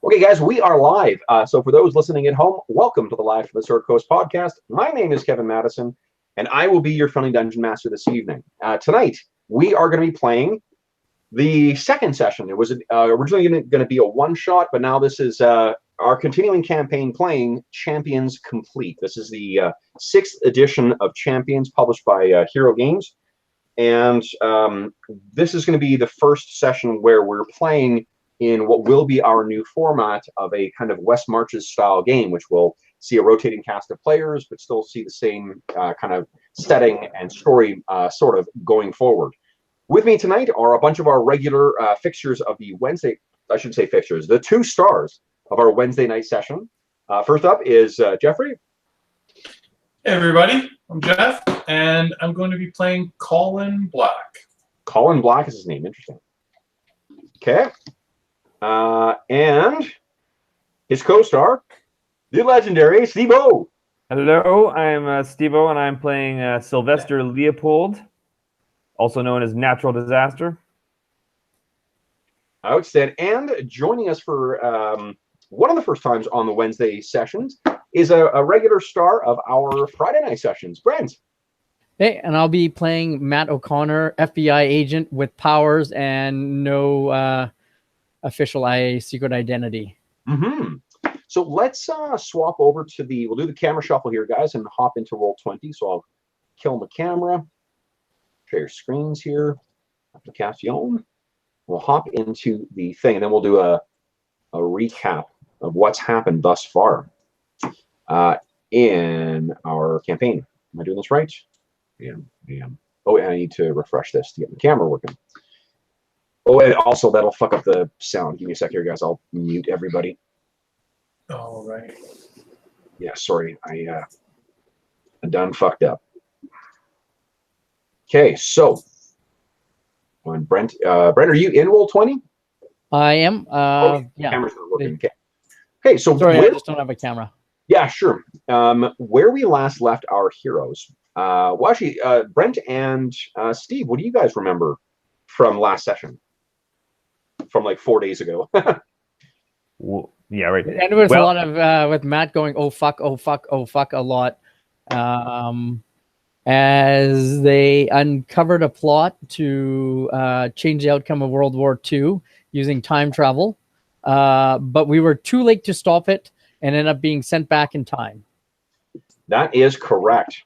Okay, guys, we are live. So for those listening at home, welcome to the Live from the Sword Coast podcast. My name is Kevin Madison, and I will be your friendly dungeon master this evening. Tonight, we are going to be playing the second session. It was originally going to be a one-shot, but now this is our continuing campaign playing Champions Complete. This is the sixth edition of Champions published by Hero Games. And this is going to be the first session where we're playing in what will be our new format of a kind of Westmarch's style game, which will see a rotating cast of players, but still see the same kind of setting and story sort of going forward. With me tonight are a bunch of our regular fixtures of the Wednesday, I should say fixtures, the two stars of our Wednesday night session. First up is Jeffrey. Hey everybody, I'm Jeff, and I'm going to be playing Colin Black. Colin Black is his name, interesting. Okay. And his co-star, the legendary Steve-O. Hello, I'm Steve-O, and I'm playing Sylvester Leopold, also known as Natural Disaster. Outstanding. And joining us for one of the first times on the Wednesday sessions is a regular star of our Friday night sessions, Brent. Hey, and I'll be playing Matt O'Connor, FBI agent with powers and no official secret identity. Mm-hmm. So let's swap over to we'll do the camera shuffle here, guys, and hop into Roll20. So I'll kill my camera, share your screens here, application. We'll hop into the thing, and then we'll do a recap of what's happened thus far in our campaign. Am I doing this right? Yeah. Oh, and I need to refresh this to get the camera working. Oh, and also that'll fuck up the sound. Give me a sec here, guys. I'll mute everybody. All right. Yeah, sorry. I done fucked up. Okay, so on Brent. Brent, are you in Roll20? I am. Yeah. Camera's not working. Okay, so sorry, I just don't have a camera. Yeah, sure. Where we last left our heroes. Well, actually, Brent and Steve, what do you guys remember from last session? From like 4 days ago. Well, yeah, right. And there was a lot of with Matt going, "Oh fuck, oh fuck, oh fuck," a lot, as they uncovered a plot to change the outcome of World War II using time travel, but we were too late to stop it and ended up being sent back in time. That is correct.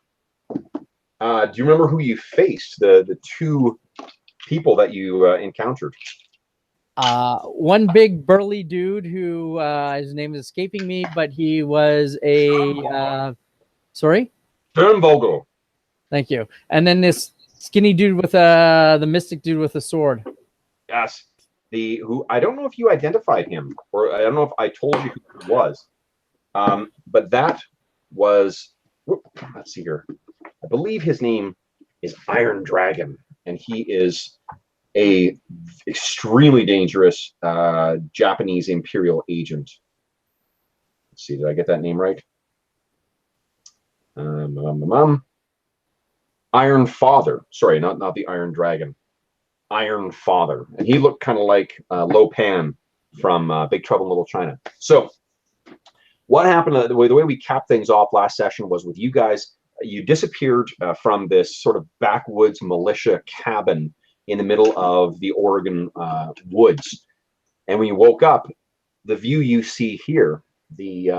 Do you remember who you faced? The two people that you encountered? One big burly dude who his name is escaping me, but he was a sorry? Sternvogel. Thank you. And then this skinny dude with the mystic dude with a sword. Yes. Who I don't know if you identified him, or I don't know if I told you who he was. But that was, let's see here. I believe his name is Iron Dragon, and he is a extremely dangerous Japanese Imperial agent. Let's see, did I get that name right? Iron Father. Sorry, not the Iron Dragon. Iron Father. And he looked kind of like Lo Pan from Big Trouble in Little China. So what happened, the way we capped things off last session was with you guys, you disappeared from this sort of backwoods militia cabin in the middle of the Oregon woods. And when you woke up, the view you see here, the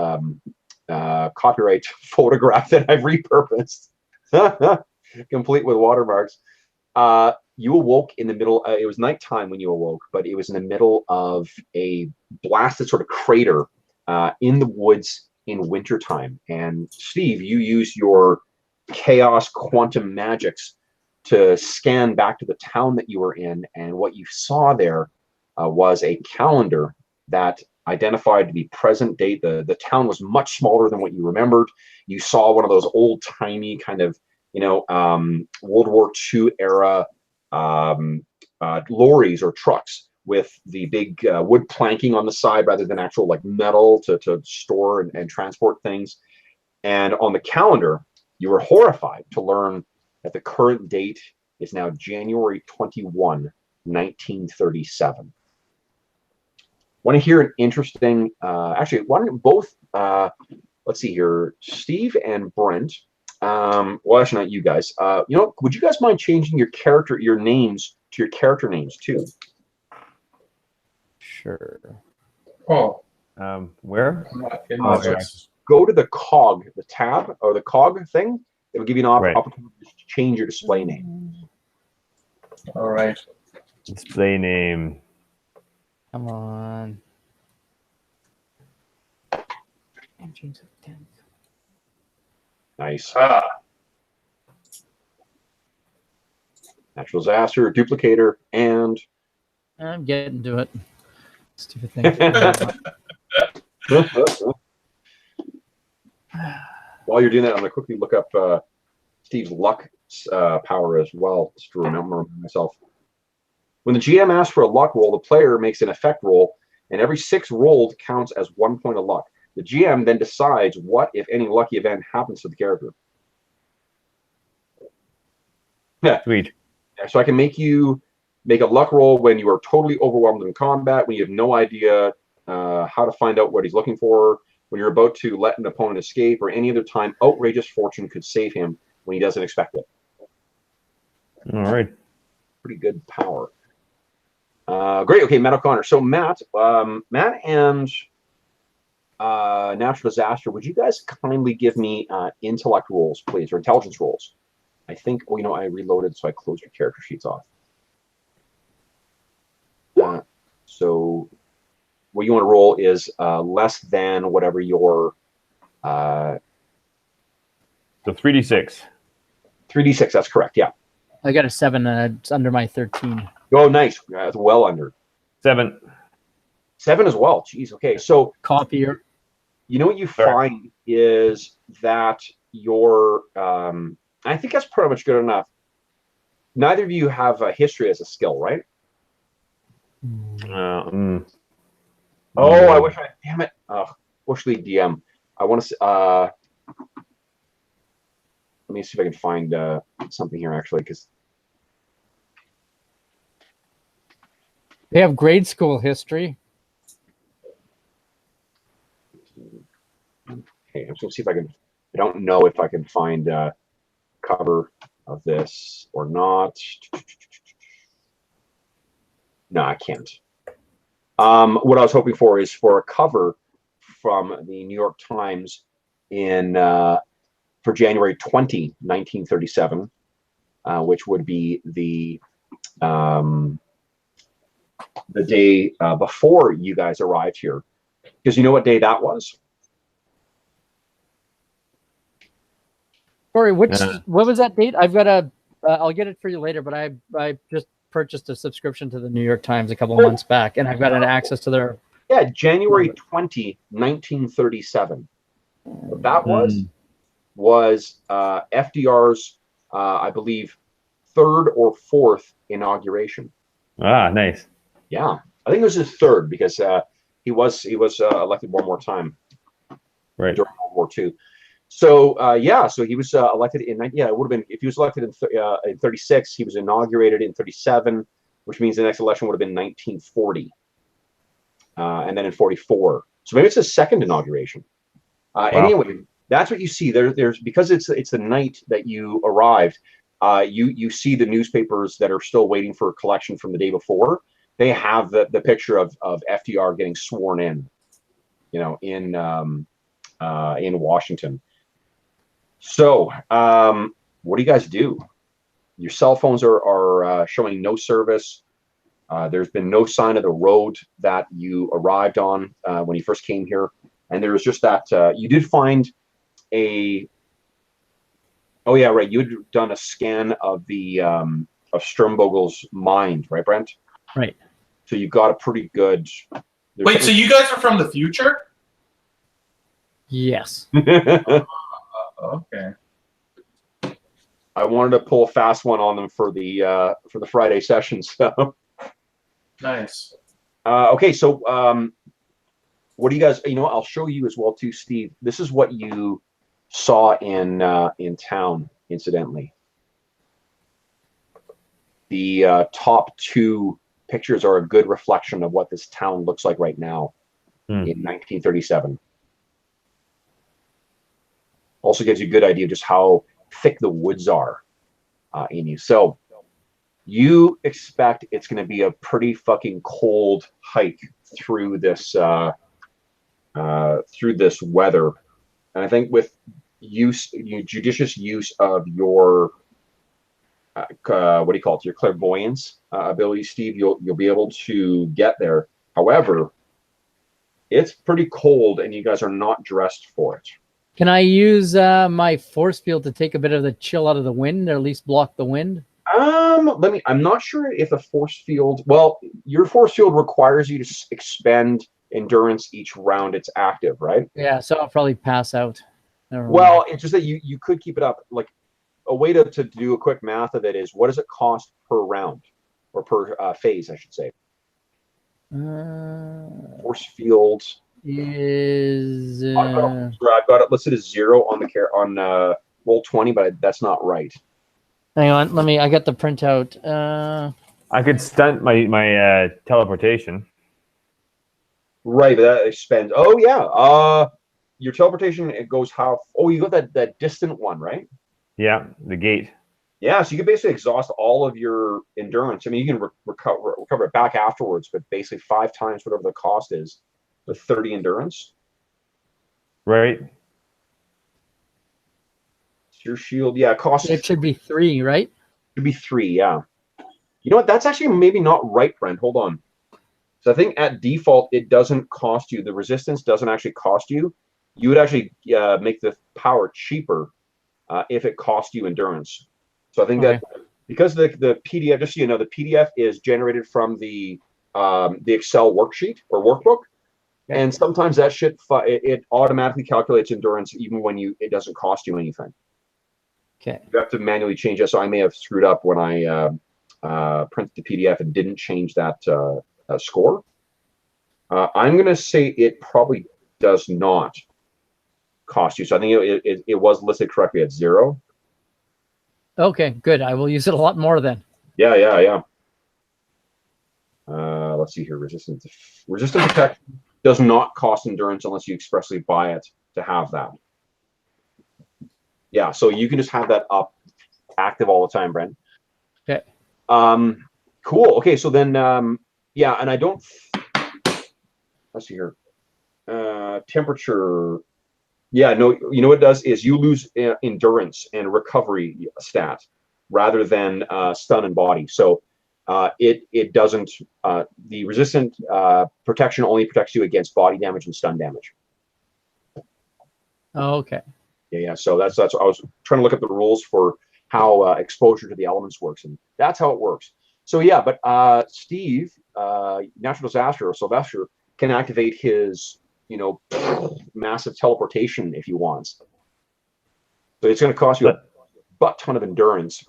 copyright photograph that I've repurposed, complete with watermarks, you awoke in the middle, it was nighttime when you awoke, but it was in the middle of a blasted sort of crater in the woods in wintertime. And Steve, you use your chaos quantum magics to scan back to the town that you were in, and what you saw there was a calendar that identified to be present date. The town was much smaller than what you remembered. You saw one of those old-timey kind of, World War II era lorries or trucks with the big wood planking on the side rather than actual like metal to store and transport things. And on the calendar, you were horrified to learn that the current date is now January 21, 1937. Want to hear an interesting? Actually, why don't both? Let's see here, Steve and Brent. Well, actually, not you guys. Would you guys mind changing your names to your character names too? Sure. Oh, Where? I'm not in So this. go to the cog, the tab or the cog thing. It will give you an opportunity to change your display name. All right. Display name. Come on. Nice. Ah, Natural disaster, duplicator, and I'm getting to it. Stupid thing. while you're doing that, I'm gonna quickly look up Steve's luck power as well, just to remember myself. When the GM asks for a luck roll, the player makes an effect roll, and every 6 rolled counts as 1 point of luck. The GM then decides what, if any, lucky event happens to the character. Yeah. Sweet. So I can make you make a luck roll when you are totally overwhelmed in combat, when you have no idea how to find out what he's looking for, when you're about to let an opponent escape, or any other time outrageous fortune could save him when he doesn't expect it. All right. Pretty good power. Great. Okay, Matt O'Connor. So Matt and Natural Disaster, would you guys kindly give me intellect rolls, please, or intelligence rolls? I think, I reloaded, so I closed your character sheets off. So what you want to roll is less than whatever your... So 3d6. 3d6, that's correct, yeah. I got a 7, and it's under my 13. Oh, nice. That's well under. 7. 7 as well. Jeez, okay. So Copier. you know what you find is that your... I think that's pretty much good enough. Neither of you have a history as a skill, right? Oh, I wish I... Damn it. Bush League DM. I want to... let me see if I can find something here, actually, because... They have grade school history. Okay, I'm just going to see if I can... I don't know if I can find cover of this or not. No, I can't. What I was hoping for is for a cover from the New York Times for January 20, 1937, which would be the day before you guys arrived here. Because you know what day that was? Sorry, what was that date? I've got I'll get it for you later, but I just purchased a subscription to the New York Times a couple months back, and I've got an access to their... Yeah, January 20, 1937. What that was FDR's, I believe, 3rd or 4th inauguration. Ah, nice. Yeah, I think it was his 3rd because he was elected one more time. Right. During World War II. So so he was elected in it would have been, if he was elected in 36, he was inaugurated in 37, which means the next election would have been 1940, and then in 44. So maybe it's his 2nd inauguration. Wow. Anyway, that's what you see. There's because it's the night that you arrived. You see the newspapers that are still waiting for a collection from the day before. They have the picture of FDR getting sworn in, in Washington. So, what do you guys do? Your cell phones are showing no service. There's been no sign of the road that you arrived on when you first came here. And there was just that, you did find a... Oh, yeah, right. You had done a scan of the of Sternbogel's mind, right, Brent? Right. So you got a pretty good... Wait, so you guys are from the future? Yes. Okay. I wanted to pull a fast one on them for the Friday session. So Nice. okay, so what do you guys? I'll show you as well too, Steve. This is what you saw in town, incidentally. The top 2 pictures are a good reflection of what this town looks like right now Hmm. in 1937. Also gives you a good idea of just how thick the woods are in you. So you expect it's going to be a pretty fucking cold hike through this weather, and I think with judicious use of your what do you call it? Your clairvoyance ability, Steve. You'll be able to get there. However, it's pretty cold, and you guys are not dressed for it. Can I use my force field to take a bit of the chill out of the wind, or at least block the wind? I'm not sure if a force field. Well, your force field requires you to expend endurance each round it's active, right? Yeah, so I'll probably pass out. Never mind. Well, it's just that you could keep it up. Like a way to do a quick math of it is, what does it cost per round or per phase, I should say? Force field Is I've got it listed as 0 on the roll 20, but that's not right. hang on, let me. I got the printout. I could stunt my teleportation. Right, but that expends. Oh yeah. Your teleportation, it goes how? Oh, you got that distant one, right? Yeah, the gate. Yeah, so you can basically exhaust all of your endurance. I mean, you can recover it back afterwards, but basically 5 times whatever the cost is with 30 endurance. Right. Your shield, yeah, it costs. It should be 3, right? Should be 3, yeah. You know what? That's actually maybe not right, Brent. Hold on. So I think at default it doesn't cost you. The resistance doesn't actually cost you. You would actually make the power cheaper if it cost you endurance. So I think that because the PDF, just so you know, the PDF is generated from the Excel worksheet or workbook, and sometimes that shit it automatically calculates endurance even when it doesn't cost you anything. Okay. You have to manually change it. So I may have screwed up when I printed the PDF and didn't change that score. I'm going to say it probably does not cost you. So I think it was listed correctly at 0. Okay, good. I will use it a lot more then. Yeah. Let's see here. Resistant protection does not cost endurance unless you expressly buy it to have that. Yeah, so you can just have that up active all the time, Brent. Okay. Cool. Okay, so then yeah, and I don't. Let's see here. Temperature. Yeah, no. You know what it does is you lose endurance and recovery stat rather than stun and body. So it doesn't. The resistant protection only protects you against body damage and stun damage. Oh, okay. Yeah. So that's I was trying to look up the rules for how exposure to the elements works, and that's how it works. So yeah, but Steve, natural disaster or Sylvester can activate his massive teleportation if he wants. So it's going to cost you a butt ton of endurance.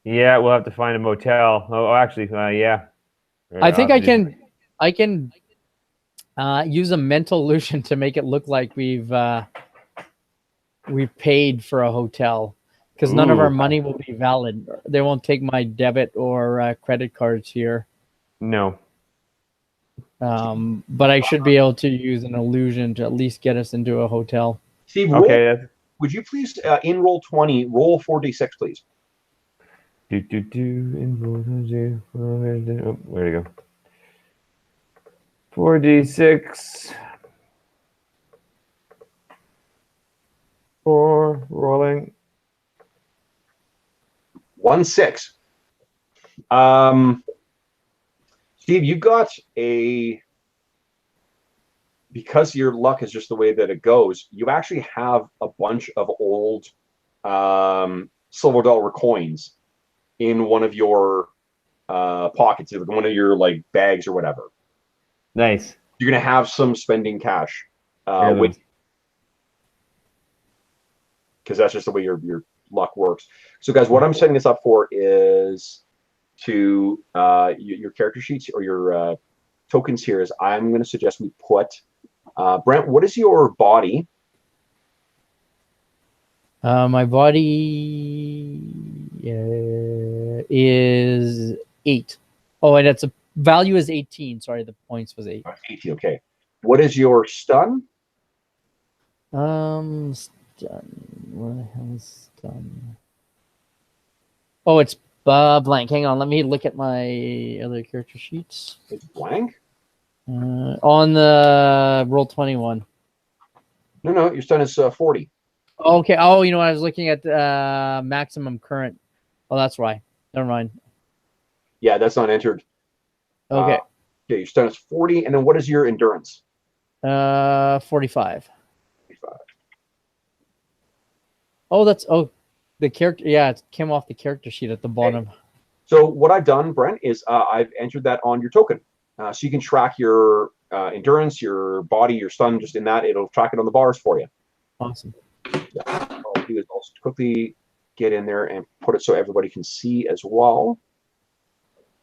Yeah, we'll have to find a motel. Oh, actually, yeah. I think I can use a mental illusion to make it look like we've paid for a hotel, because none of our money will be valid. They won't take my debit or credit cards here. No. But I should be able to use an illusion to at least get us into a hotel. Steve, would you please in roll 20 roll 4d6, please? Oh, where to go? 4d6. 4 rolling. 1 6. Steve, you got because your luck is just the way that it goes, you actually have a bunch of old silver dollar coins in one of your pockets, one of your like bags or whatever. Nice. You're gonna have some spending cash with, because that's just the way your luck works. So guys, what I'm setting this up for is to your character sheets or your tokens here is I'm going to suggest we put Brent, what is your body? My body is 8. Oh, and it's a value is 18. Sorry, the points was 8. 18. Okay. What is your stun? Stun. Where the hell is stun? Oh, it's blank. Hang on, let me look at my other character sheets. It's blank. On the roll 21. No, your stun is 40. Okay. Oh, you know what? I was looking at maximum current. Oh, that's why. Never mind. Yeah, that's not entered. Okay. Okay, your stun is 40, and then what is your endurance? 45. 45. Oh, the character. Yeah, it came off the character sheet at the bottom. Okay. So what I've done, Brent, is I've entered that on your token. So you can track your endurance, your body, your stun, just in that. It'll track it on the bars for you. Awesome. Yeah. All I'll do is also quickly get in there and put it so everybody can see as well.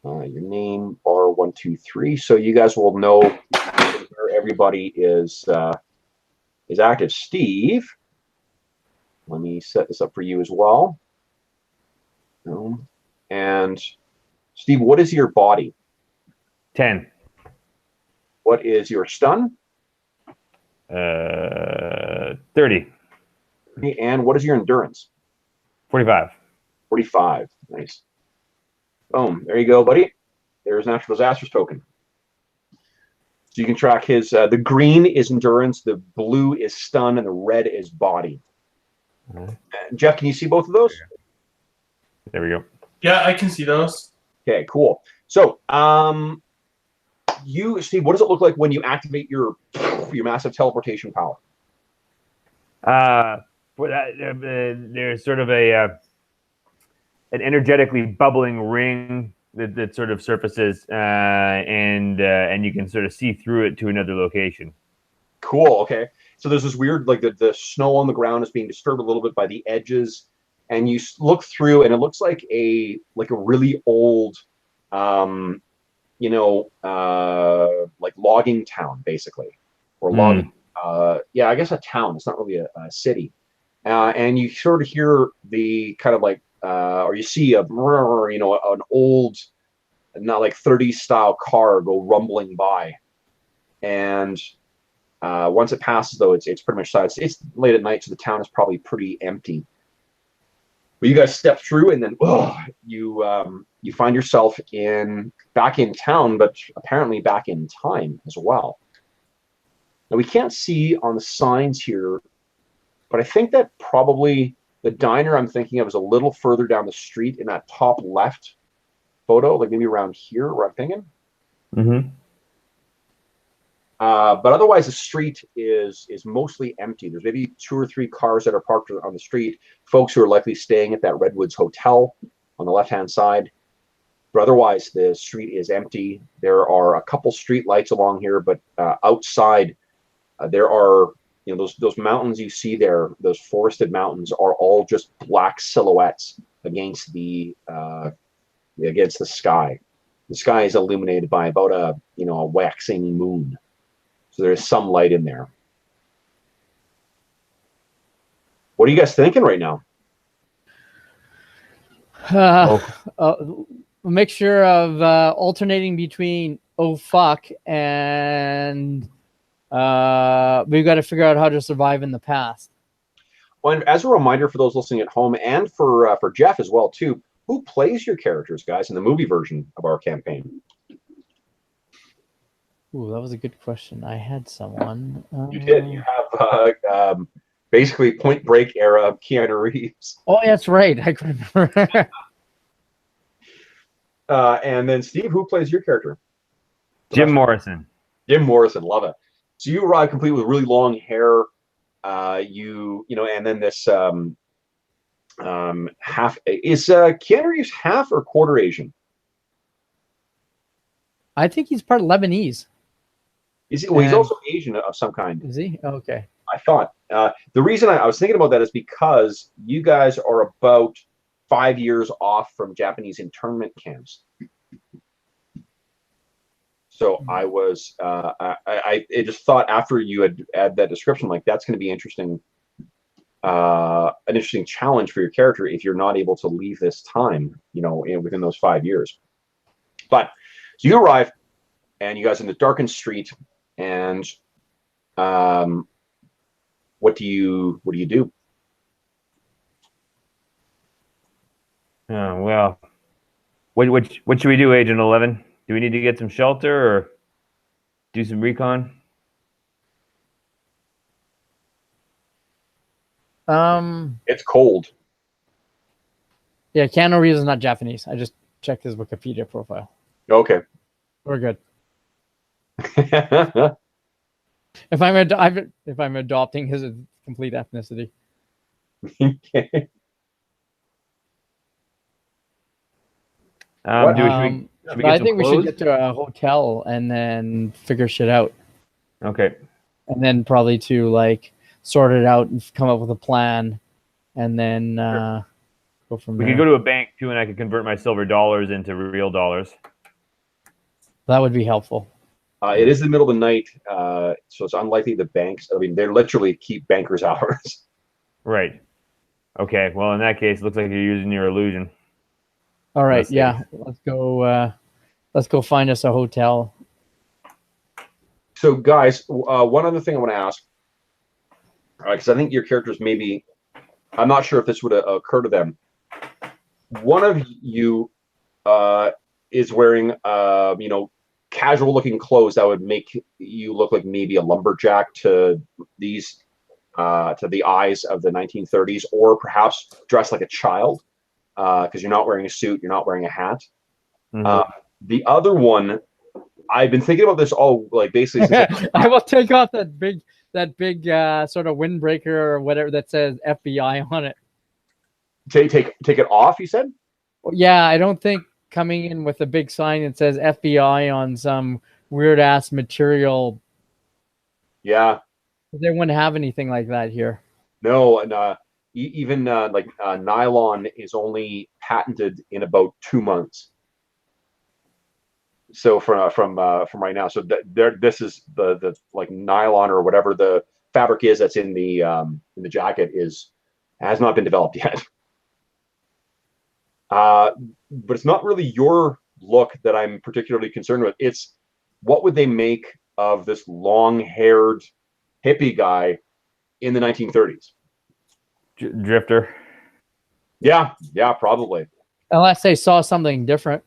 Your name, bar 123, so you guys will know where everybody is active. Steve, let me set this up for you as well. And Steve, what is your body? 10. What is your stun? 30. And what is your endurance? 45. 45. Nice. Boom. There you go, buddy. There's Natural Disasters token. So you can track his, the green is endurance, the blue is stun, and the red is body. Jeff, can you see both of those? There we go. Yeah, I can see those. Okay, cool. So, you, Steve, what does it look like when you activate your massive teleportation power? For that, there's sort of an energetically bubbling ring that sort of surfaces, and you can sort of see through it to another location. Cool. Okay. So there's this weird, like the snow on the ground is being disturbed a little bit by the edges, and you look through, and it looks like a really old, like logging town, basically, or logging. Yeah, I guess a town. It's not really a city. And you sort of hear the kind of like, or you see an old, not like 30s style car go rumbling by, and once it passes, though, it's pretty much silent. It's late at night, so the town is probably pretty empty. But you guys step through, and then you find yourself back in town, but apparently back in time as well. Now we can't see on the signs here, but I think that probably the diner I'm thinking of is a little further down the street in that top left photo, like maybe around here where I'm thinking. Mm-hmm. But otherwise, the street is mostly empty. There's maybe 2 or 3 cars that are parked on the street. Folks who are likely staying at that Redwoods Hotel on the left-hand side. But otherwise, the street is empty. There are a couple street lights along here, but outside, there are those mountains you see there. Those forested mountains are all just black silhouettes against the sky. The sky is illuminated by about a waxing moon. So there's some light in there. What are you guys thinking right now? A mixture of alternating between oh fuck and we've got to figure out how to survive in the past. Well, and as a reminder for those listening at home, and for Jeff as well too, who plays your characters, guys, in the movie version of our campaign? Ooh, that was a good question. I had someone. You did. You have basically Point Break era Keanu Reeves. Oh, that's right. I can remember. And then Steve, who plays your character? Jim Morrison. Jim Morrison, love it. So you arrive complete with really long hair. And then this half is Keanu Reeves half or quarter Asian? I think he's part Lebanese. Is he? Well, he's also Asian of some kind. Is he? Okay. I thought. The reason I was thinking about that is because you guys are about 5 years off from Japanese internment camps. So I was, I just thought after you had add that description, like that's going to be interesting, an interesting challenge for your character if you're not able to leave this time, within those 5 years. But So you arrive, and you guys are in the darkened street, and what do you do? Oh, well, what should we do, Agent 11? Do we need to get some shelter or do some recon? It's cold. Yeah, Keanu Reeves is not Japanese. I just checked his Wikipedia profile. Okay. We're good. Okay. If I'm adopting his complete ethnicity. What? Should we But get I some think we should clothes? get to a hotel and then figure shit out, Okay. and then probably to like sort it out and come up with a plan, and then go from We there. could go to a bank too, and I could convert my silver dollars into real dollars. That would be helpful. It is the middle of the night, so it's unlikely the banks. I mean, they literally keep bankers' hours. Right. Okay. Well, in that case, it looks like you're using your illusion. All right, Let's see. yeah, let's go. Let's go find us a hotel. So, guys, one other thing I want to ask, because I think your characters maybe, I'm not sure if this would occur to them. One of you is wearing, casual-looking clothes that would make you look like maybe a lumberjack to these, to the eyes of the 1930s, or perhaps dressed like a child, because you're not wearing a suit, you're not wearing a hat. Mhm. The other one, I've been thinking about this all, like, basically since I will take off that big sort of windbreaker or whatever that says FBI on it. take it off. You said. Yeah, I don't think coming in with a big sign that says FBI on some weird ass material. Yeah. They wouldn't have anything like that here. No, and even nylon is only patented in about 2 months. So from right now, so this is the like nylon or whatever the fabric is that's in the jacket has not been developed yet. But it's not really your look that I'm particularly concerned with. It's what would they make of this long-haired hippie guy in the 1930s? Drifter. Yeah, probably. Unless they saw something different.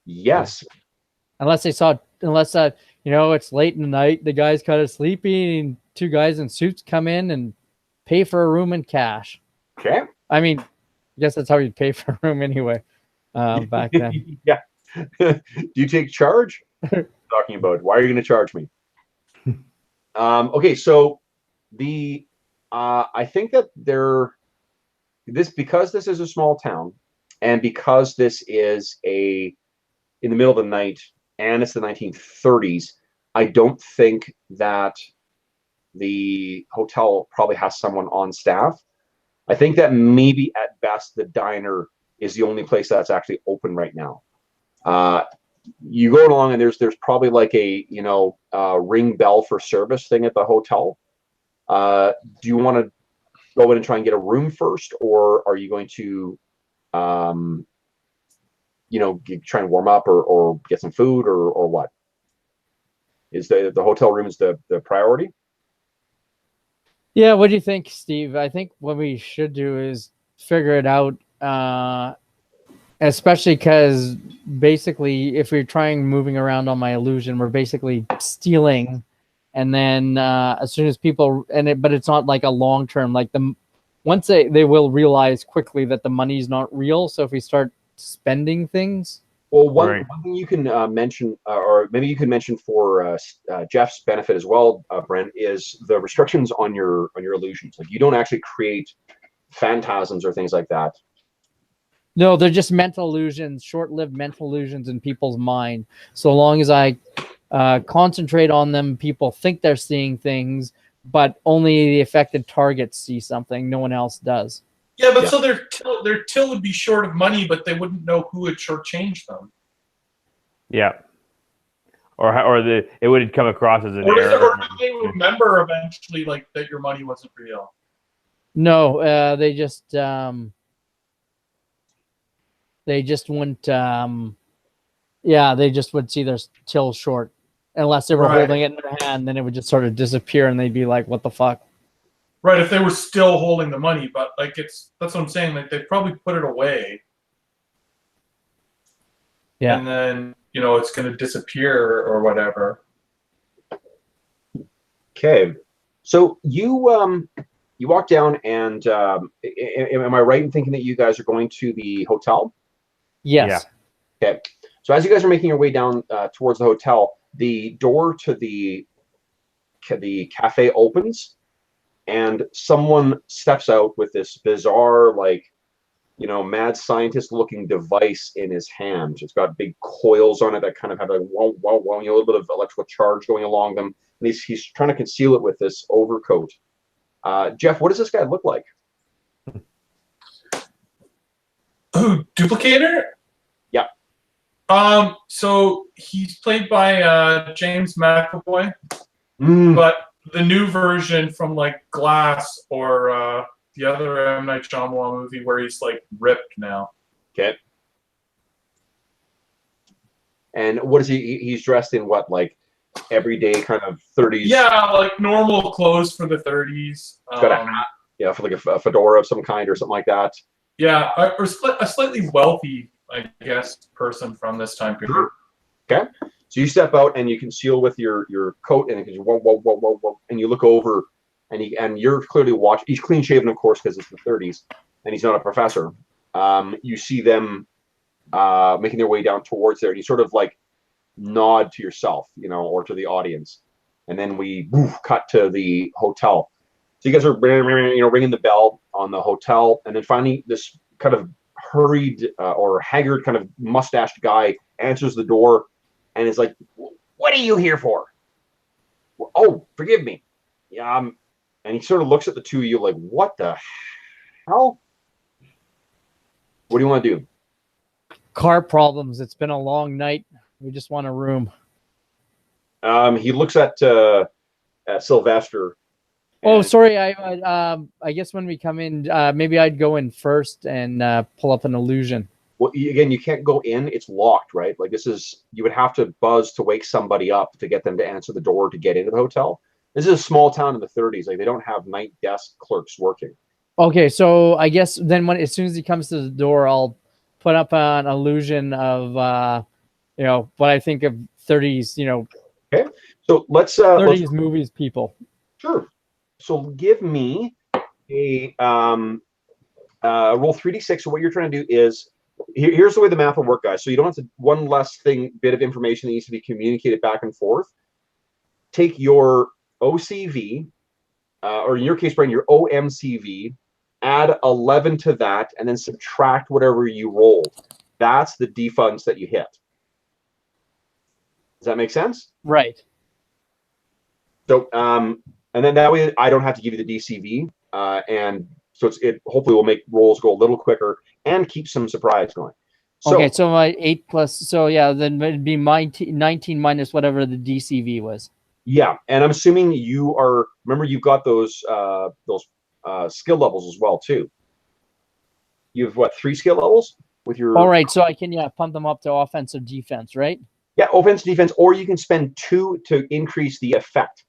Yes. Unless it's late in the night, the guy's kind of sleepy, and two guys in suits come in and pay for a room in cash. Okay. I mean, I guess that's how you'd pay for a room anyway, back then. Yeah. Do you take charge? Talking about why are you going to charge me? Okay, so I think that because this is a small town, and because this is in the middle of the night, and it's the 1930s, I don't think that the hotel probably has someone on staff. I think that maybe at best the diner is the only place that's actually open right now. You go along and there's probably like a ring bell for service thing at the hotel. Do you want to go in and try and get a room first, or are you going to try and warm up or get some food or what? Is the hotel room is the priority? Yeah, what do you think, Steve? I think what we should do is figure it out, especially because basically if we're trying moving around on my illusion, we're basically stealing, and then as soon as people but it's not like a long term, like once they will realize quickly that the money's not real. So if we start spending things. Well, one thing you can mention, or maybe you can mention for Jeff's benefit as well, Brent, is the restrictions on your illusions. Like, you don't actually create phantasms or things like that. No, they're just mental illusions, short-lived mental illusions in people's mind. So long as I concentrate on them, people think they're seeing things, but only the affected targets see something. No one else does. Yeah, but so their till would be short of money, but they wouldn't know who had shortchanged them. Yeah. Or it would come across as an Or error. do they remember eventually, like, that your money wasn't real? No, they just wouldn't. Yeah, they just would see their till short. Unless they were Right. holding it in their hand, then it would just sort of disappear and they'd be like, what the fuck? Right, if they were still holding the money, but like that's what I'm saying. Like they probably put it away, Yeah. and then it's going to disappear or whatever. Okay, so you walk down, and am I right in thinking that you guys are going to the hotel? Yes. Okay, so as you guys are making your way down towards the hotel, the door to the cafe opens, and someone steps out with this bizarre, like, mad scientist looking device in his hand. It's got big coils on it that kind of have a little bit of electrical charge going along them. And he's trying to conceal it with this overcoat. Jeff, what does this guy look like? Who, Duplicator? Yeah. So he's played by James McAvoy, Mm. but the new version from like Glass or the other M. Night Shyamalan movie where he's like ripped now. Okay. And what is he? He's dressed in what, like everyday kind of 30s? Yeah, like normal clothes for the 30s. He's got a hat, yeah, for like a fedora of some kind or something like that. Yeah, or a slightly wealthy, I guess, person from this time period. Okay. So you step out and you conceal with your coat, and it goes whoa, whoa, whoa, whoa, whoa, and you look over, and you're clearly watching. He's clean shaven, of course, because it's the 30s, and he's not a professor. You see them making their way down towards there, and you sort of like nod to yourself, or to the audience, and then we cut to the hotel. So you guys are ringing the bell on the hotel, and then finally this kind of hurried or haggard kind of mustached guy answers the door and is like, "What are you here for?" "Oh, forgive me." Yeah, and he sort of looks at the two of you like, "What the hell? What do you want to do?" Car problems. It's been a long night. We just want a room. He looks at Sylvester. Oh, sorry. I guess when we come in, maybe I'd go in first and pull up an illusion. Well, again, you can't go in. It's locked, right? Like you would have to buzz to wake somebody up to get them to answer the door to get into the hotel. This is a small town in the 30s. Like they don't have night desk clerks working. Okay, so I guess then as soon as he comes to the door, I'll put up an illusion of what I think of 30s, Okay, so let's 30s movies people. Sure. So give me a roll 3d6. So what you're trying to do is here's the way the math will work, guys. So you don't have to one less bit of information that needs to be communicated back and forth. Take your OCV, or in your case, Brian, your OMCV, add 11 to that, and then subtract whatever you rolled. That's the defunds that you hit. Does that make sense? Right. So, and then that way I don't have to give you the DCV, and so it hopefully will make rolls go a little quicker and keep some surprise going. So, Okay, so my 8 plus, so yeah, then it'd be my 19 minus whatever the DCV was. yeah, and I'm assuming remember you've got those skill levels as well too. You have what, 3 skill levels with your? All right, so I can pump them up to offense or defense, right? Yeah, offense, defense, or you can spend 2 to increase the effect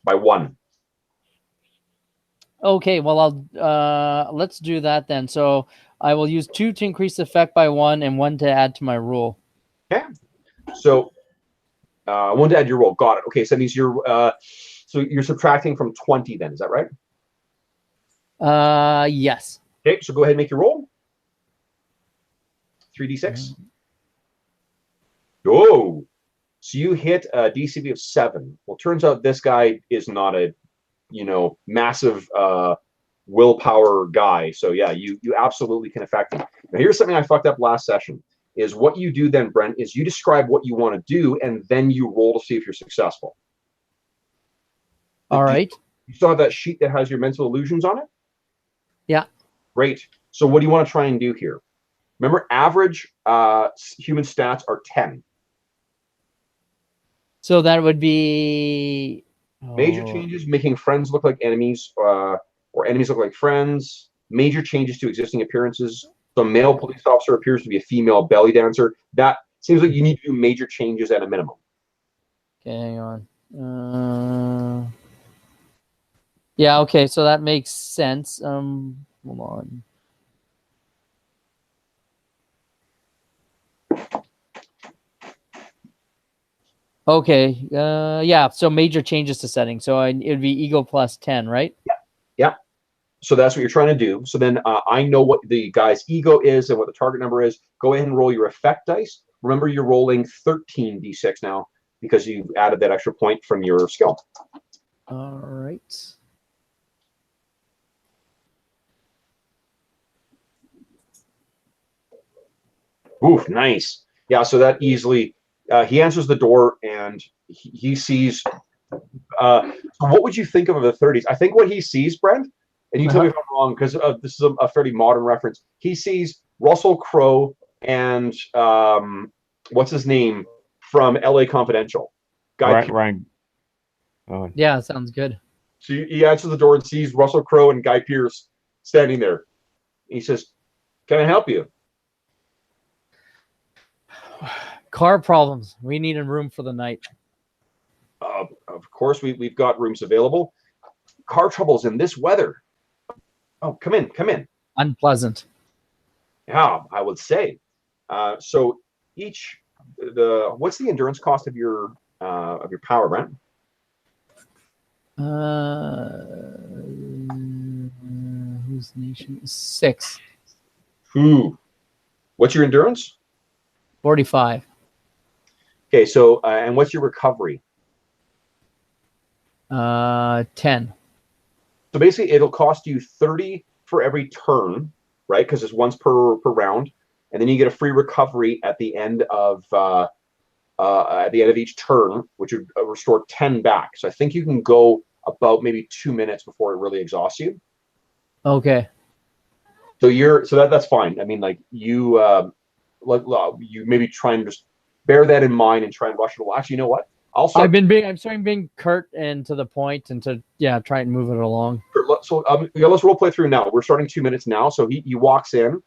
by 1. Okay, well I'll let's do that then. So I will use 2 to increase the effect by 1 and 1 to add to my roll. Okay, so 1 to add your roll. Got it. Okay, so that means you're subtracting from 20 then. Is that right? Yes. Okay, so go ahead and make your roll. 3d6. Oh, so you hit a DCV of 7. Well, turns out this guy is not a, massive willpower guy. So yeah, you absolutely can affect him. Now here's something I fucked up last session. Is what you do then, Brent, is you describe what you want to do, and then you roll to see if you're successful. All right. You still have that sheet that has your mental illusions on it? Yeah. Great. So what do you want to try and do here? Remember, average human stats are 10. So that would be Major changes, making friends look like enemies, or enemies look like friends. Major changes to existing appearances, So male police officer appears to be a female belly dancer. That seems like you need to do major changes at a minimum. Okay, hang on. Yeah, okay, so that makes sense. Hold on. Okay, yeah, so major changes to settings. So it would be ego plus 10, right? Yeah. So that's what you're trying to do. So then I know what the guy's ego is and what the target number is. Go ahead and roll your effect dice. Remember, you're rolling 13d6 now because you added that extra point from your skill. All right. Oof, nice. Yeah, so that easily, he answers the door and he sees, so what would you think of the 30s? I think what he sees, Brent, and you tell me if I'm wrong, because this is a fairly modern reference. He sees Russell Crowe and, what's his name, from LA Confidential. Ryan. Oh, Yeah, sounds good. So he answers the door and sees Russell Crowe and Guy Pearce standing there. He says, "Can I help you?" Car problems. We need a room for the night. Of course, we've got rooms available. Car troubles in this weather. Oh, come in, come in. Unpleasant. Yeah, I would say. So what's the endurance cost of your power, Brent? Whose nation? 6. Ooh. What's your endurance? 45. Okay, so and what's your recovery? 10. So basically, it'll cost you 30 for every turn, right? Because it's once per round, and then you get a free recovery at the end of each turn, which would restore 10 back. So I think you can go about maybe 2 minutes before it really exhausts you. Okay. So that's fine. I mean, like you maybe try and just bear that in mind and try and rush it. Well, actually, you know what? I'm being curt and to the point and to try and move it along. So let's role play through now. We're starting 2 minutes now. So he walks in.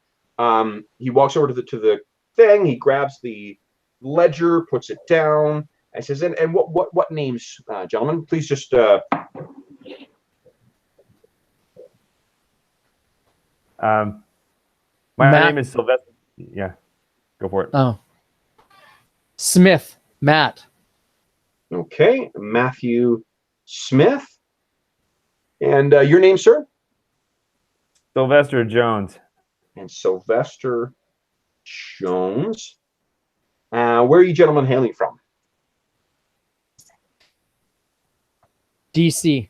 He walks over to the thing. He grabs the ledger, puts it down, and says, "And what names, gentlemen? Please just." My name is Sylvester. Yeah, go for it. Oh, Smith, Matt. Okay, Matthew Smith. And your name, sir? Sylvester Jones. And Sylvester Jones. Where are you gentlemen hailing from? DC.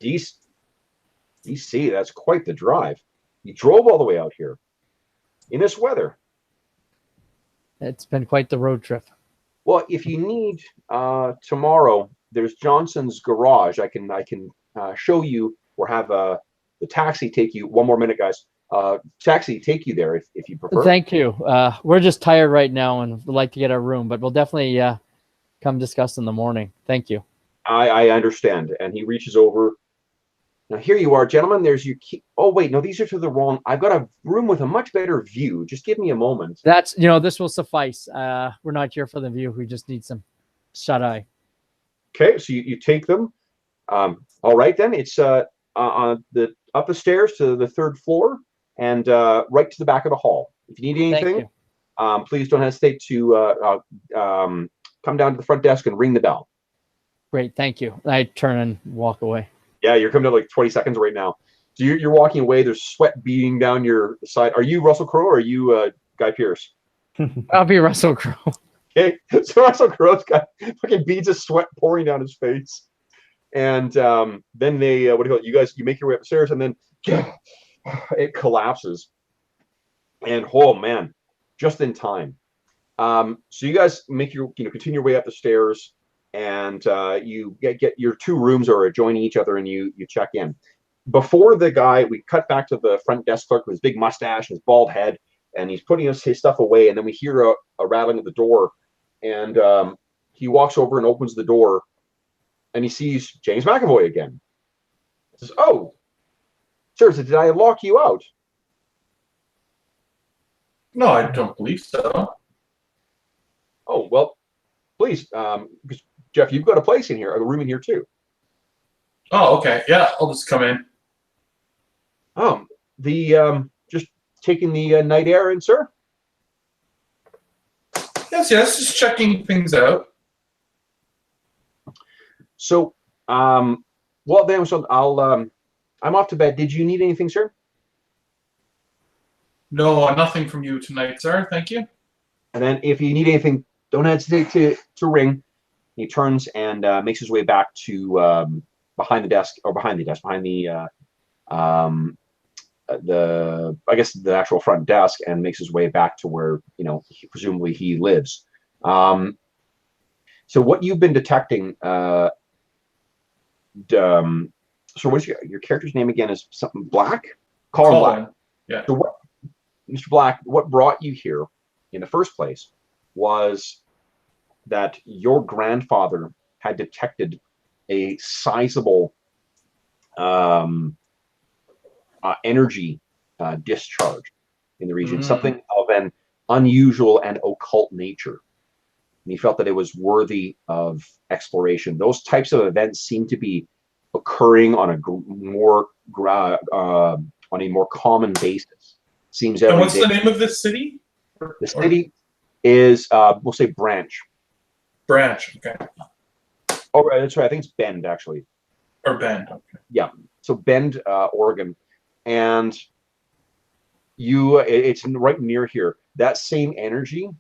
DC, that's quite the drive. You drove all the way out here in this weather. It's been quite the road trip. Well, if you need tomorrow, there's Johnson's garage. I can show you or have the taxi take you. One more minute, guys. Taxi take you there if you prefer. Thank you. We're just tired right now and would like to get our room, but we'll definitely come discuss in the morning. Thank you. I understand. And he reaches over. Now here you are, gentlemen. There's your key. Oh wait, no, these are to the wrong. I've got a room with a much better view. Just give me a moment. That's this will suffice. We're not here for the view. We just need some shut eye. Okay, so you take them. All right then. It's on up the stairs to the 3rd floor and right to the back of the hall. If you need anything, please don't hesitate to come down to the front desk and ring the bell. Great, thank you. I turn and walk away. Yeah, you're coming to like 20 seconds right now. So you're walking away. There's sweat beading down your side. Are you Russell Crowe or are you Guy Pearce? I'll be Russell Crowe. Okay, so Russell Crowe's got fucking beads of sweat pouring down his face. And then they, what do you call it? You make your way upstairs and then it collapses. And oh man, just in time. So you guys make your, continue your way up the stairs and you get your 2 rooms are adjoining each other and you check in. Before the guy, we cut back to the front desk clerk with his big mustache and his bald head, and he's putting his stuff away. And then we hear a rattling at the door, and he walks over and opens the door, and he sees James McAvoy again. He says, "Oh, sir, did I lock you out?" No, I don't believe so. Oh, well, please, because Jeff, you've got a place in here, a room in here too. Oh, okay. Yeah, I'll just come in. Just taking the night air in, sir. Yes, just checking things out. So, well then, so I'm off to bed. Did you need anything, sir? No, nothing from you tonight, sir. Thank you. And then, if you need anything, don't hesitate to ring. He turns and makes his way back to behind the desk, or behind the I guess the actual front desk, and makes his way back to where presumably he lives. So what you've been detecting, so what's your character's name again? Is something Black? Colin Black. Yeah. So what, Mr. Black, what brought you here in the first place was that your grandfather had detected a sizable energy discharge in the region, something of an unusual and occult nature. And he felt that it was worthy of exploration. Those types of events seem to be occurring on a more common basis. Seems every And what's day. the name of this city? The city is we'll say Branch. Branch. Okay. Oh, right, that's right. I think it's Bend, actually. Or Bend. Okay. Yeah. So Bend, Oregon, and it's right near here. That same energy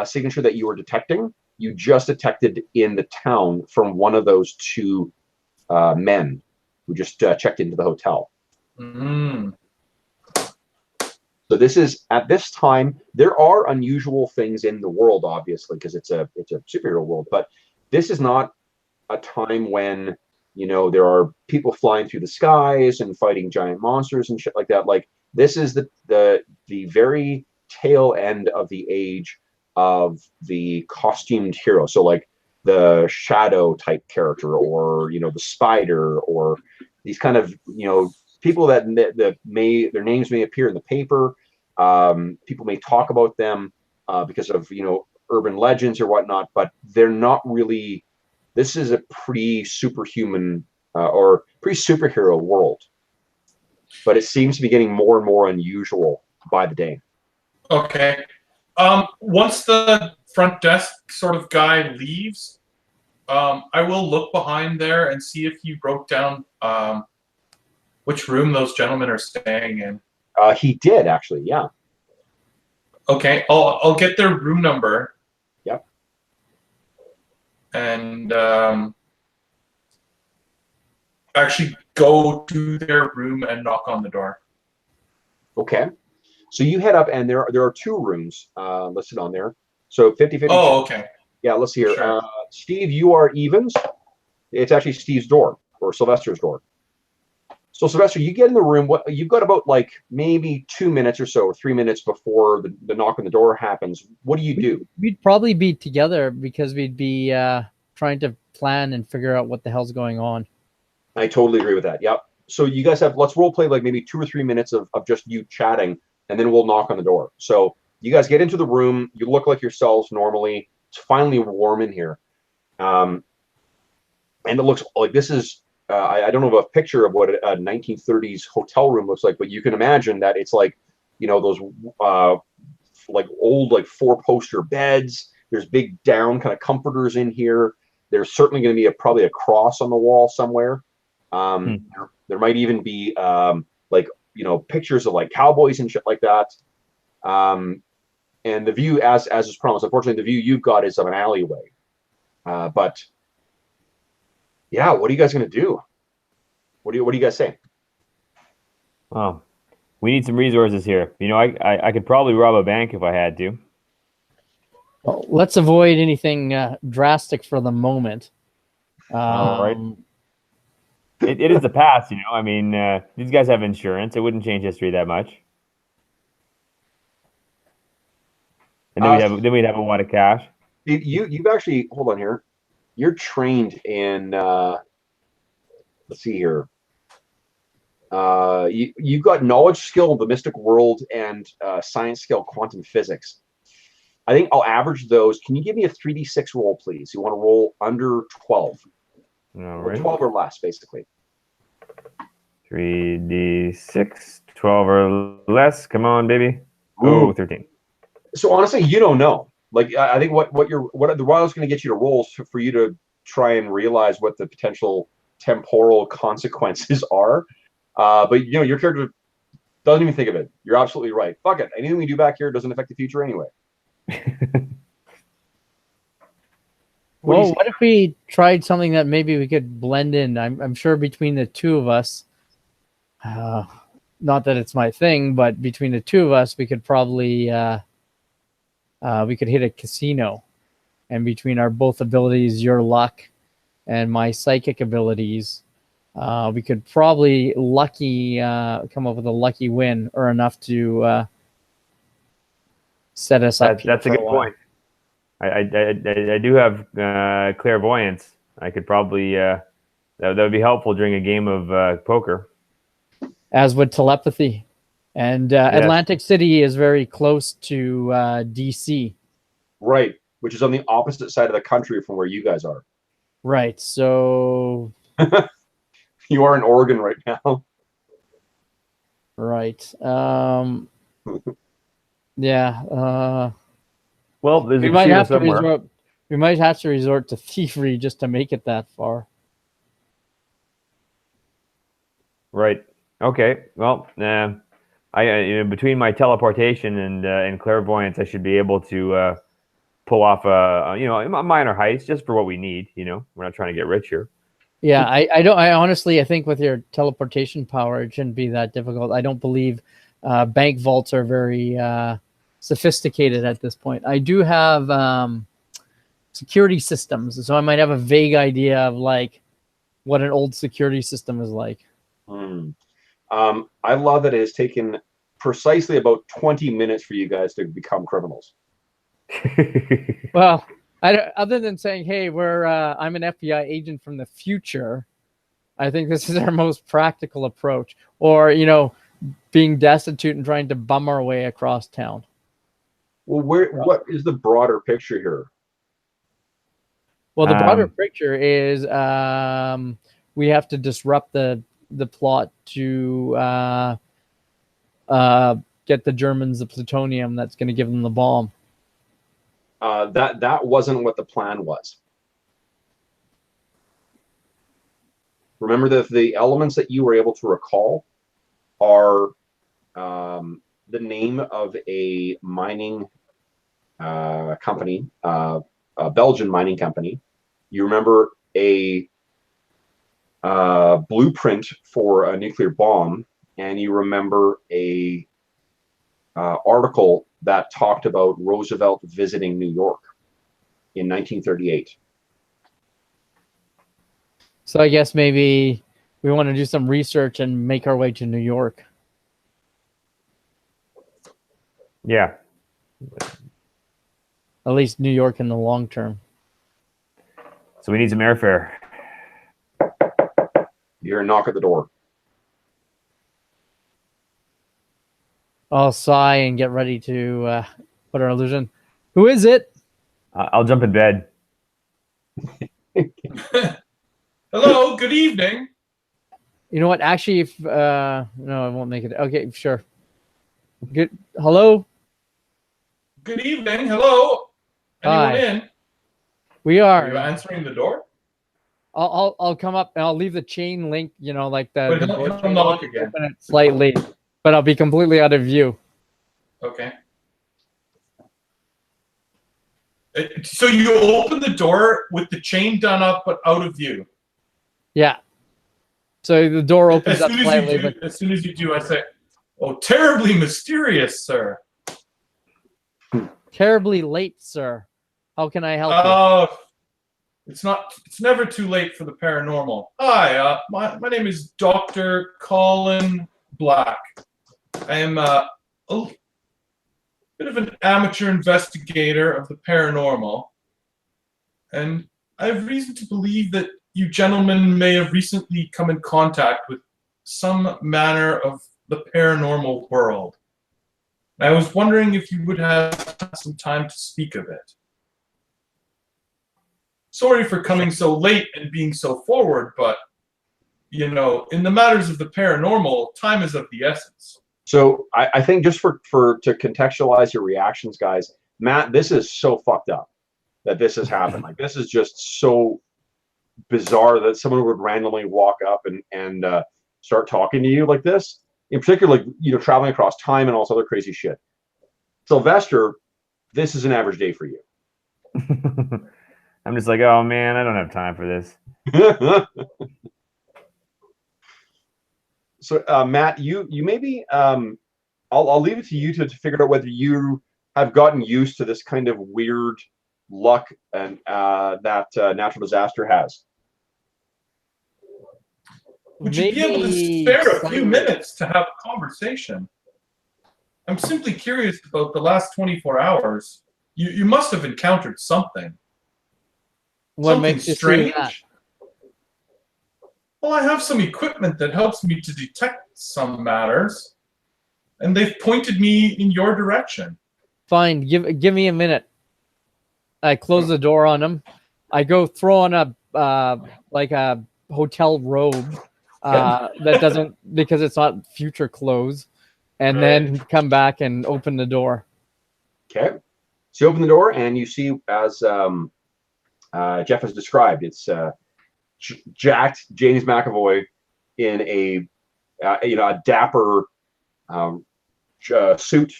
signature that you were detecting, you just detected in the town from one of those two men who just checked into the hotel. Mm. So this is, at this time, there are unusual things in the world, obviously, because it's a superhero world, but this is not a time when there are people flying through the skies and fighting giant monsters and shit like that. Like, this is the very tail end of the age of the costumed hero. So like the Shadow type character, or the Spider, or these kind of people that their names may appear in the paper. People may talk about them because of urban legends or whatnot, but they're not really. This is a pre-superhuman or pre-superhero world, but it seems to be getting more and more unusual by the day. Okay. Once the front desk sort of guy leaves, I will look behind there and see if you broke down which room those gentlemen are staying in. He did, actually, yeah. Okay, I'll get their room number. Yep. And actually go to their room and knock on the door. Okay. So you head up, and there are two rooms listed on there. So 50-50. Oh, okay. Yeah, let's see here. Sure. Steve, you are evens. It's actually Steve's door, or Sylvester's door. So Sylvester, you get in the room. What you've got about like maybe 2 minutes or so, or 3 minutes before the knock on the door happens. What do you do? We'd probably be together because we'd be trying to plan and figure out what the hell's going on. I totally agree with that. Yep. So you guys let's role play like maybe 2 or 3 minutes of just you chatting, and then we'll knock on the door. So you guys get into the room. You look like yourselves normally. It's finally warm in here. And it looks like this is, I don't have a picture of what a 1930s hotel room looks like, but you can imagine that it's like, those like old, like 4-poster beds. There's big down kind of comforters in here. There's certainly going to be probably a cross on the wall somewhere. There might even be like, pictures of like cowboys and shit like that. And the view, as is promised, unfortunately, the view you've got is of an alleyway. But yeah, what are you guys going to do? What do you guys say? Oh, we need some resources here. I could probably rob a bank if I had to. Well, let's avoid anything drastic for the moment. All right. It is the past, I mean, these guys have insurance. It wouldn't change history that much. And then we'd have a wad of cash. You've actually, hold on here. You're trained in let's see here. You've got knowledge, skill of the mystic world, and science skill, quantum physics. I think I'll average those. Can you give me a 3d6 roll, please? You want to roll under 12. All Or right. 12 or less, basically. 3d6, 12 or less. Come on, baby. Ooh. Oh, 13. So honestly, you don't know. Like, I think what I was going to get you to roll for you to try and realize what the potential temporal consequences are. But you know, your character doesn't even think of it. You're absolutely right. Fuck it. Anything we do back here doesn't affect the future anyway. Well, what if we tried something that maybe we could blend in? I'm sure between the two of us, not that it's my thing, but between the two of us, we could probably we could hit a casino, and between our both abilities, your luck and my psychic abilities, we could probably come up with a lucky win or enough to set us up. That's a good point. I do have clairvoyance. I could probably that would be helpful during a game of poker. As would telepathy, and Yes. Atlantic City is very close to DC. Right, which is on the opposite side of the country from where you guys are. Right, so You are in Oregon right now. right, yeah. Well, there's We a might casino have to somewhere. resort. We might have to resort to thievery just to make it that far. Right. Okay. Well, between my teleportation and clairvoyance, I should be able to pull off a minor heist just for what we need. You know, we're not trying to get rich here. Yeah, I don't. I honestly, I think with your teleportation power, it shouldn't be that difficult. I don't believe bank vaults are very sophisticated at this point. I do have security systems, so I might have a vague idea of like what an old security system is like. I love that it has taken precisely about 20 minutes for you guys to become criminals. Well, other than saying, "Hey, I'm an FBI agent from the future," I think this is our most practical approach. Or being destitute and trying to bum our way across town. Well, what is the broader picture here? Well, the broader picture is we have to disrupt the plot to get the Germans the plutonium that's going to give them the bomb. That wasn't what the plan was. Remember that the elements that you were able to recall are the name of a mining company, a Belgian mining company. You remember a blueprint for a nuclear bomb, and you remember a article that talked about Roosevelt visiting New York in 1938. So I guess maybe we want to do some research and make our way to New York. Yeah. At least New York in the long term. So we need some airfare. You hear a knock at the door. I'll sigh and get ready to put our illusion. Who is it? I'll jump in bed. Hello, good evening. You know what? Actually, if no, I won't make it. Okay, sure. Good. Hello. Good evening. Hello. Anyone Hi. in? We Are you are. answering the door? I'll come up and I'll leave the chain link. Like the. Wait, the he'll door chain knock on, again. open it slightly, but I'll be completely out of view. Okay. So you open the door with the chain done up but out of view. Yeah. So the door opens As up soon as slightly, you do, but as soon as you do, I say, "Oh, terribly mysterious, sir." terribly late, sir. How can I help you? Oh, it's never too late for the paranormal. Hi, my name is Dr. Colin Black. I am a bit of an amateur investigator of the paranormal, and I have reason to believe that you gentlemen may have recently come in contact with some manner of the paranormal world. I was wondering if you would have some time to speak of it. Sorry for coming so late and being so forward, but, you know, in the matters of the paranormal, time is of the essence. So I think just to contextualize your reactions, guys, Matt, this is so fucked up that this has happened. Like, this is just so bizarre that someone would randomly walk up and start talking to you like this. In particular, like, you know, traveling across time and all this other crazy shit. Sylvester, this is an average day for you. I'm just like, oh man, I don't have time for this. So, Matt, you maybe I'll leave it to you to figure out whether you have gotten used to this kind of weird luck and that natural disaster has. Would you be able to spare a few minutes to have a conversation? I'm simply curious about the last 24 hours. You must have encountered something. What Something makes you strange. say that? Well, I have some equipment that helps me to detect some matters, and they've pointed me in your direction. Fine, give me a minute. I close the door on him. I go throw on a like a hotel robe that doesn't, because it's not future clothes, and then come back and open the door. Okay. So you open the door and you see, as Jeff has described, it's jacked James McAvoy in a a dapper suit.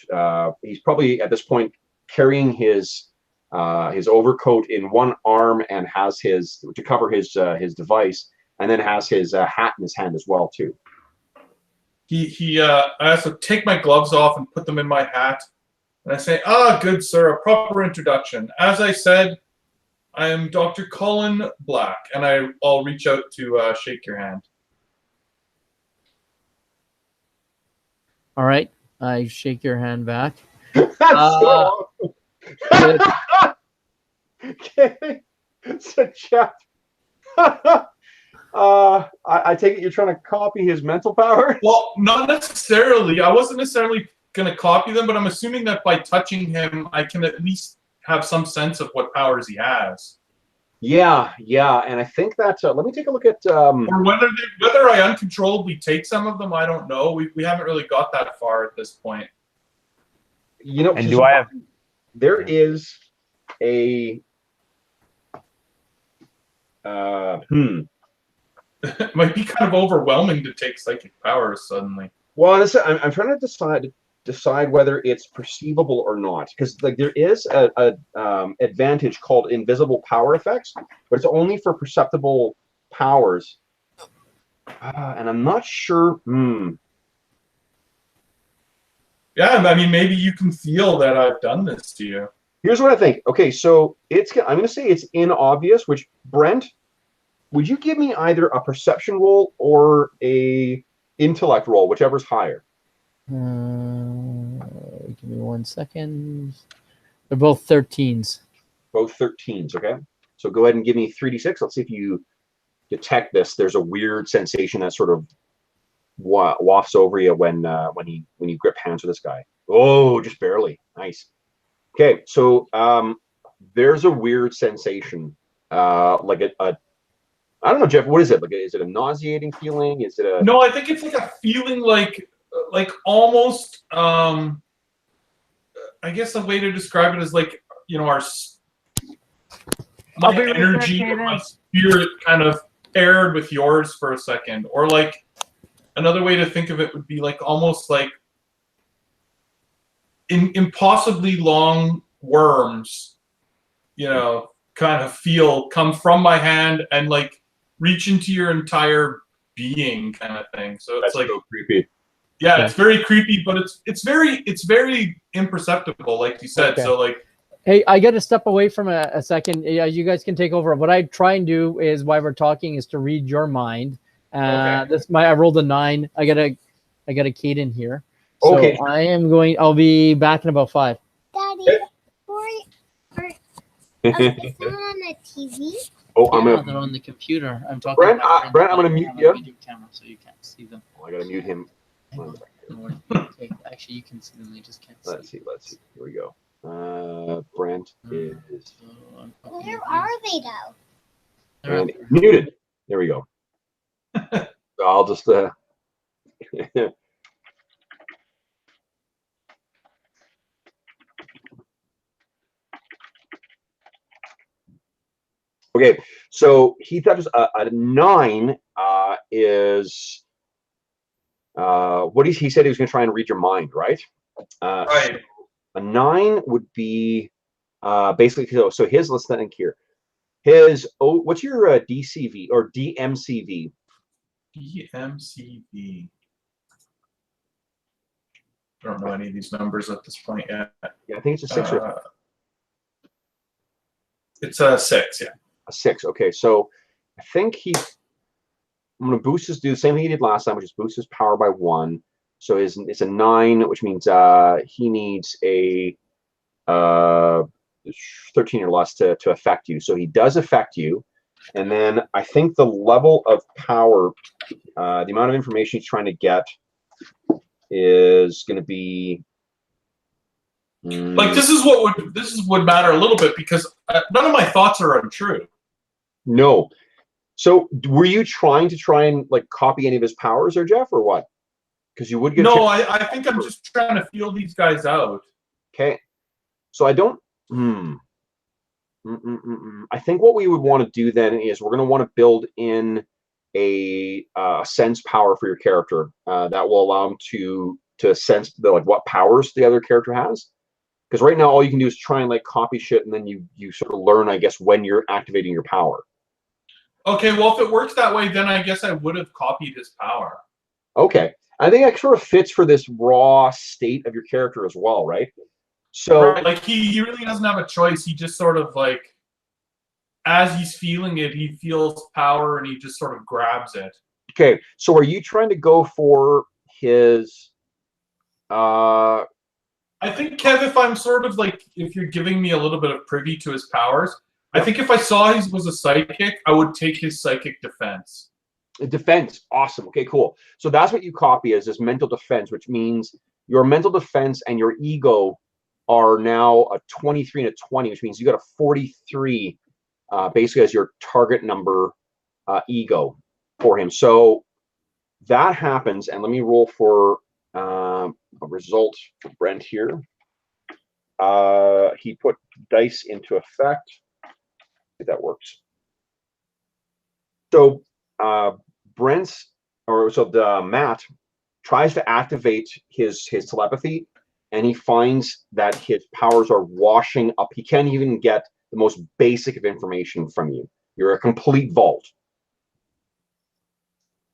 He's probably at this point carrying his overcoat in one arm and has his to cover his device, and then has his hat in his hand as well too. I also take my gloves off and put them in my hat, and I say, "Ah, good sir, a proper introduction. As I said, I am Dr. Colin Black," and I'll reach out to shake your hand. All right, I shake your hand back. Okay. So Jeff, I take it you're trying to copy his mental power? Well, not necessarily. I wasn't necessarily going to copy them, but I'm assuming that by touching him, I can at least have some sense of what powers he has. Yeah, and I think that let me take a look at or whether I uncontrollably take some of them, I don't know. We haven't really got that far at this point. You know, and do I have? There is a It might be kind of overwhelming to take psychic powers suddenly. Well, I'm trying to decide whether it's perceivable or not, because like there is a advantage called invisible power effects, but it's only for perceptible powers, and I'm not sure. Yeah, I mean, maybe you can feel that I've done this to you. Here's what I think. Okay, so I'm going to say it's inobvious. Which, Brent, would you give me either a perception roll or a intellect roll, whichever's higher? Give me 1 second. They're both 13s. Both 13s, okay? So go ahead and give me 3d6. Let's see if you detect this. There's a weird sensation that sort of wafts over you when you grip hands with this guy. Oh, just barely. Nice. Okay, so there's a weird sensation, like a I don't know, Jeff. What is it? Like, is it a nauseating feeling? Is it a? No, I think it's like a feeling like almost. I guess the way to describe it is like, you know, my energy, my spirit kind of paired with yours for a second, or like another way to think of it would be like almost like impossibly long worms, you know, kind of come from my hand and like reach into your entire being, kind of thing. So it's like so creepy. Yeah, it's very creepy, but it's very imperceptible, like you said. Okay. So like, hey, I got to step away from a second. Yeah, you guys can take over. What I try and do is, while we're talking, is to read your mind. Okay. I rolled a 9. I got a Kate in here. So okay. I'll be back in about 5. Daddy, is someone on the TV? Oh, I'm they're on the computer. I'm talking. Brent, I'm going to mute you. Camera, so you can't see them. I gotta mute him. Okay, actually, you can see them. They just can't see. Let's see. Here we go. Brent is Where are they though? and muted. There we go. So I'll just okay. So he touches a 9 is what he said he was going to try and read your mind, right? Right. So a 9 would be basically so his, let's think here. His what's your DCV or DMCV? DMCV. I don't know any of these numbers at this point yet. Yeah, I think it's a 6 or it's a 6, yeah. a 6. Okay, so I think I'm going to boost do the same thing he did last time, which is boost his power by 1. So it's a 9, which means he needs a 13 or less to affect you. So he does affect you. And then I think the level of power, the amount of information he's trying to get is going to be like this is what would matter a little bit because none of my thoughts are untrue. No. So were you trying and like copy any of his powers or Jeff or what? Because you would get I think I'm just trying to feel these guys out. Okay. So I don't I think what we would want to do then is we're going to want to build in a sense power for your character that will allow him to sense like what powers the other character has. Because right now all you can do is try and like copy shit, and then you sort of learn, I guess, when you're activating your power. Okay, well, if it works that way, then I guess I would have copied his power. Okay, I think that sort of fits for this raw state of your character as well, right? So, right, like he really doesn't have a choice. He just sort of like, as he's feeling it, he feels power and he just sort of grabs it. Okay, so are you trying to go for his? I think, Kev, if I'm sort of like, if you're giving me a little bit of privy to his powers, I think if I saw he was a psychic, I would take his psychic defense. Defense, awesome. Okay, cool. So that's what you copy as this mental defense, which means your mental defense and your ego are now a 23 and a 20, which means you got a 43 basically as your target number ego for him. So that happens, and let me roll for a result for Brent here. He put dice into effect. If that works. So Matt tries to activate his telepathy, and he finds that his powers are washing up. He can't even get the most basic of information from you. You're a complete vault.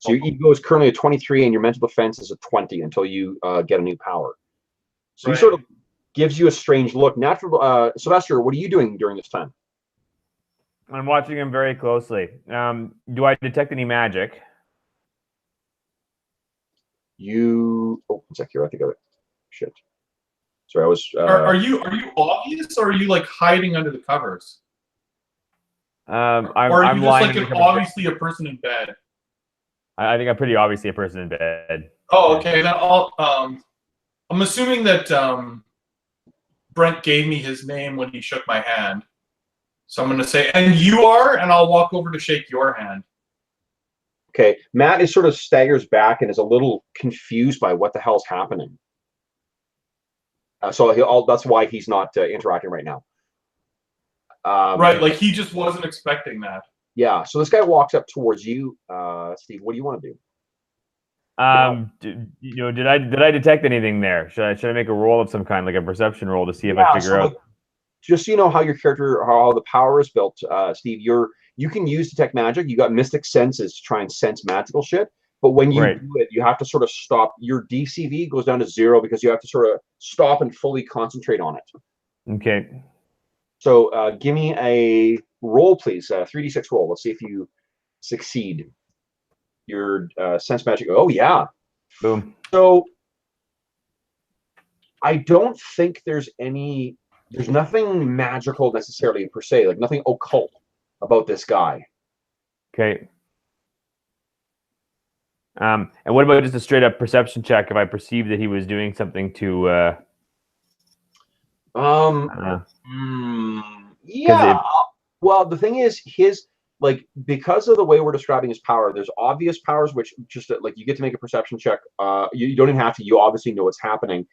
So your ego is currently a 23, and your mental defense is a 20 until you get a new power. So he sort of gives you a strange look. Natural, Sylvester, what are you doing during this time? I'm watching him very closely. Do I detect any magic? Oh, one sec here. I think I shit. Sorry, I was. Are you obvious, or are you like hiding under the covers? Or are you just like obviously a person in bed? I think I'm pretty obviously a person in bed. Oh, okay. Then I'm assuming that Brent gave me his name when he shook my hand. So I'm going to say, and you are, and I'll walk over to shake your hand. Okay. Matt is sort of staggers back and is a little confused by what the hell's happening. So that's why he's not interacting right now. Right, like he just wasn't expecting that. Yeah. So this guy walks up towards you, Steve. What do you want to do? Did I detect anything there? Should I make a roll of some kind, like a perception roll, to see if I figure out? Just so you know how your character, how the power is built, Steve. You can use detect magic. You got mystic senses to try and sense magical shit. But when you do it, you have to sort of stop. Your DCV goes down to 0 because you have to sort of stop and fully concentrate on it. Okay. So give me a roll, please. 3d6 roll. Let's see if you succeed. Your sense magic. Oh yeah. Boom. So I don't think there's nothing magical necessarily per se, like nothing occult about this guy. Okay. And what about just a straight up perception check if I perceived that he was doing something to? Yeah. Well, the thing is, because of the way we're describing his power, there's obvious powers which just like you get to make a perception check. You don't even have to. You obviously know what's happening.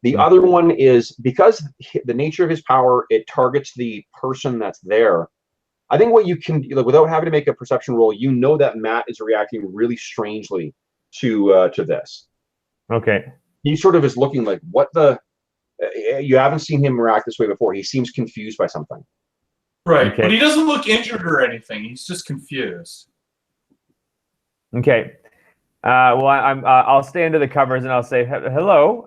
The other one is because the nature of his power, it targets the person that's there. I think what you can, without having to make a perception roll, you know that Matt is reacting really strangely to this. Okay. He sort of is looking like, what the? You haven't seen him react this way before. He seems confused by something. Right, Okay. but he doesn't look injured or anything. He's just confused. Okay. Well, I'll stay under the covers and I'll say hello.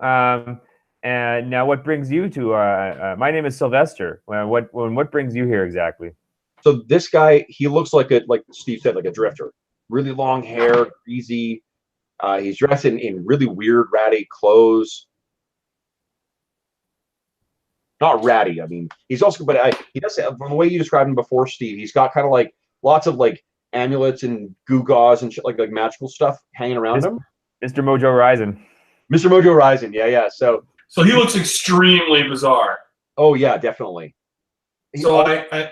And now, what brings you to? My name is Sylvester. What brings you here exactly? So this guy, he looks like Steve said, like a drifter. Really long hair, greasy. He's dressed in really weird, ratty clothes. Not ratty. I mean, he's also, but he does, from the way you described him before, Steve. He's got kind of like lots of like amulets and gewgaws and shit, like magical stuff hanging around him. Mr. Mojo Horizon. Mr. Mojo Horizon. Yeah. So he looks extremely bizarre. Oh yeah, definitely. So I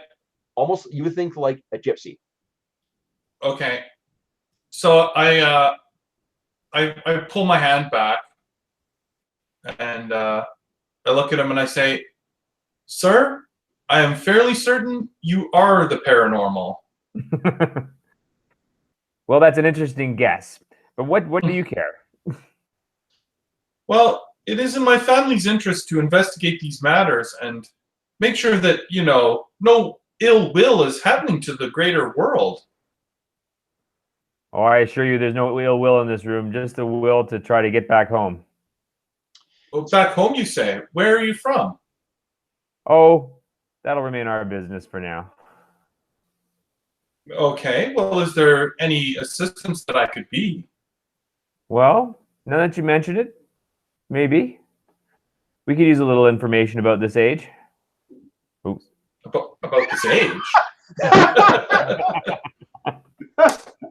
almost, you would think like a gypsy. Okay. So I pull my hand back and I look at him and I say, "Sir, I am fairly certain you are the paranormal." Well, that's an interesting guess. But what do you care? Well, it is in my family's interest to investigate these matters and make sure that, no ill will is happening to the greater world. Oh, I assure you there's no ill will in this room, just the will to try to get back home. Well, back home, you say? Where are you from? Oh, that'll remain our business for now. Okay, well, is there any assistance that I could be? Well, now that you mention it, maybe. We could use a little information about this age. Oops. About this age?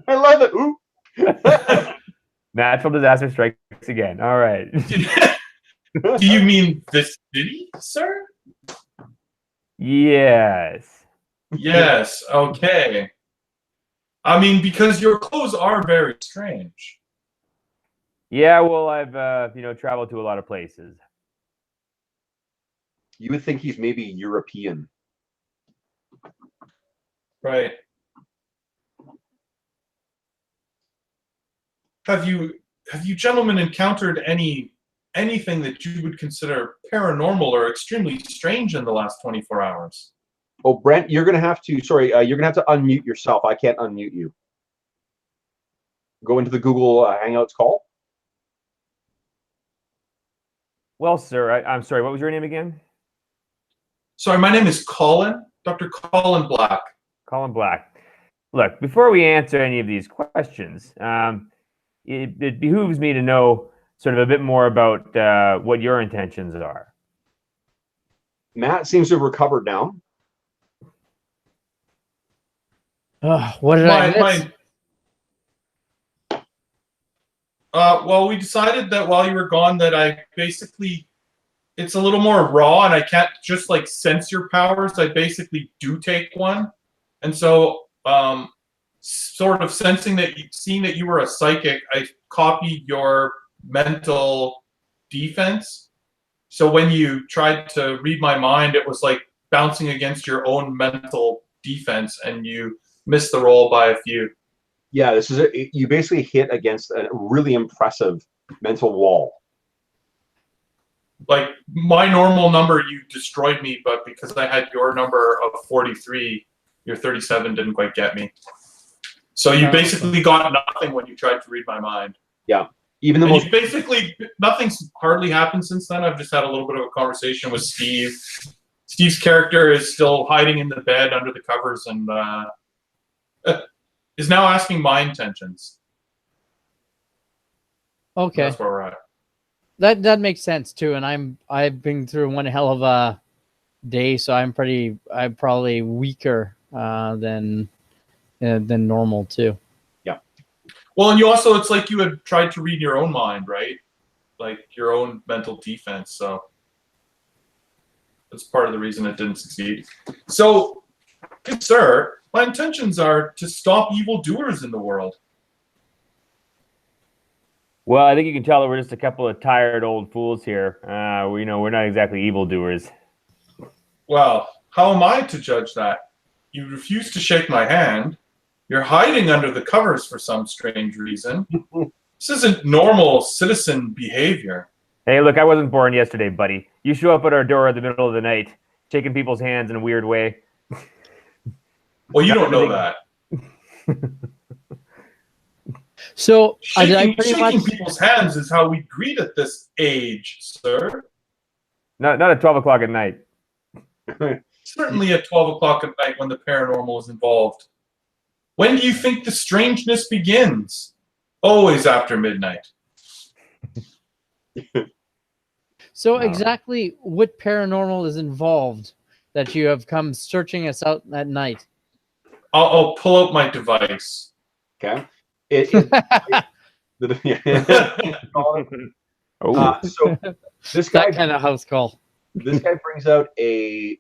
I love it. Ooh. Natural disaster strikes again. All right. Do you mean this city, sir? Yes. Yes, okay. I mean, because your clothes are very strange. Yeah, well, I've traveled to a lot of places. You would think he's maybe European. Right. Have you gentlemen encountered anything that you would consider paranormal or extremely strange in the last 24 hours? Oh, Brent, you're gonna have to. Sorry, you're gonna have to unmute yourself. I can't unmute you. Go into the Google Hangouts call. Well, sir, I'm sorry. What was your name again? Sorry, my name is Colin, Dr. Colin Black. Colin Black. Look, before we answer any of these questions, it behooves me to know sort of a bit more about what your intentions are. Matt seems to have recovered now. What did I miss? Well, we decided that while you were gone that it's a little more raw and I can't just like sense your powers. I basically do take one. And so sort of seeing that you were a psychic, I copied your mental defense. So when you tried to read my mind, it was like bouncing against your own mental defense and you missed the roll by a few. Yeah, you basically hit against a really impressive mental wall. Like my normal number, you destroyed me, but because I had your number of 43, your 37 didn't quite get me. So you basically got nothing when you tried to read my mind. Yeah, even the most. Nothing's hardly happened since then. I've just had a little bit of a conversation with Steve. Steve's character is still hiding in the bed under the covers and is now asking my intentions. Okay. That's where we're at. That makes sense too, and I've been through one hell of a day, so I'm probably weaker than normal too. Yeah. Well, and you also, it's like you had tried to read your own mind, right? Like your own mental defense. So that's part of the reason it didn't succeed. So, good sir, my intentions are to stop evildoers in the world. Well, I think you can tell that we're just a couple of tired old fools here. We're not exactly evildoers. Well, how am I to judge that? You refuse to shake my hand. You're hiding under the covers for some strange reason. This isn't normal citizen behavior. Hey, look, I wasn't born yesterday, buddy. You show up at our door in the middle of the night, shaking people's hands in a weird way. Well, you don't know that. So I pretty Shaking much people's hands is how we greet at this age, sir. Not at 12 o'clock at night. Certainly at 12 o'clock at night when the paranormal is involved. When do you think the strangeness begins? Always after midnight. So exactly what paranormal is involved that you have come searching us out at night? I'll pull out my device. Okay. Oh, So this guy That kind of house call. This guy brings out a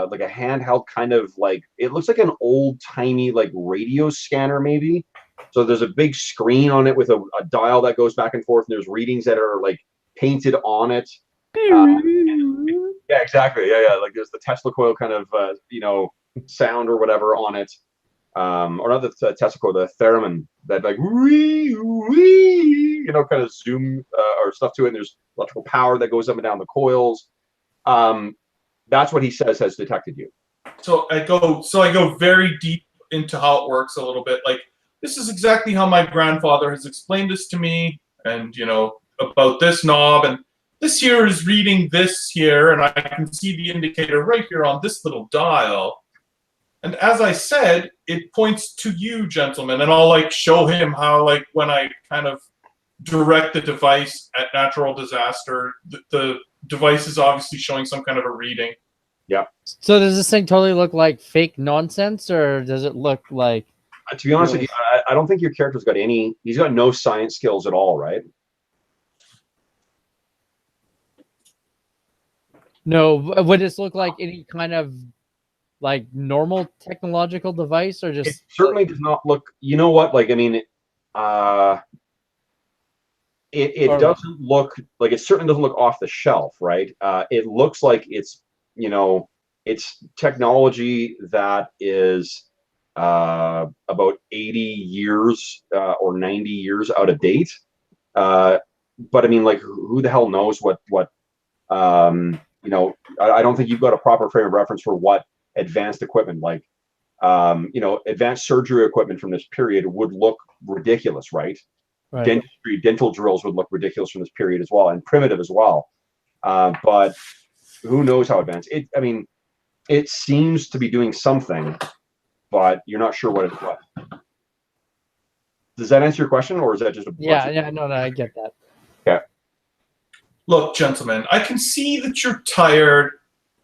like a handheld kind of like, it looks like an old timey like radio scanner maybe. So there's a big screen on it with a dial that goes back and forth, and there's readings that are like painted on it. Yeah, exactly. Yeah. Like there's the Tesla coil kind of sound or whatever on it. Or not the Tesla coil, the theremin that like kind of zoom or stuff to it. And there's electrical power that goes up and down the coils. That's what he says has detected you. So I go very deep into how it works a little bit. Like, this is exactly how my grandfather has explained this to me, and about this knob, and this here is reading this here, and I can see the indicator right here on this little dial. And as I said, it points to you, gentlemen, and I'll like show him how, like, when I kind of direct the device at natural disaster, the device is obviously showing some kind of a reading. Yeah. So does this thing totally look like fake nonsense, or does it look like? To be honest with you, I don't think your character's got any. He's got no science skills at all, right? No. Would this look like any kind of like normal technological device, or just? It certainly does not look. You know what? Like, I mean, it doesn't look like, it certainly doesn't look off the shelf, right? It looks like it's technology that is about 80 years or 90 years out of date. But I mean, like, who the hell knows what I don't think you've got a proper frame of reference for what advanced equipment, like advanced surgery equipment from this period would look ridiculous, right? Right. Dental drills would look ridiculous from this period as well, and primitive as well. But who knows how advanced it? I mean, it seems to be doing something, but you're not sure what it's what. Does that answer your question, or is that just a No, I get that. Okay. Look, gentlemen, I can see that you're tired.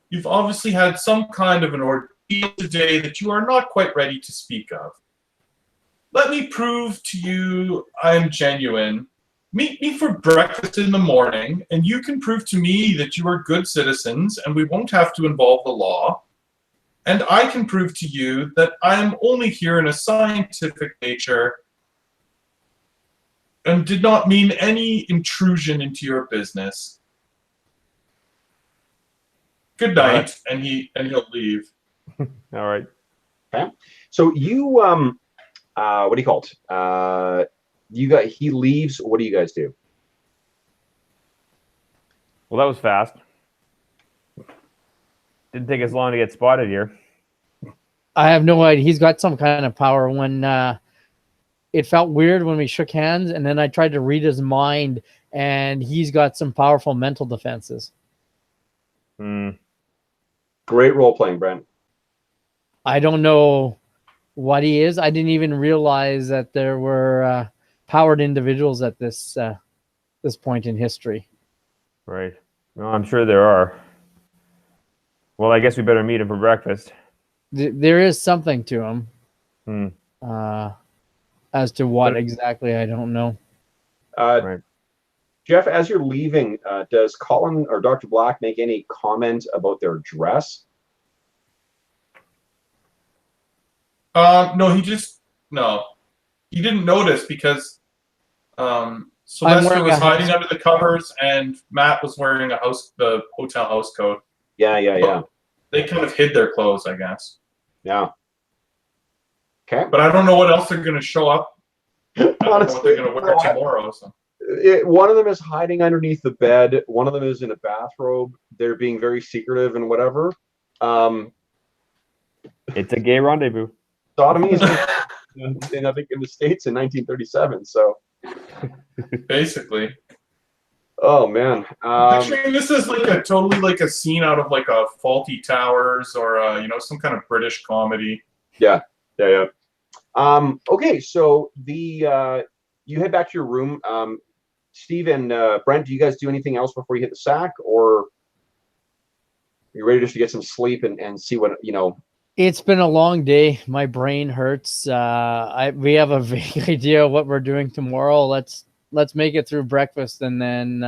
You've obviously had some kind of an ordeal today that you are not quite ready to speak of. Let me prove to you I'm genuine. Meet me for breakfast in the morning, and you can prove to me that you are good citizens, and we won't have to involve the law. And I can prove to you that I am only here in a scientific nature and did not mean any intrusion into your business. Good night, and he'll leave. all right. Okay. So you what do you call it? He leaves. What do you guys do? Well, that was fast. Didn't take us long to get spotted here. I have no idea. He's got some kind of power. When it felt weird when we shook hands, and then I tried to read his mind, and he's got some powerful mental defenses. Great role playing, Brent. I don't know what he is. I didn't even realize that there were powered individuals at this point in history. Right. No, I'm sure there are. Well, I guess we better meet him for breakfast. There is something to him. As to what But- exactly, I don't know. Right. Jeff, as you're leaving, does Colin or Dr. Black make any comment about their dress? No, he didn't notice because Sylvester wearing was a hiding house- under the covers and Matt was wearing the hotel house coat. Yeah. They kind of hid their clothes, I guess. Yeah. Okay. But I don't know what else they're going to show up. I don't know what Honestly, they're going to wear no, tomorrow. So. one of them is hiding underneath the bed. One of them is in a bathrobe. They're being very secretive and whatever. It's a gay rendezvous. Sodomy is, I think, in the States in 1937. So, Basically. oh man. Picturing this is like a totally like a scene out of like a Faulty Towers or some kind of British comedy. Yeah. Okay, so you head back to your room. Steve and Brent, do you guys do anything else before you hit the sack, or are you ready just to get some sleep and see what It's been a long day. My brain hurts. We have a vague idea of what we're doing tomorrow. Let's make it through breakfast and then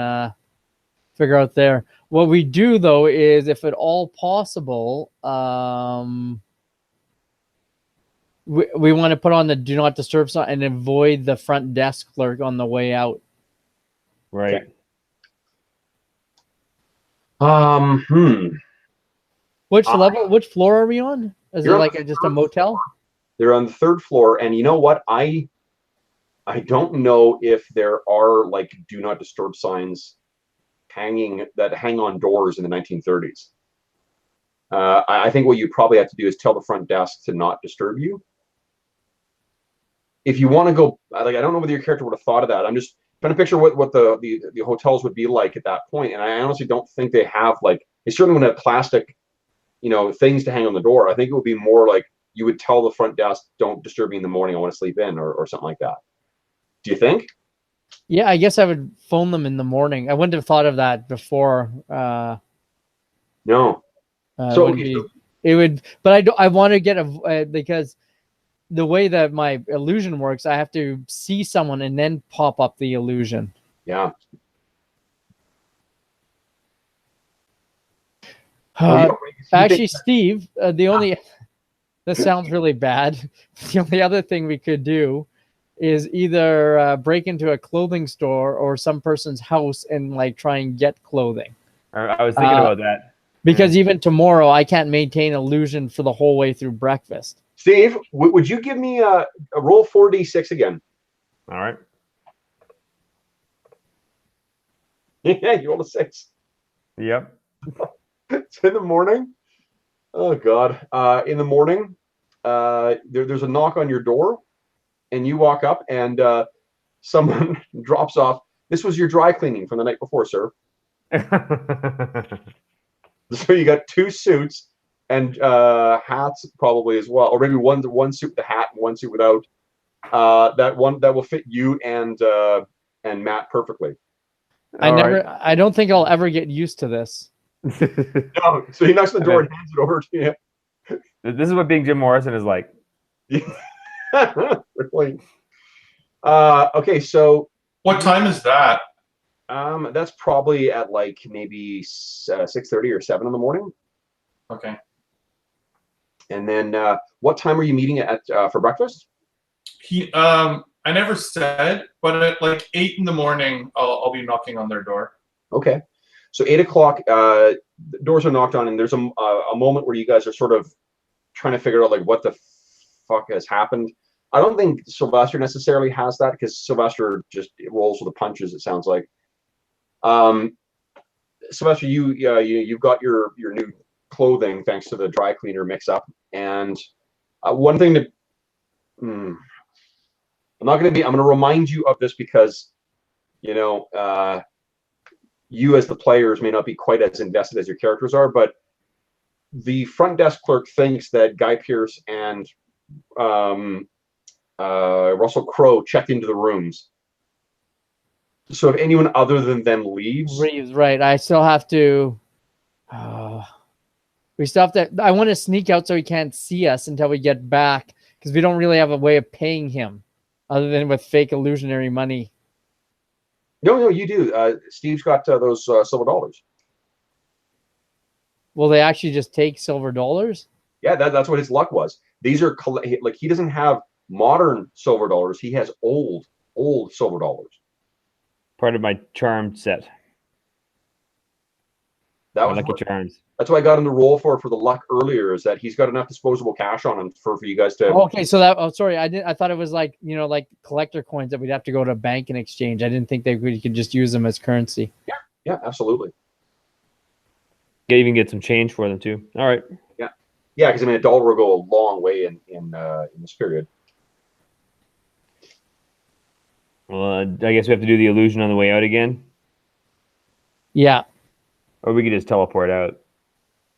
figure out there. What we do though is, if at all possible, we want to put on the do not disturb sign and avoid the front desk clerk on the way out. Right. Okay. Which level? Which floor are we on? Is it You're like just a motel? They're on the 3rd floor, and you know what? I don't know if there are like do not disturb signs hang on doors in the 1930s. I think what you probably have to do is tell the front desk to not disturb you. If you want to go, like, I don't know whether your character would have thought of that. I'm just trying to picture what the hotels would be like at that point, and I honestly don't think they have like, they certainly wouldn't have plastic, things to hang on the door. I think it would be more like you would tell the front desk, "Don't disturb me in the morning. I want to sleep in," or something like that. Do you think? Yeah, I guess I would phone them in the morning. I wouldn't have thought of that before. No. So it would, but I want to get because the way that my illusion works, I have to see someone and then pop up the illusion. Yeah. Actually, Steve, this sounds really bad. The only other thing we could do is either break into a clothing store or some person's house and like try and get clothing. I was thinking about that. Because even tomorrow, I can't maintain illusion for the whole way through breakfast. Steve, would you give me a roll 4d6 again? All right. Yeah, you rolled a 6. Yep. It's in the morning. Oh God! In the morning, there's a knock on your door, and you walk up, and someone drops off. This was your dry cleaning from the night before, sir. So you got 2 suits and hats probably as well, or maybe one suit with a hat and one suit without. That will fit you and Matt perfectly. I don't think I'll ever get used to this. No, so he knocks on the door and hands it over to you. This is what being Jim Morrison is like. Really? Okay, so what time is that? That's probably at like maybe 6:30 or 7 in the morning. Okay. And then what time are you meeting at for breakfast? I never said, but at like 8 in the morning, I'll be knocking on their door. Okay. So 8 o'clock, the doors are knocked on, and there's a moment where you guys are sort of trying to figure out like what the fuck has happened. I don't think Sylvester necessarily has that, because Sylvester just rolls with the punches, it sounds like. Sylvester, you've got your new clothing thanks to the dry cleaner mix-up, and one thing that I'm going to remind you of this because you as the players may not be quite as invested as your characters are, but the front desk clerk thinks that Guy Pearce and Russell Crowe checked into the rooms. So if anyone other than them leaves, right? I still have to. We still have to. I want to sneak out so he can't see us until we get back, because we don't really have a way of paying him. other than with fake illusionary money. No, you do. Steve's got those silver dollars. Will they actually just take silver dollars? Yeah, that's what his luck was. These are like he doesn't have modern silver dollars. He has old silver dollars. Part of my charm set. That My was lucky charms. that's what I got him to roll for the luck earlier. Is that he's got enough disposable cash on him for you guys to. Oh, okay, so that. Oh, sorry, I thought it was like like collector coins that we'd have to go to a bank and exchange. I didn't think we could just use them as currency. Yeah, absolutely. You even get some change for them too. All right. Yeah, because I mean, a dollar will go a long way in this period. Well, I guess we have to do the illusion on the way out again, Yeah. or we could just teleport out.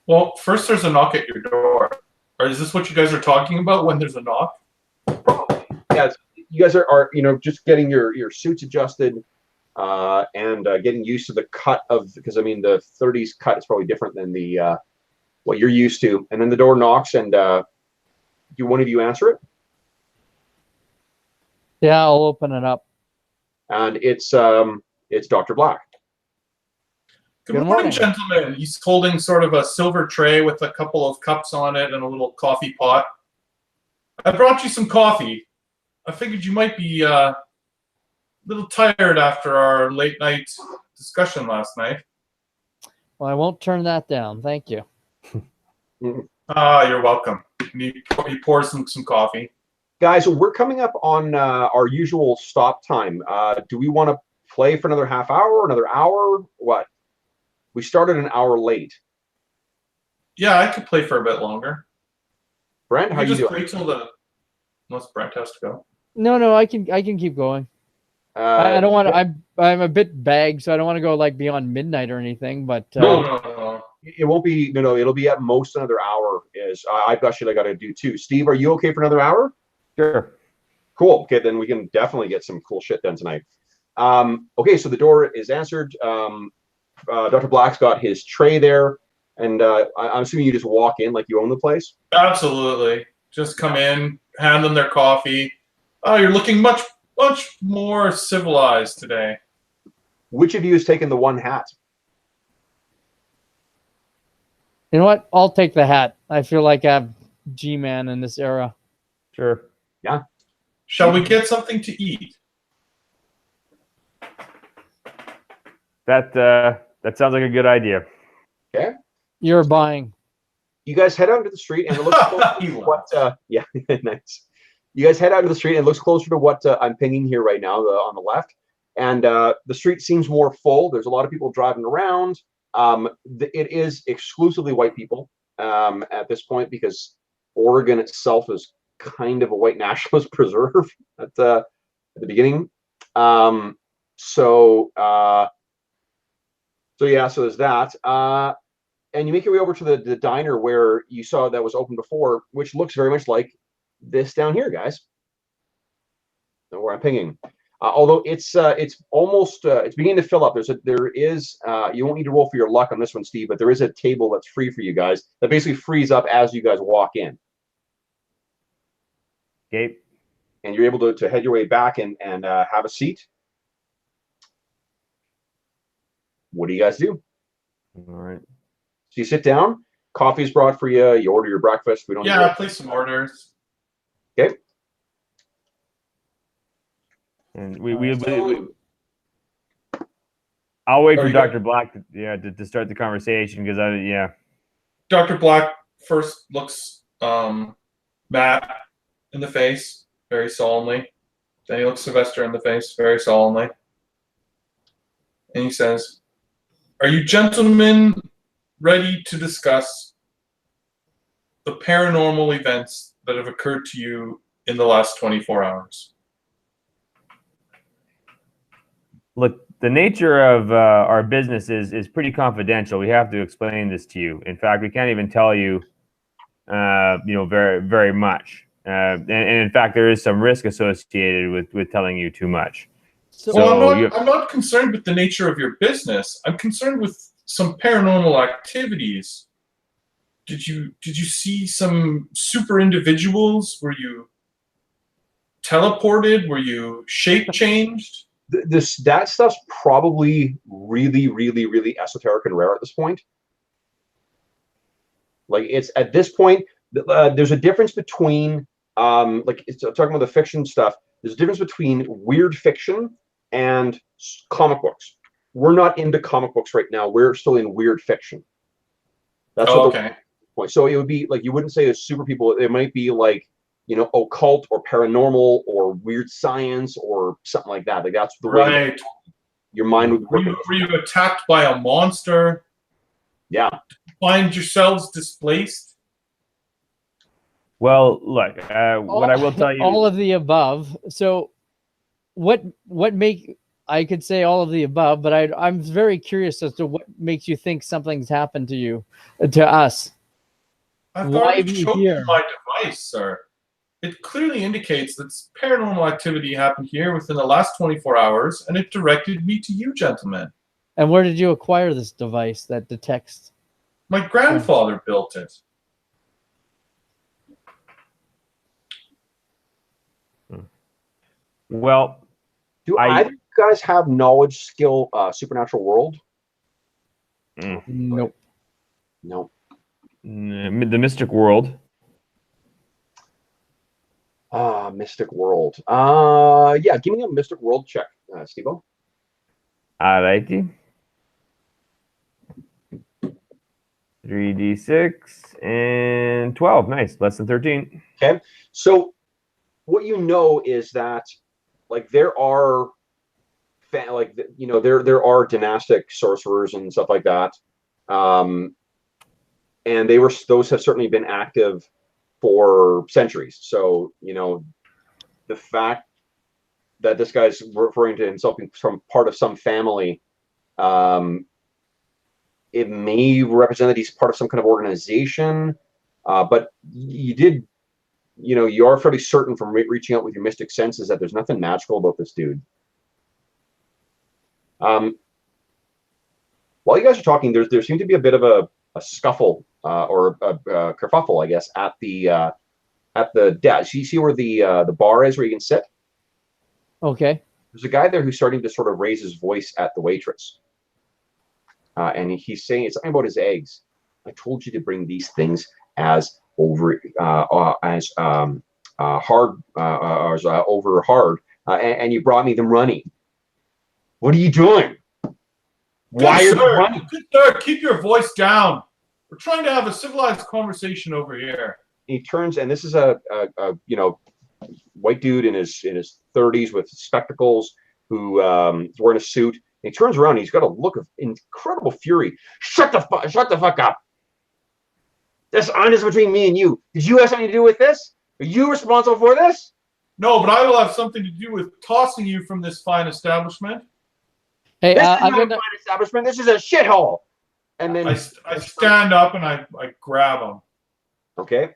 Well, first there's a knock at your door. Or is this what you guys are talking about when there's a knock? Yeah, you guys are just getting your suits adjusted and getting used to the cut of, because I mean the 30s cut is probably different than the what you're used to. And then the door knocks, and do one of you answer it? Yeah, I'll open it up. And it's Dr. Black. Good Good morning, morning. gentlemen. He's holding sort of a silver tray with a couple of cups on it and a little coffee pot. I brought you some coffee. I figured you might be a little tired after our late night discussion last night. Well, I won't turn that down. Thank you. You're welcome. He pours some coffee. Guys, we're coming up on our usual stop time. Do we want to play for another half hour, another hour? What? We started an hour late. Yeah, I could play for a bit longer. Brent, how You you just doing? wait till unless Brent has to go. No, I can keep going. I don't want to. I'm a bit bagged, so I don't want to go like beyond midnight or anything. But No. It won't be. No. It'll be at most another hour. I've actually got to do two. Steve, are you okay for another hour? Sure. Cool. Okay, then we can definitely get some cool shit done tonight. Okay, so the door is answered. Dr. Black's got his tray there, and I'm assuming you just walk in like you own the place. Absolutely. Just come in, hand them their coffee. Oh, you're looking much more civilized today. Which of you has taken the one hat? you know what? I'll take the hat. I feel like I'm G-man in this era. Sure. Shall we get something to eat? That sounds like a good idea. Okay. You're buying. You guys head out into the street, and it looks closer to what. Yeah, nice. You guys head out into the street, and it looks closer to what I'm pinging here right now, on the left. And the street seems more full. There's a lot of people driving around. It is exclusively white people at this point, because Oregon itself is kind of a white nationalist preserve at the beginning. So there's that. And you make your way over to the diner where you saw that was open before, which looks very much like this down here, guys. Where I'm pinging. Although it's almost it's beginning to fill up. There is you won't need to roll for your luck on this one, Steve, but there is a table that's free for you guys that basically frees up as you guys walk in. Okay. And you're able to head your way back and have a seat. What do you guys do? All right. So you sit down. Coffee's brought for you. You order your breakfast. We don't. Yeah, place some orders. Okay. And I'll wait for you Dr. Black to start the conversation, because Dr. Black first looks Matt in the face very solemnly. Then he looks Sylvester in the face very solemnly. And he says, "Are you gentlemen ready to discuss the paranormal events that have occurred to you in the last 24 hours?" Look, the nature of our business is pretty confidential. We have to explain this to you. In fact, we can't even tell you, very, very much. And in fact, there is some risk associated with telling you too much. Well, I'm not concerned with the nature of your business. I'm concerned with some paranormal activities. Did you see some super individuals? Were you teleported? Were you shape changed? That stuff's probably really, really, really esoteric and rare at this point. Like it's at this point, there's a difference between like it's talking about the fiction stuff. There's a difference between weird fiction and comic books. We're not into comic books right now. We're still in weird fiction. That's what Okay. the point. So it would be like you wouldn't say it's super people. It might be like, you know, occult or paranormal or weird science or something like that. Like that's the way Right. your mind would work. Were you attacked by a monster? Yeah. Find yourselves displaced? Well, look, what I will tell you, all of the above. So what make I could say all of the above, but I'm very curious as to what makes you think something's happened to you, to us. I've Why already are you showed here? you my device, sir. It clearly indicates that paranormal activity happened here within the last 24 hours, and it directed me to you, gentlemen. And where did you acquire this device that detects? My grandfather built it. well, Do either of you guys have knowledge, skill, supernatural world? Nope. No. the mystic world. Mystic world. Yeah, give me a mystic world check, Steve-O. Alrighty. 3d6 and 12. Nice. Less than 13. Okay. So what you know is that like there are you know there are dynastic sorcerers and stuff like that. And those have certainly been active for centuries. So, you know, the fact that this guy's referring to himself from part of some family, it may represent that he's part of some kind of organization. But you are fairly certain from reaching out with your mystic senses that there's nothing magical about this dude. While you guys are talking, there seemed to be a bit of a scuffle or a kerfuffle, I guess, at the desk. You see where the bar is, where you can sit. Okay. There's a guy there who's starting to sort of raise his voice at the waitress, and he's saying it's something about his eggs. I told you to bring these things as over hard, and you brought me them runny. What are you doing? Why are you running? Good sir, keep your voice down. We're trying to have a civilized conversation over here. He turns, and this is a white dude in his 30s with spectacles who is wearing a suit. And he turns around. And he's got a look of incredible fury. Shut the fuck up. This is between me and you. Did you have something to do with this? Are you responsible for this? No, but I will have something to do with tossing you from this fine establishment. Hey, This is I'm not a gonna. fine establishment. This is a shithole. And then I stand up and I grab him. okay.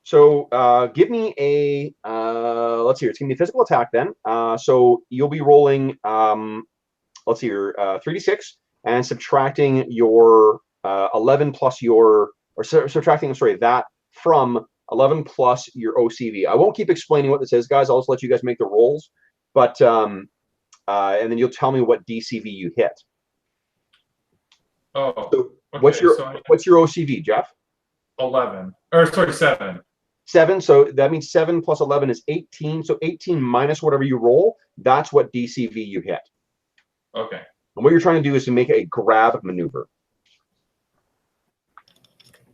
So give me a let's see here. It's gonna be a physical attack then. So you'll be rolling let's see here 3d6 and subtracting your 11 plus your subtracting that from 11 plus your OCV. I won't keep explaining what this is, guys. I'll just let you guys make the rolls. But and then you'll tell me what DCV you hit. Oh, So okay, what's your so OCV, Jeff? 11. Or sorry, 7. 7. So that means 7 plus 11 is 18. So 18 minus whatever you roll, that's what DCV you hit. Okay. And what you're trying to do is to make a grab maneuver.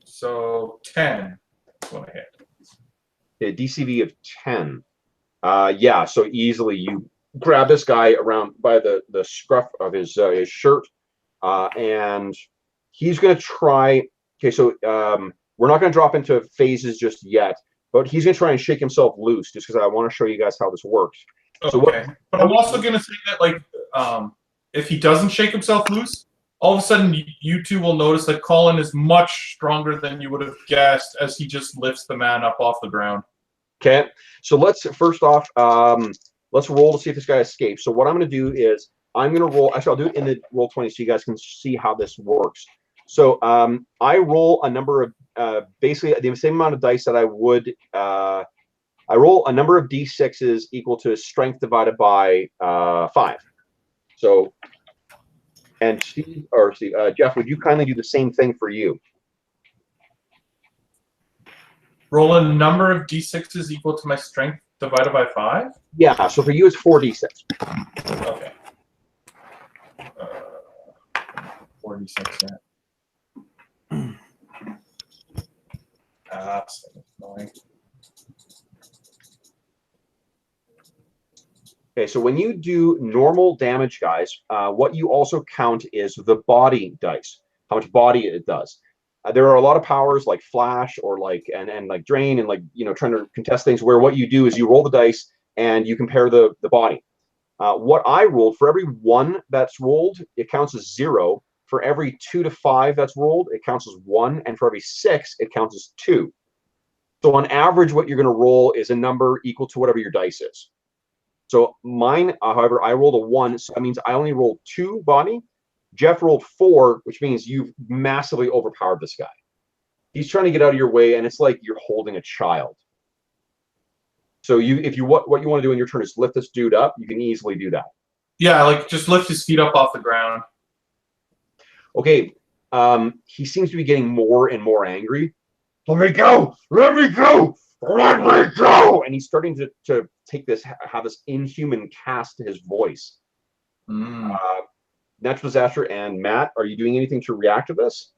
So 10 is what I hit. A DCV of 10. Yeah, so easily you grab this guy around by the scruff of his shirt, and he's going to try. Okay, so we're not going to drop into phases just yet, but he's going to try and shake himself loose just because I want to show you guys how this works. So Okay. But I'm also going to say that, like, if he doesn't shake himself loose, all of a sudden you two will notice that Colin is much stronger than you would have guessed as he just lifts the man up off the ground. Okay, so let's first off, let's roll to see if this guy escapes. So what I'm going to do is I'm going to roll. Actually, I'll do it in the roll 20 so you guys can see how this works. So I roll a number of basically the same amount of dice that I would I roll a number of d6s equal to strength divided by 5. So, and Jeff, would you kindly do the same thing for you? Roll a number of d6s equal to my strength divided by 5? Yeah, so for you it's 4d6. Okay. 4d6, yeah. That's annoying. Okay, so when you do normal damage, guys, what you also count is the body dice, how much body it does. There are a lot of powers like flash or like and like drain and like trying to contest things where what you do is you roll the dice and you compare the body. What I rolled, for every 1 that's rolled, it counts as 0. For every 2 to 5 that's rolled, it counts as 1, and for every 6, it counts as 2. So on average, what you're going to roll is a number equal to whatever your dice is. So mine, however, I rolled a 1, so that means I only rolled 2 body. Jeff rolled 4, which means you've massively overpowered this guy. He's trying to get out of your way, and it's like you're holding a child. So what you want to do in your turn is lift this dude up. You can easily do that. Yeah, like just lift his feet up off the ground. Okay, he seems to be getting more and more angry. Let me go! Let me go! Let me go! And he's starting to take this, have this inhuman cast to his voice. Natural disaster and Matt, are you doing anything to react to this?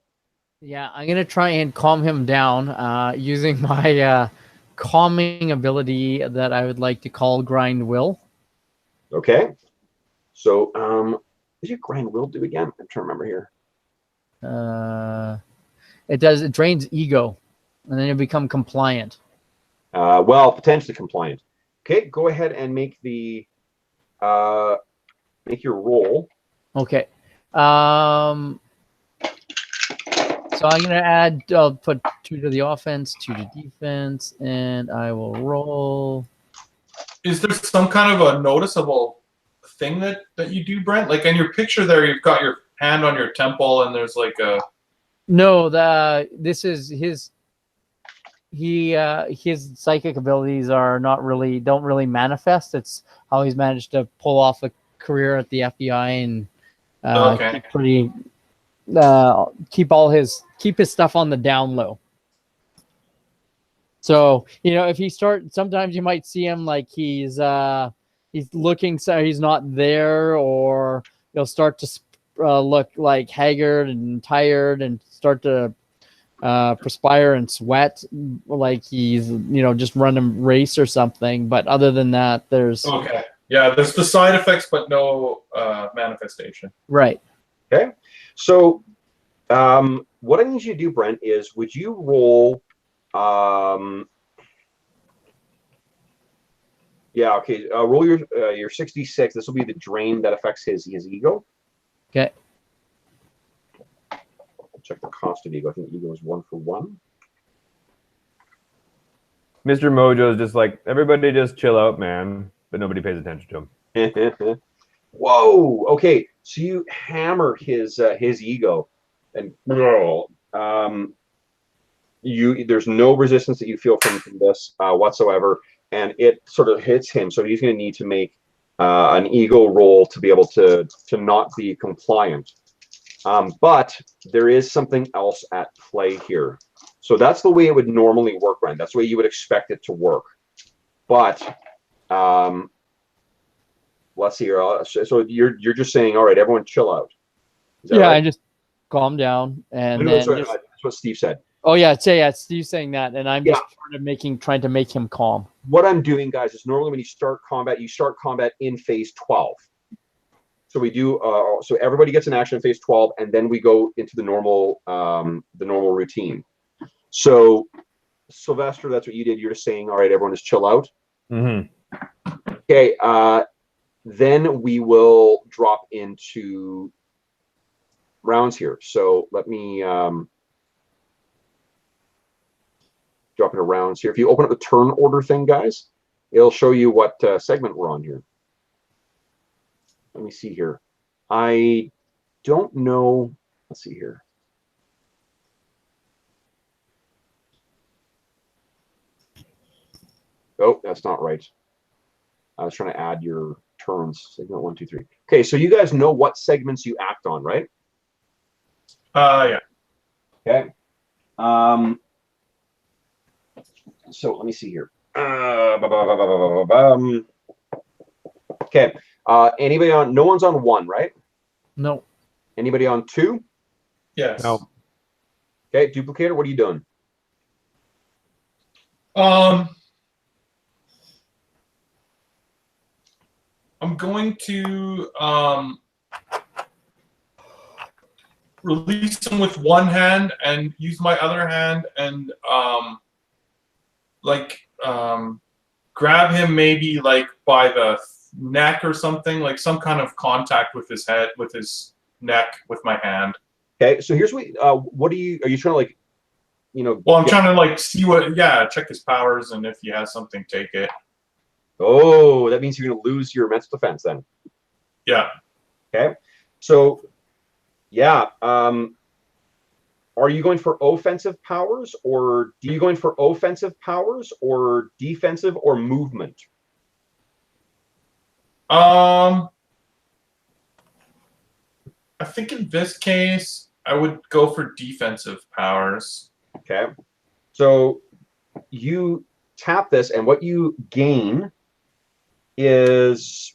Yeah, I'm gonna try and calm him down using my calming ability that I would like to call Grind Will. Okay. So, what does your Grind Will do again? I'm trying to remember here. It drains ego, and then you become compliant. Well, potentially compliant. Okay, go ahead and make the make your roll. Okay. So I'm gonna add. I'll put 2 to the offense, 2 to defense, and I will roll. Is there some kind of a noticeable thing that you do, Brent? Like in your picture there, you've got your hand on your temple, and there's like a. No, this is his. His psychic abilities don't really manifest. It's how he's managed to pull off a career at the FBI and Okay. keep his stuff on the down low. So if he sometimes you might see him like he's looking, so he's not there, or he'll start to look like haggard and tired and start to perspire and sweat like he's just run a race or something. But other than that, there's Okay. Yeah, there's the side effects, but no manifestation. Right. Okay. So, what I need you to do, Brent, is would you roll? Yeah. Okay. Roll your 66. This will be the drain that affects his ego. Okay. Check the cost of ego. I think ego is 1 for 1. Mr. Mojo is just like, everybody just chill out, man. But nobody pays attention to him. Whoa. Okay. So you hammer his ego, and there's no resistance that you feel from this whatsoever, and it sort of hits him. So he's going to need to make an ego roll to be able to not be compliant. But there is something else at play here. So that's the way it would normally work, Ryan. That's the way you would expect it to work. But let's see here. So you're just saying, all right, everyone chill out. Yeah, right? I just calm down and No, then that's what Steve said. Oh yeah, Steve's saying that, and I'm just trying to make him calm. What I'm doing, guys, is normally when you start combat in phase 12. So we do. So everybody gets an action in phase 12, and then we go into the normal routine. So Sylvester, that's what you did. You're just saying, all right, everyone just chill out. Mm-hmm. Okay. Then we will drop into rounds here. So let me drop into rounds here. If you open up the turn order thing, guys, it'll show you what segment we're on here. Let me see here. I don't know. Let's see here. Oh, that's not right. I was trying to add your turns. Segment 1, 2, 3. Okay, so you guys know what segments you act on, right? Yeah. Okay. So let me see here. Okay. Anybody on? No one's on 1, right? No. Anybody on 2? Yes. No. Okay, duplicator. What are you doing? I'm going to release him with one hand and use my other hand and grab him maybe like by the neck or something, like some kind of contact with his head, with his neck, with my hand. Okay, so here's what are you trying to like, Well, I'm trying to like see check his powers, and if he has something, take it. Oh, that means you're going to lose your mental defense then. Yeah. Okay, so yeah, are you going for offensive powers, or are you going for offensive powers, or defensive, or movement? I think in this case, I would go for defensive powers. Okay, so you tap this, and what you gain is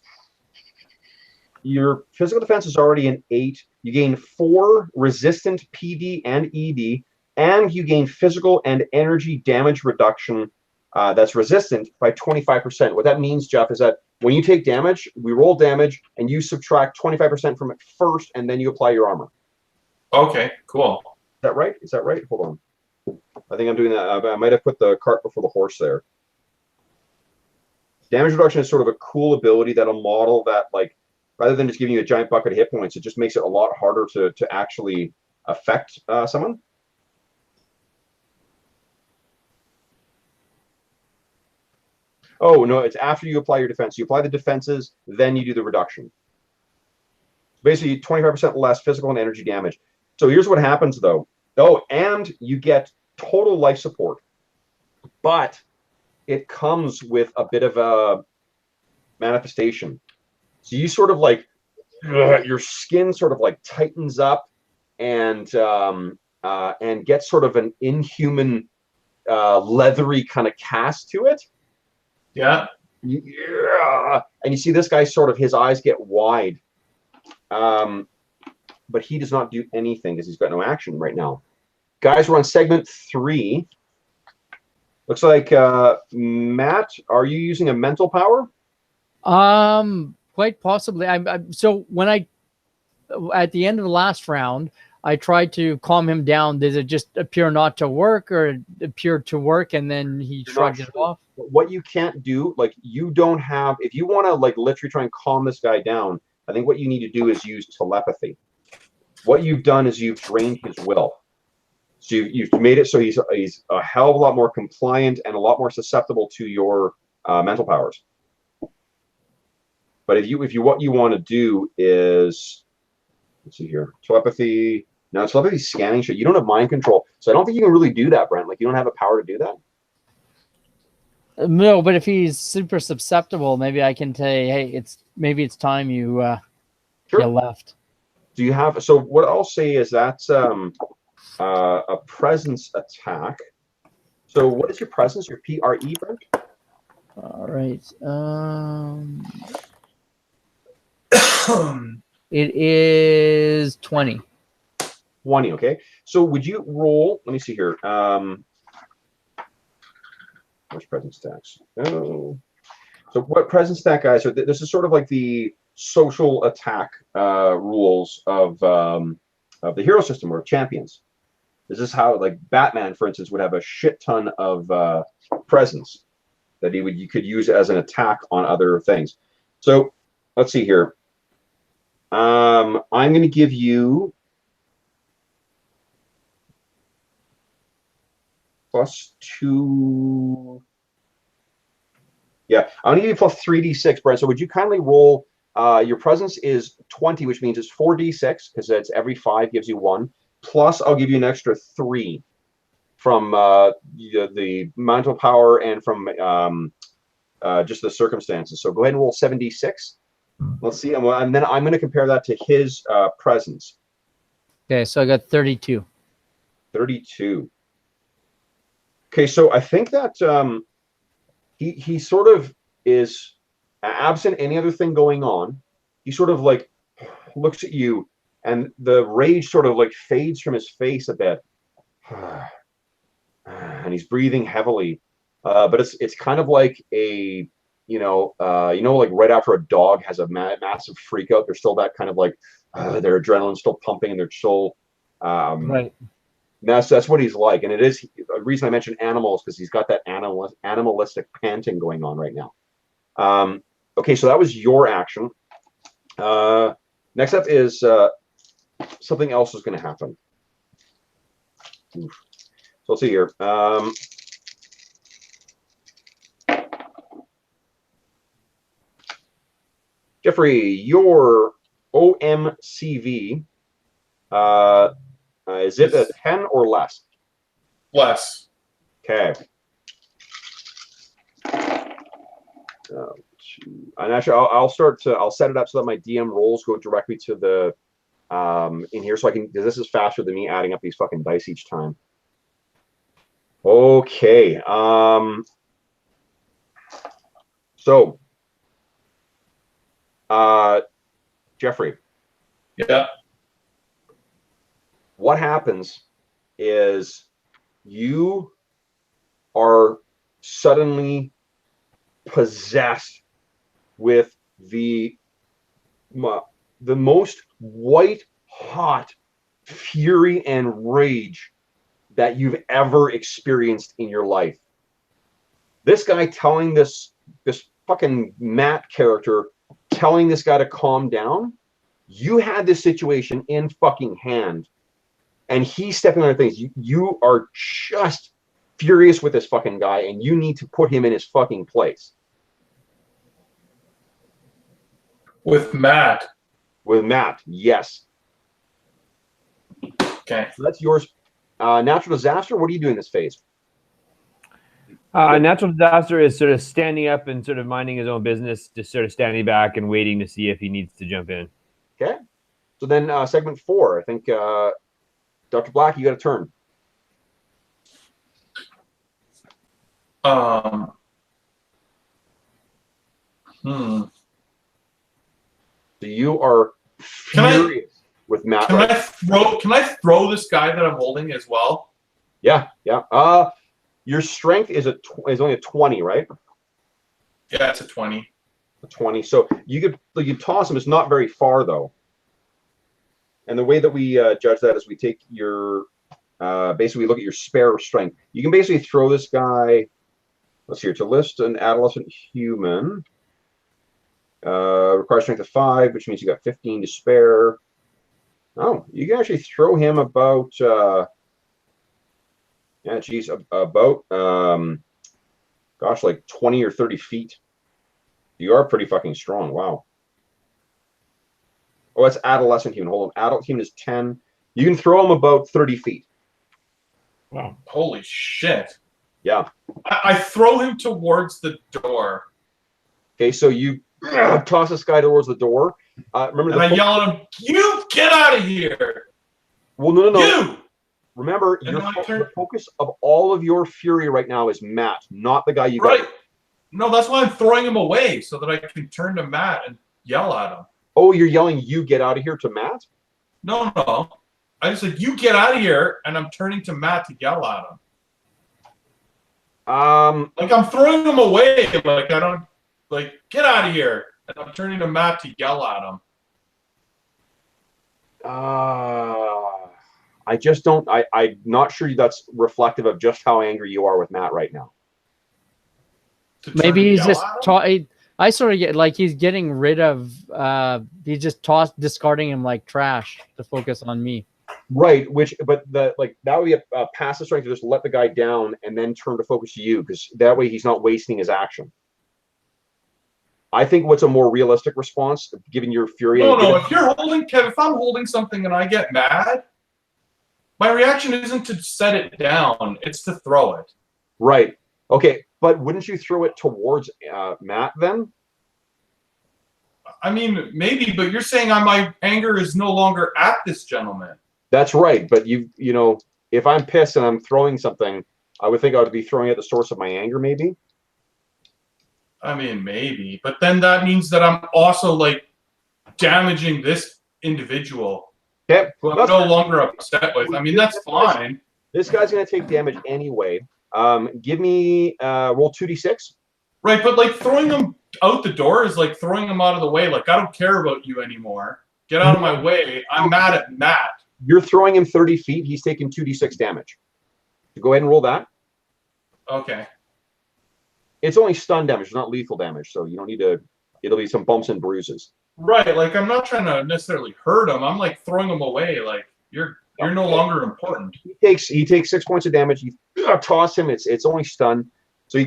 your physical defense is already an 8. You gain 4 resistant PD and ED, and you gain physical and energy damage reduction that's resistant by 25%. What that means, Jeff, is that when you take damage, we roll damage, and you subtract 25% from it first, and then you apply your armor. Okay, cool. Is that right? Is that right? Hold on. I think I'm doing that. I might have put the cart before the horse there. Damage reduction is sort of a cool ability that'll model that, like, rather than just giving you a giant bucket of hit points, it just makes it a lot harder to actually affect someone. Oh, no, it's after you apply your defense. You apply the defenses, then you do the reduction. Basically, 25% less physical and energy damage. So here's what happens, though. Oh, and you get total life support. But it comes with a bit of a manifestation. So you sort of like, your skin sort of like tightens up and gets sort of an inhuman, leathery kind of cast to it. Yeah. Yeah. And you see this guy sort of, his eyes get wide. But he does not do anything because he's got no action right now. Guys, we're on segment 3. Looks like Matt, are you using a mental power? Quite possibly. So when at the end of the last round, I tried to calm him down. Does it just appear not to work, or appear to work and then he shrugged it off? What you can't do, like, you don't have, if you want to like literally try and calm this guy down, I think what you need to do is use telepathy. What you've done is you've drained his will. So you've made it so he's a hell of a lot more compliant and a lot more susceptible to your mental powers. But if what you want to do is, let's see here, telepathy. Now telepathy scanning shit. You don't have mind control, so I don't think you can really do that, Brent. Like, you don't have a power to do that. No, but if he's super susceptible, maybe I can say, hey, maybe it's time you Sure. you left. Do you have? So what I'll say is that's a presence attack. So what is your presence? Your PRE, Brent? All right. It is 20. 20. Okay. So would you roll? Let me see here. Where's presence stacks? Oh. So what presence stack, guys? So this is sort of like the social attack rules of the hero system or champions. This is how, like, Batman, for instance, would have a shit ton of presence that you could use as an attack on other things. So let's see here. I'm going to give you +2. Yeah, I'm going to give you plus 3d6, Brent. So would you kindly roll? Your presence is 20, which means it's 4d6 because it's every 5 gives you 1. Plus, I'll give you an extra 3 from the mental power and from just the circumstances. So go ahead and roll 7d6. Let's see, and then I'm going to compare that to his presence. Okay, so I got 32. 32. Okay, so I think that he sort of is absent any other thing going on. He sort of like looks at you, and the rage sort of like fades from his face a bit, and he's breathing heavily. But it's kind of like a like right after a dog has a massive freak out, there's still that kind of like their adrenaline's still pumping and they're still Right. That's what he's like, and it is the reason I mentioned animals because he's got that animalistic panting going on right now. Okay, so that was your action. Next up is something else is going to happen. Oof. So let's see here. Jeffrey, your OMCV, is it a 10 or less? Less. Okay. And actually, I'll set it up so that my DM rolls go directly to the in here, so I can, because this is faster than me adding up these fucking dice each time. Okay. So, Jeffrey. Yeah. What happens is you are suddenly possessed with the most white hot fury and rage that you've ever experienced in your life. This guy telling this fucking Matt character telling this guy to calm down. You had this situation in fucking hand, and he's stepping on other things. You are just furious with this fucking guy, and you need to put him in his fucking place. With Matt. With Matt, yes. Okay. So that's yours. Natural disaster. What do you do in this phase? Natural disaster is sort of standing up and sort of minding his own business, just sort of standing back and waiting to see if he needs to jump in. Okay. So then segment 4, I think, Dr. Black, you got a turn. So you are furious with Matt. Can I throw this guy that I'm holding as well? Yeah, yeah. Your strength is only a 20, right? Yeah, it's a 20. A 20. So you could toss him. It's not very far though. And the way that we judge that is we take your basically look at your spare strength. You can basically throw this guy. Let's see here. To list an adolescent human requires strength of 5, which means you got 15 to spare. Oh, you can actually throw him about. Yeah, geez, about gosh, like 20 or 30 feet. You are pretty fucking strong. Wow. Oh, that's adolescent human. Hold on. Adult human is 10. You can throw him about 30 feet. Wow. Holy shit. Yeah. I throw him towards the door. Okay, so you toss this guy towards the door. Remember, and I yell at him, "You get out of here!" Well, no. You! Remember, the focus of all of your fury right now is Matt, not the guy you got. Right. No, that's why I'm throwing him away, so that I can turn to Matt and yell at him. Oh, you're yelling, "You get out of here" to Matt? No. I just said, "You get out of here," and I'm turning to Matt to yell at him. Like I'm throwing him away, like I don't, like, get out of here, and I'm turning to Matt to yell at him. I just don't. I'm not sure that's reflective of just how angry you are with Matt right now. Maybe he's just. I sort of get like he's getting rid of. He's just discarding him like trash to focus on me. Right. But that would be a passive strength to just let the guy down and then turn to focus to you, because that way he's not wasting his action. I think what's a more realistic response, given your fury. No. If I'm holding something and I get mad, my reaction isn't to set it down; it's to throw it. Right. Okay. But wouldn't you throw it towards Matt then? I mean, maybe, but you're saying my anger is no longer at this gentleman. That's right. But you know, if I'm pissed and I'm throwing something, I would think I would be throwing at the source of my anger, maybe. I mean, maybe, but then that means that I'm also like damaging this individual Okay. who I'm no longer upset with. I mean, that's fine. This guy's going to take damage anyway. Give me roll 2d6. Right, but like throwing him out the door is like throwing him out of the way. Like, I don't care about you anymore. Get out of my way. I'm mad at Matt. You're throwing him 30 feet. He's taking 2d6 damage. So go ahead and roll that. Okay. It's only stun damage, it's not lethal damage, so you don't need to. It'll be some bumps and bruises. Right, like I'm not trying to necessarily hurt him. I'm like throwing him away. Like you're no longer important. He takes 6 points of damage. You toss him. It's only stun. So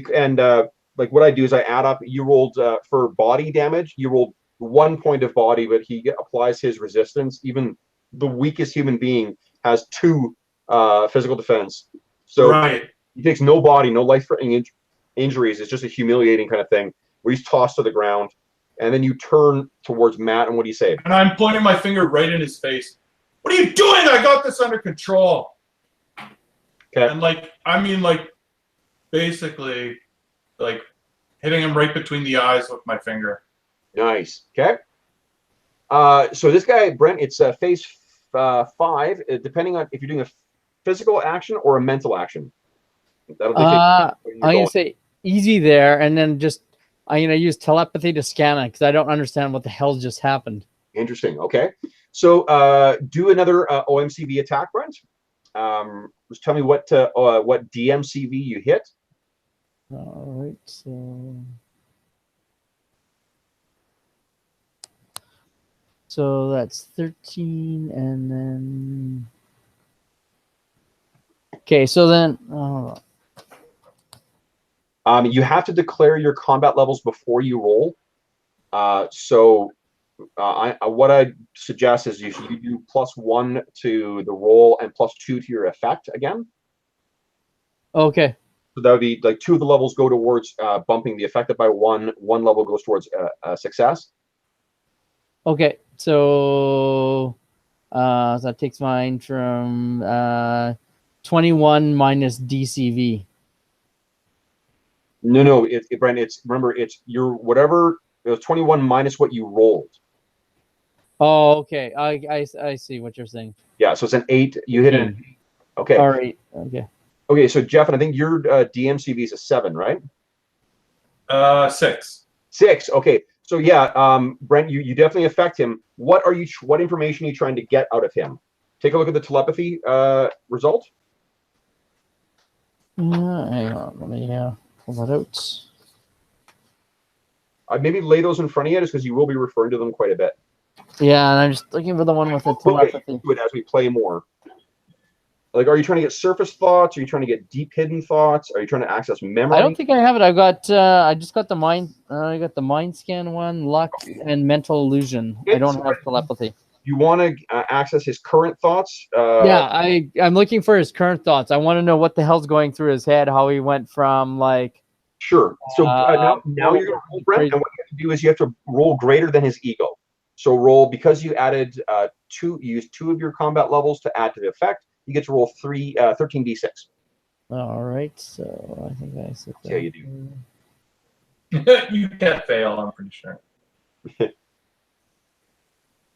like what I do is I add up. You rolled for body damage. You rolled 1 point of body, but he applies his resistance. Even the weakest human being has 2 physical defense. So right. He takes no body, no life-threatening injuries. It's just a humiliating kind of thing where he's tossed to the ground, and then you turn towards Matt, and what do you say? And I'm pointing my finger right in his face. What are you doing? I got this under control. Okay. And like, I mean, like, basically, like, hitting him right between the eyes with my finger. Nice. Okay. So this guy, Brent, it's phase 5, depending on if you're doing a physical action or a mental action. That'll I'm gonna say easy there, and then I'm gonna use telepathy to scan it because I don't understand what the hell just happened. Interesting. Okay. So do another OMCV attack, Brent. Just tell me what DMCV you hit. All right. So that's 13, and then okay. So then. You have to declare your combat levels before you roll. What I suggest is you do +1 to the roll and +2 to your effect again. Okay. So that would be like 2 of the levels go towards bumping the effect up by 1. 1 level goes towards success. Okay. So that takes mine from 21 minus DCV. No, Brent. Remember, it's your whatever. It was 21 minus what you rolled. Oh, okay. I see what you're saying. Yeah, so it's an 8. You hit an 8. Okay. All right. Okay. Okay, so Jeff, and I think your DMCV is a 7, right? 6. 6. Okay. So yeah, Brent, you definitely affect him. What information are you trying to get out of him? Take a look at the telepathy result. Hang on. Let me pull that out. Maybe lay those in front of you, just because you will be referring to them quite a bit. Yeah, and I'm just looking for the one with the telepathy. We'll as we play more. Like, are you trying to get surface thoughts? Are you trying to get deep hidden thoughts? Are you trying to access memory? I don't think I have it. I got. I just got the mind. I got the mind scan one, luck, and mental illusion. I don't have telepathy. You want to access his current thoughts? Yeah, I'm looking for his current thoughts. I want to know what the hell's going through his head. How he went from like. Sure. So now you're going to roll, Brent, and what you have to do is you have to roll greater than his ego. So roll, because you added 2. You used 2 of your combat levels to add to the effect. You get to roll 13d6. All right. So I think I said that. Yeah, you do. You can't fail. I'm pretty sure.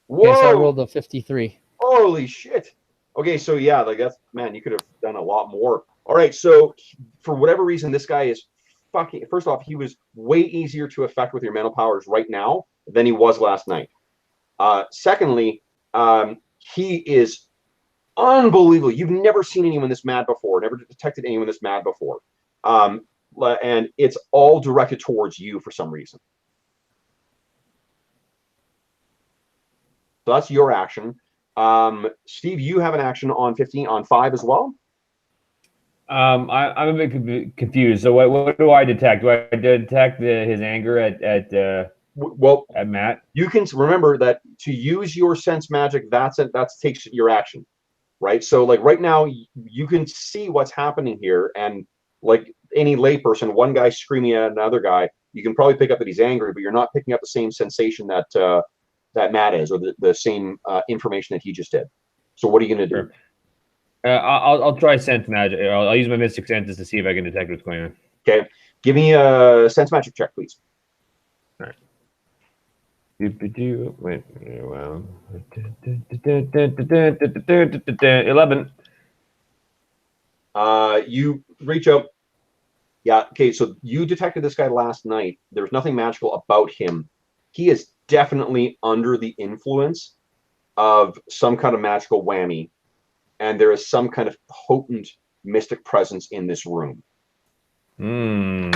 Whoa! Okay, so I rolled a 53. Holy shit. Okay, so yeah, like that's, man, you could have done a lot more. All right, so for whatever reason, this guy is fucking, first off, he was way easier to affect with your mental powers right now than he was last night. Secondly, he is unbelievable. You've never seen anyone this mad before, never detected anyone this mad before. And it's all directed towards you for some reason. So that's your action. Steve, you have an action on 5 as well. I'm a bit confused. So what do I detect? Do I detect his anger at Matt? You can remember that to use your sense magic, that takes your action, right? So like right now, you can see what's happening here, and like any layperson, one guy screaming at another guy, you can probably pick up that he's angry, but you're not picking up the same sensation that that Matt is, or the same information that he just did. So what are you going to do? Sure. I'll try sense magic. I'll use my mystic senses to see if I can detect what's going on. Okay, give me a sense magic check, please. All right. Wait, well, 11. You reach out. Yeah. Okay. So you detected this guy last night. There's nothing magical about him. He is definitely under the influence of some kind of magical whammy, and there is some kind of potent mystic presence in this room. Hmm.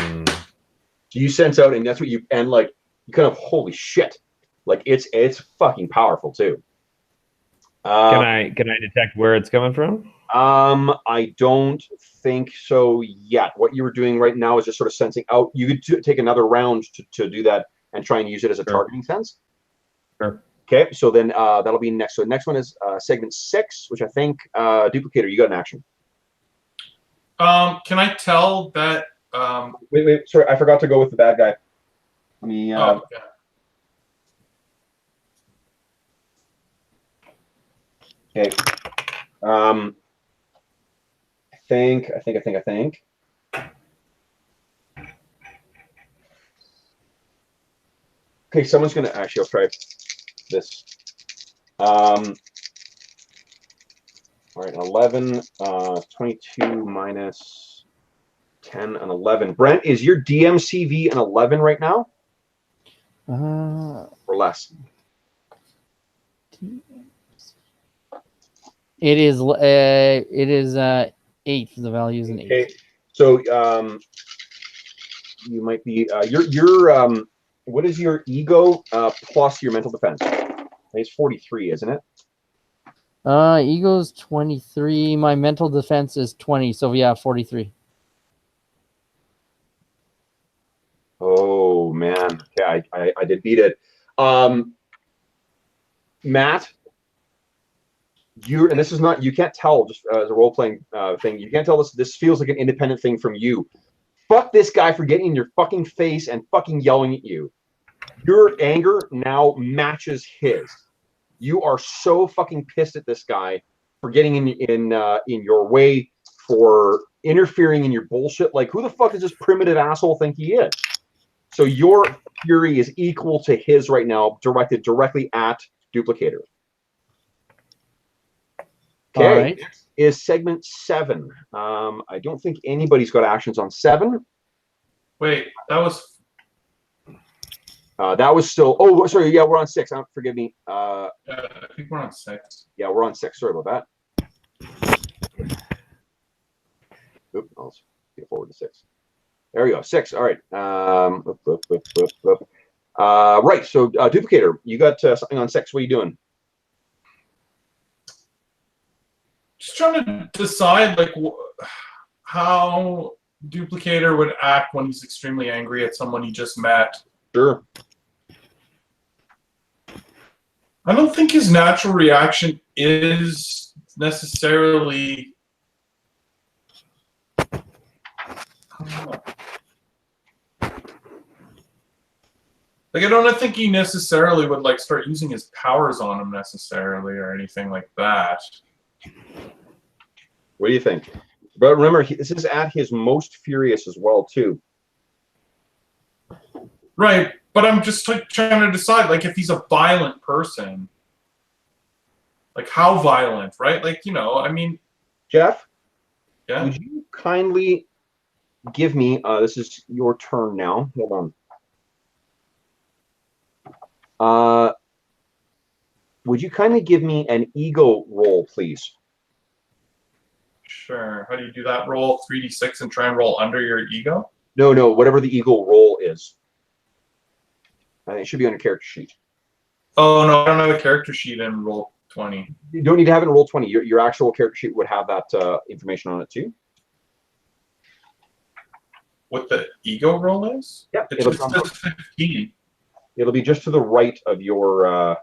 So you sense out, and that's what you like. You kind of holy shit, like it's fucking powerful too. Can I detect where it's coming from? I don't think so yet. What you were doing right now is just sort of sensing out. You could take another round to do that and try and use it as a targeting sense. Sure. Okay, so then that'll be next. So the next one is segment 6, which I think Duplicator, you got an action. Can I tell that? Wait, sorry, I forgot to go with the bad guy. Let me. Oh, yeah. Okay. I think. Okay, someone's gonna actually. I'll try this. All right, 11, 22 minus 10 and 11. Brent, is your DMCV an 11 right now? Or less? It is 8. The value is an 8. Okay, so you might be your what is your ego plus your mental defense? It's 43, isn't it? Ego's 23. My mental defense is 20. So yeah, 43. Oh man, okay, I did beat it. Matt, and this is not, you can't tell just as a role-playing thing, you can't tell this feels like an independent thing from you. Fuck this guy for getting in your fucking face and fucking yelling at you. Your anger now matches his. You are so fucking pissed at this guy for getting in your way, for interfering in your bullshit. Like, who the fuck does this primitive asshole think he is? So your fury is equal to his right now, directed directly at Duplicator. Okay, All right. is segment 7. I don't think anybody's got actions on 7. Wait, that was. That was still. Oh, sorry. Yeah, we're on 6. Forgive me. I think we're on 6. Yeah, we're on 6. Sorry about that. Oop, I'll get forward to 6. There we go. 6. All right. Right. So, Duplicator, you got something on 6. What are you doing? Just trying to decide, like, how Duplicator would act when he's extremely angry at someone he just met. Sure. I don't think his natural reaction is necessarily. Like, I don't think he necessarily would like start using his powers on him necessarily or anything like that. What do you think? But remember, this is at his most furious as well, too. Right, but I'm just like trying to decide, like, if he's a violent person, like how violent, right? Like, you know, I mean, Jeff, yeah. would you kindly give me? This is your turn now. Hold on. Would you kindly give me an ego roll, please? Sure. How do you do that? Roll 3d6 and try and roll under your ego? No, whatever the ego roll is. It should be on your character sheet. Oh, no, I don't have a character sheet in roll 20. You don't need to have it in roll 20. Your actual character sheet would have that information on it too. What the ego roll is? Yeah, It just says 15. It'll be just to the right of your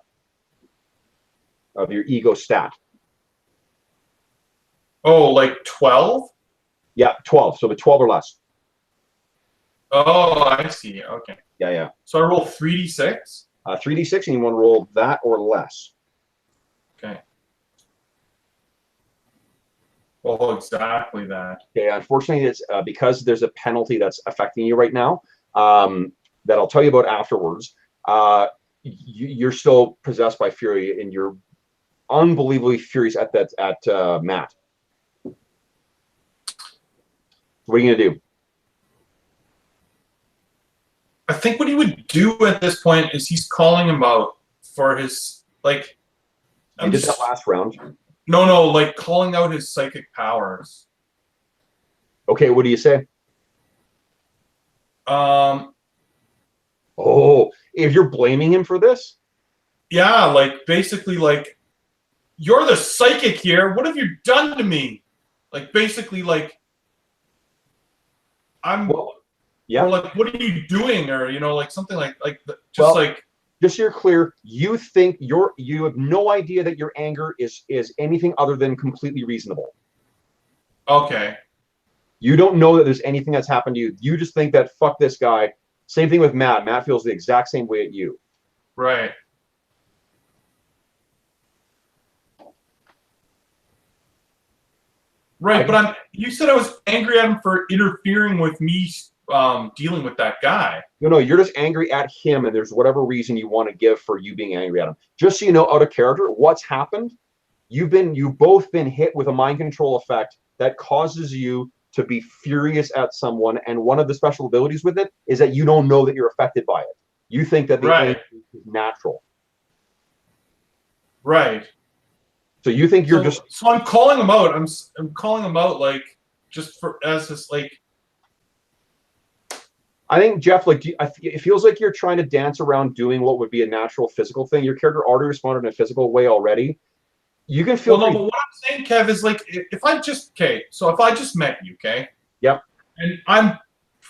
ego stat. Oh, like 12? Yeah, 12. So the 12 or less. Oh, I see. Okay. Yeah, yeah. So I roll 3d6. 3d6, and you want to roll that or less. Okay. Well, exactly that. Okay, unfortunately, it's because there's a penalty that's affecting you right now that I'll tell you about afterwards. You're still possessed by fury, and you're unbelievably furious at Matt. What are you gonna do? I think what he would do at this point is he's calling him out for his like. You did that last round. No, like calling out his psychic powers. Okay, what do you say? Um. Oh, if you're blaming him for this? Yeah, like basically, like you're the psychic here. What have you done to me? Like basically, like I'm. Well, yeah. Or like, what are you doing? Or like something just so you're clear, you think you have no idea that your anger is anything other than completely reasonable. Okay. You don't know that there's anything that's happened to you. You just think that fuck this guy. Same thing with Matt. Matt feels the exact same way at you. Right. Right, but you said I was angry at him for interfering with me dealing with that guy. No, you're just angry at him, and there's whatever reason you want to give for you being angry at him. Just so you know, out of character, what's happened, you've both been hit with a mind control effect that causes you to be furious at someone, and one of the special abilities with it is that you don't know that you're affected by it. You think that the anger is natural. Right. So you think you're just... So I'm calling him out. I'm calling him out, like, just as this, like... I think, Jeff, like, it feels like you're trying to dance around doing what would be a natural physical thing. Your character already responded in a physical way already. You can feel... Well, no, but what I'm saying, Kev, is, like, if I just met you, okay? Yep. And I'm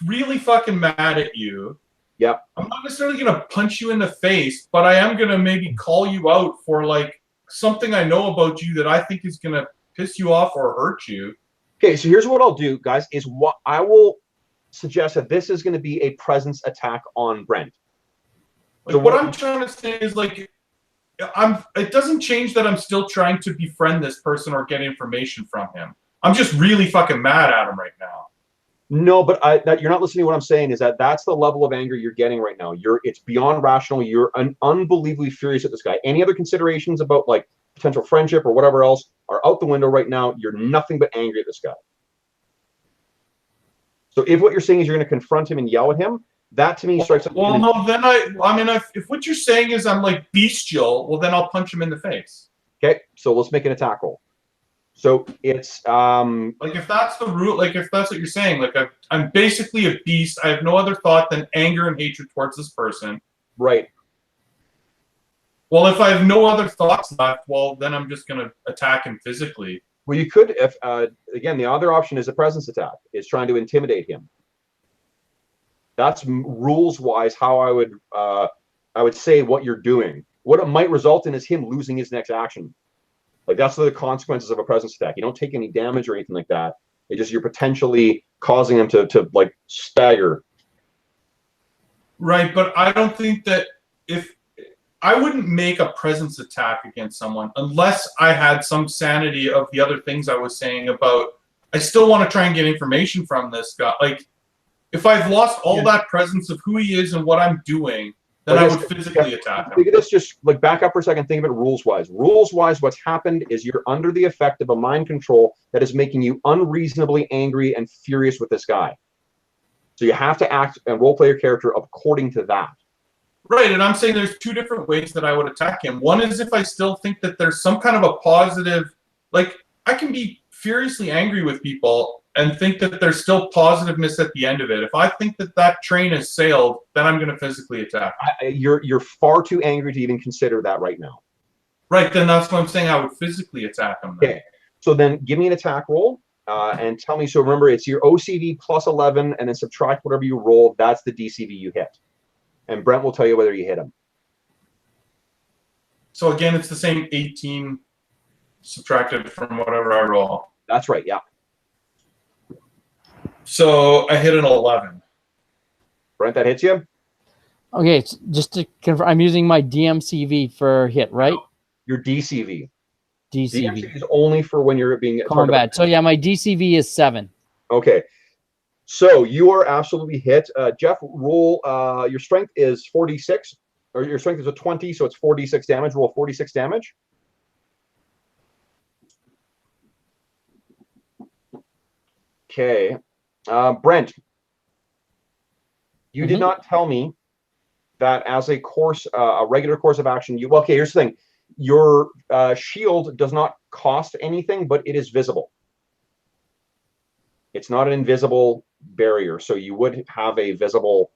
really fucking mad at you. Yep. I'm not necessarily going to punch you in the face, but I am going to maybe call you out for, like, something I know about you that I think is going to piss you off or hurt you. Okay, so here's what I'll do, guys, is what I will suggest that this is going to be a presence attack on Brent. Like, so what I'm trying to say is, like, it doesn't change that I'm still trying to befriend this person or get information from him. I'm just really fucking mad at him right now. No, but you're not listening to what I'm saying. Is that's the level of anger you're getting right now. It's beyond rational. You're unbelievably furious at this guy. Any other considerations about like potential friendship or whatever else are out the window right now. You're nothing but angry at this guy. So if what you're saying is you're going to confront him and yell at him, that to me strikes. Well, no. Then I mean, if what you're saying is I'm like bestial, well, then I'll punch him in the face. Okay, so let's make an attack roll. So it's like if that's the root, like if that's what you're saying, like I'm basically a beast. I have no other thought than anger and hatred towards this person. Right. Well, if I have no other thoughts left, well, then I'm just gonna attack him physically. Well, you could, if again, the other option is a presence attack. Is trying to intimidate him. That's rules-wise how I would say what you're doing. What it might result in is him losing his next action. Like that's the consequences of a presence attack. You don't take any damage or anything like that. It just you're potentially causing him to like stagger. Right, but I don't think that if I wouldn't make a presence attack against someone unless I had some sanity of the other things I was saying about. I still want to try and get information from this guy. Like if I've lost all that presence of who he is and what I'm doing, then I would physically attack him. Think of this, just like back up for a second. Think of it rules-wise. Rules-wise, what's happened is you're under the effect of a mind control that is making you unreasonably angry and furious with this guy. So you have to act and role play your character according to that. Right, and I'm saying there's two different ways that I would attack him. One is if I still think that there's some kind of a positive, like I can be furiously angry with people and think that there's still positiveness at the end of it. If I think that that train has sailed, then I'm going to physically attack. You're far too angry to even consider that right now. Right, then that's what I'm saying. I would physically attack him. Then. Okay, so then give me an attack roll and tell me. So remember, it's your OCV plus 11, and then subtract whatever you roll. That's the DCV you hit. And Brent will tell you whether you hit him. So again, it's the same 18 subtracted from whatever I roll. That's right, yeah. So I hit an 11. Brent, that hits you. Okay, just to confirm, I'm using my DMCV for hit, right? Your DCV. DCV. DCV is only for when you're being Combat. So yeah, my DCV is 7. Okay. So you are absolutely hit. Jeff, roll. Your strength is 46, or your strength is a 20, so it's 46 damage. Roll 46 damage. Okay. Brent, you did not tell me that as a course, a regular course of action, you, well, okay, here's the thing. Your shield does not cost anything, but it is visible. It's not an invisible barrier, so you would have a visible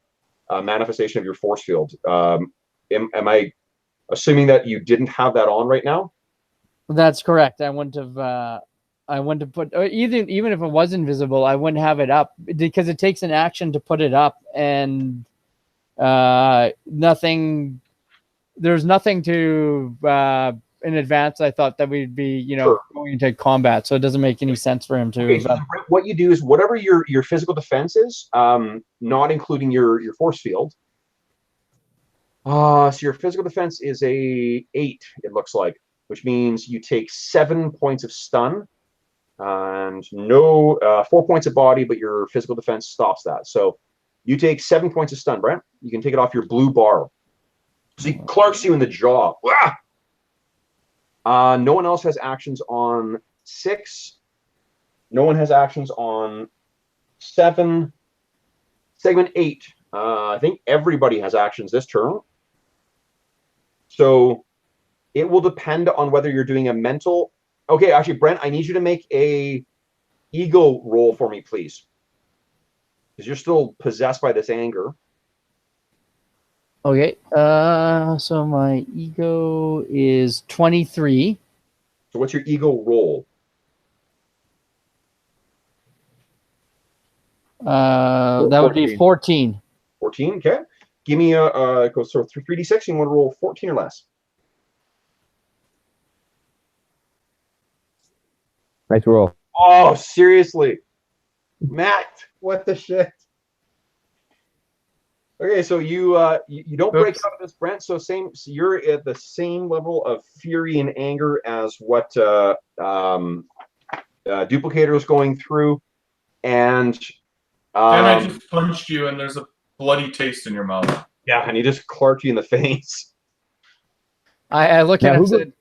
manifestation of your force field. Am I assuming that you didn't have that on right now? That's correct. I wouldn't have put, or even if it was invisible, I wouldn't have it up because it takes an action to put it up, and nothing. There's nothing to in advance. I thought that we'd be, Sure. going into combat, so it doesn't make any sense for him to. Okay, so what you do is whatever your physical defense is, not including your force field. So your physical defense is a 8, it looks like, which means you take 7 points of stun and no 4 points of body, but your physical defense stops that. So you take 7 points of stun, Brent. You can take it off your blue bar. So he clarks you in the jaw. No one else has actions on 6. No one has actions on 7. Segment 8. I think everybody has actions this turn. So it will depend on whether you're doing a mental. Okay, actually, Brent, I need you to make a ego roll for me, please, because you're still possessed by this anger. Okay. So my ego is 23. So what's your ego roll? That would be 14. 14. Okay. Give me go so 3d6. You want to roll 14 or less? Nice roll. Oh, seriously, Matt, what the shit? Okay, so you don't break out of this, Brent. So you're at the same level of fury and anger as what Duplicator is going through, and I just punched you, and there's a bloody taste in your mouth. yeah, and he just clarked you in the face. I look at Now, him who and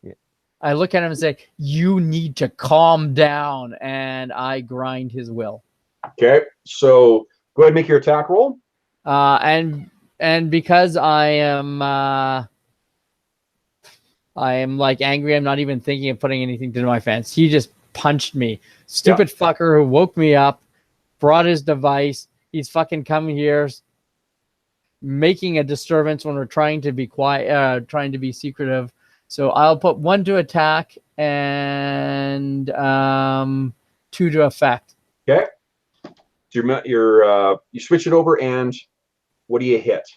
said, I look at him and say, "You need to calm down," and I grind his will. Okay, so go ahead and make your attack roll. And because I am like angry, I'm not even thinking of putting anything to my fence. He just punched me. Stupid fucker who woke me up, brought his device. He's fucking coming here, making a disturbance when we're trying to be quiet, trying to be secretive. So I'll put 1 to attack and 2 to effect. Okay, so you switch it over, and what do you hit?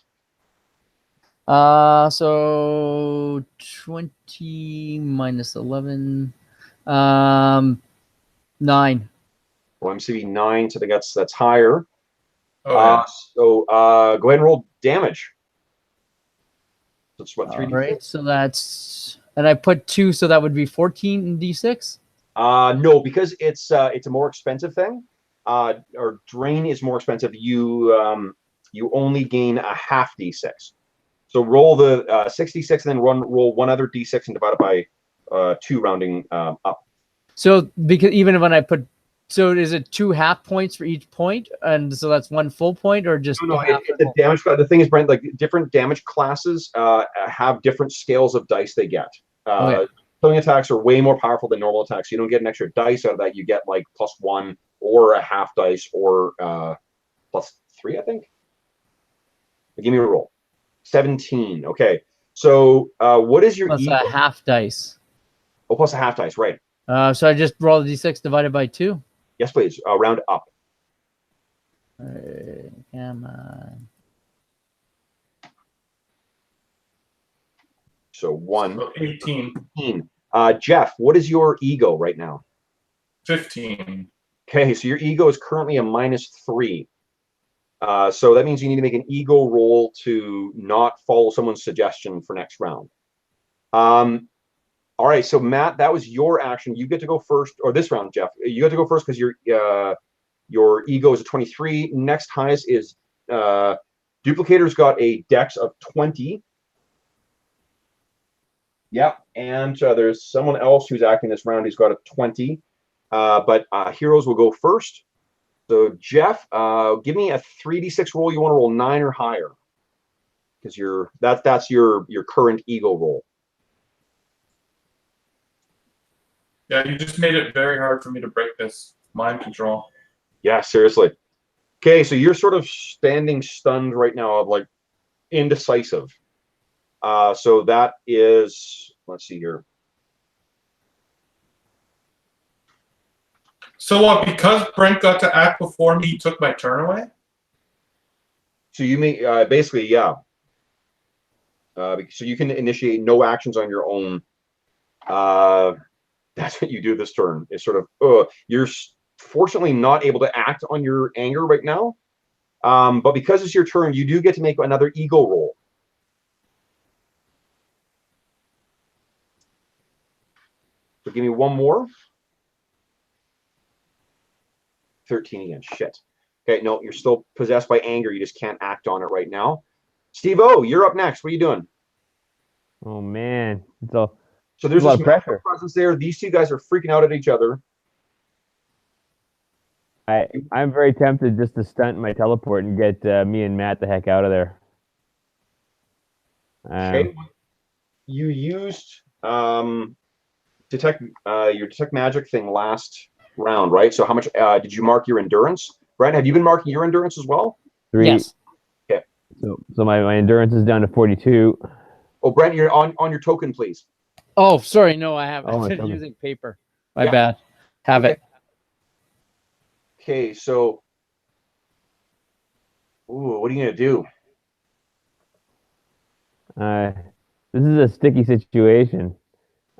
So 20 minus 11, 9. Well, MCV 9, so I think that's higher. Oh, yeah. So go ahead and roll damage. So it's what, 3d6? Right, so that's, and I put 2, so that would be 14 in D6. No, because it's a more expensive thing. Or drain is more expensive. You only gain a half D6. So roll the 66 and then roll one other D6 and divide it by 2, rounding up. So because even when I put, so is it 2 half points for each point, and so that's 1 full point, or just No, it's a damage. The thing is, Brent, like different damage classes have different scales of dice they get. Killing attacks are way more powerful than normal attacks. You don't get an extra dice out of that. You get like +1 or a half dice or +3, I think. Give me a roll. 17. Okay. So what is your plus a half dice? Oh, plus a half dice, right? So I just roll the D6 divided by 2. Yes, please. Round up. Come on. So 1. So 18. 15. Jeff, what is your ego right now? 15. Okay, so your ego is currently a -3. So that means you need to make an ego roll to not follow someone's suggestion for next round. All right, so Matt, that was your action. You get to go first, or this round, Jeff. You get to go first because your ego is a 23. Next highest is Duplicator's got a dex of 20. Yeah, and there's someone else who's acting this round who's got a 20. But Heroes will go first. So Jeff, give me a 3d6 roll. You want to roll 9 or higher because that's your current ego roll. Yeah, you just made it very hard for me to break this mind control. Yeah, seriously. Okay, so you're sort of standing stunned right now, of like indecisive. So that is, let's see here. So what? Because Brent got to act before me, he took my turn away. So you may basically, yeah. So you can initiate no actions on your own. That's what you do this turn. It's sort of, you're fortunately not able to act on your anger right now. But because it's your turn, you do get to make another ego roll. So give me one more. 13 again. Shit. Okay, no, you're still possessed by anger. You just can't act on it right now. Steve-O, you're up next. What are you doing? Oh man, So there's a lot this of pressure. presence there. These two guys are freaking out at each other. I'm very tempted just to stunt my teleport and get me and Matt the heck out of there. Okay. You used your detect magic thing last round, right? So how much did you mark your endurance? Brent, have you been marking your endurance as well? 3. Yes. Okay. So my endurance is down to 42. Oh, Brent, you're on your token, please. Oh, sorry. No, I haven't. Oh, I've been okay. using paper. My Yeah. bad. Have Okay. it. Okay, so what are you gonna do? This is a sticky situation.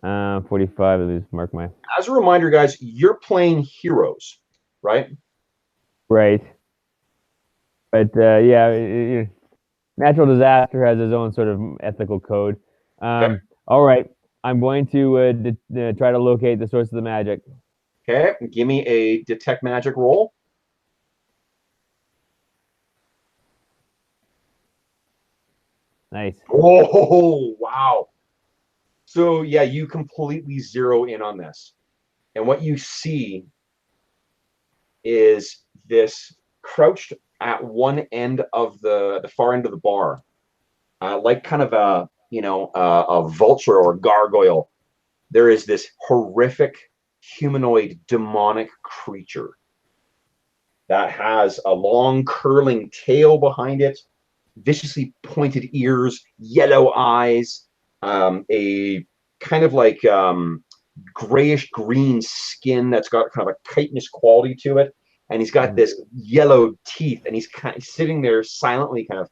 45. At least mark my As a reminder, guys, you're playing Heroes, right? right. But yeah, natural disaster has its own sort of ethical code. Okay. All right, I'm going to try to locate the source of the magic. Okay, give me a detect magic roll. Nice. Oh, wow. So yeah, you completely zero in on this. And what you see is this crouched at one end of the far end of the bar, like kind of a vulture or a gargoyle. There is this horrific humanoid demonic creature that has a long curling tail behind it, viciously pointed ears, yellow eyes, a kind of like grayish green skin that's got kind of a chitinous quality to it, and he's got this yellow teeth, and he's kind of sitting there silently, kind of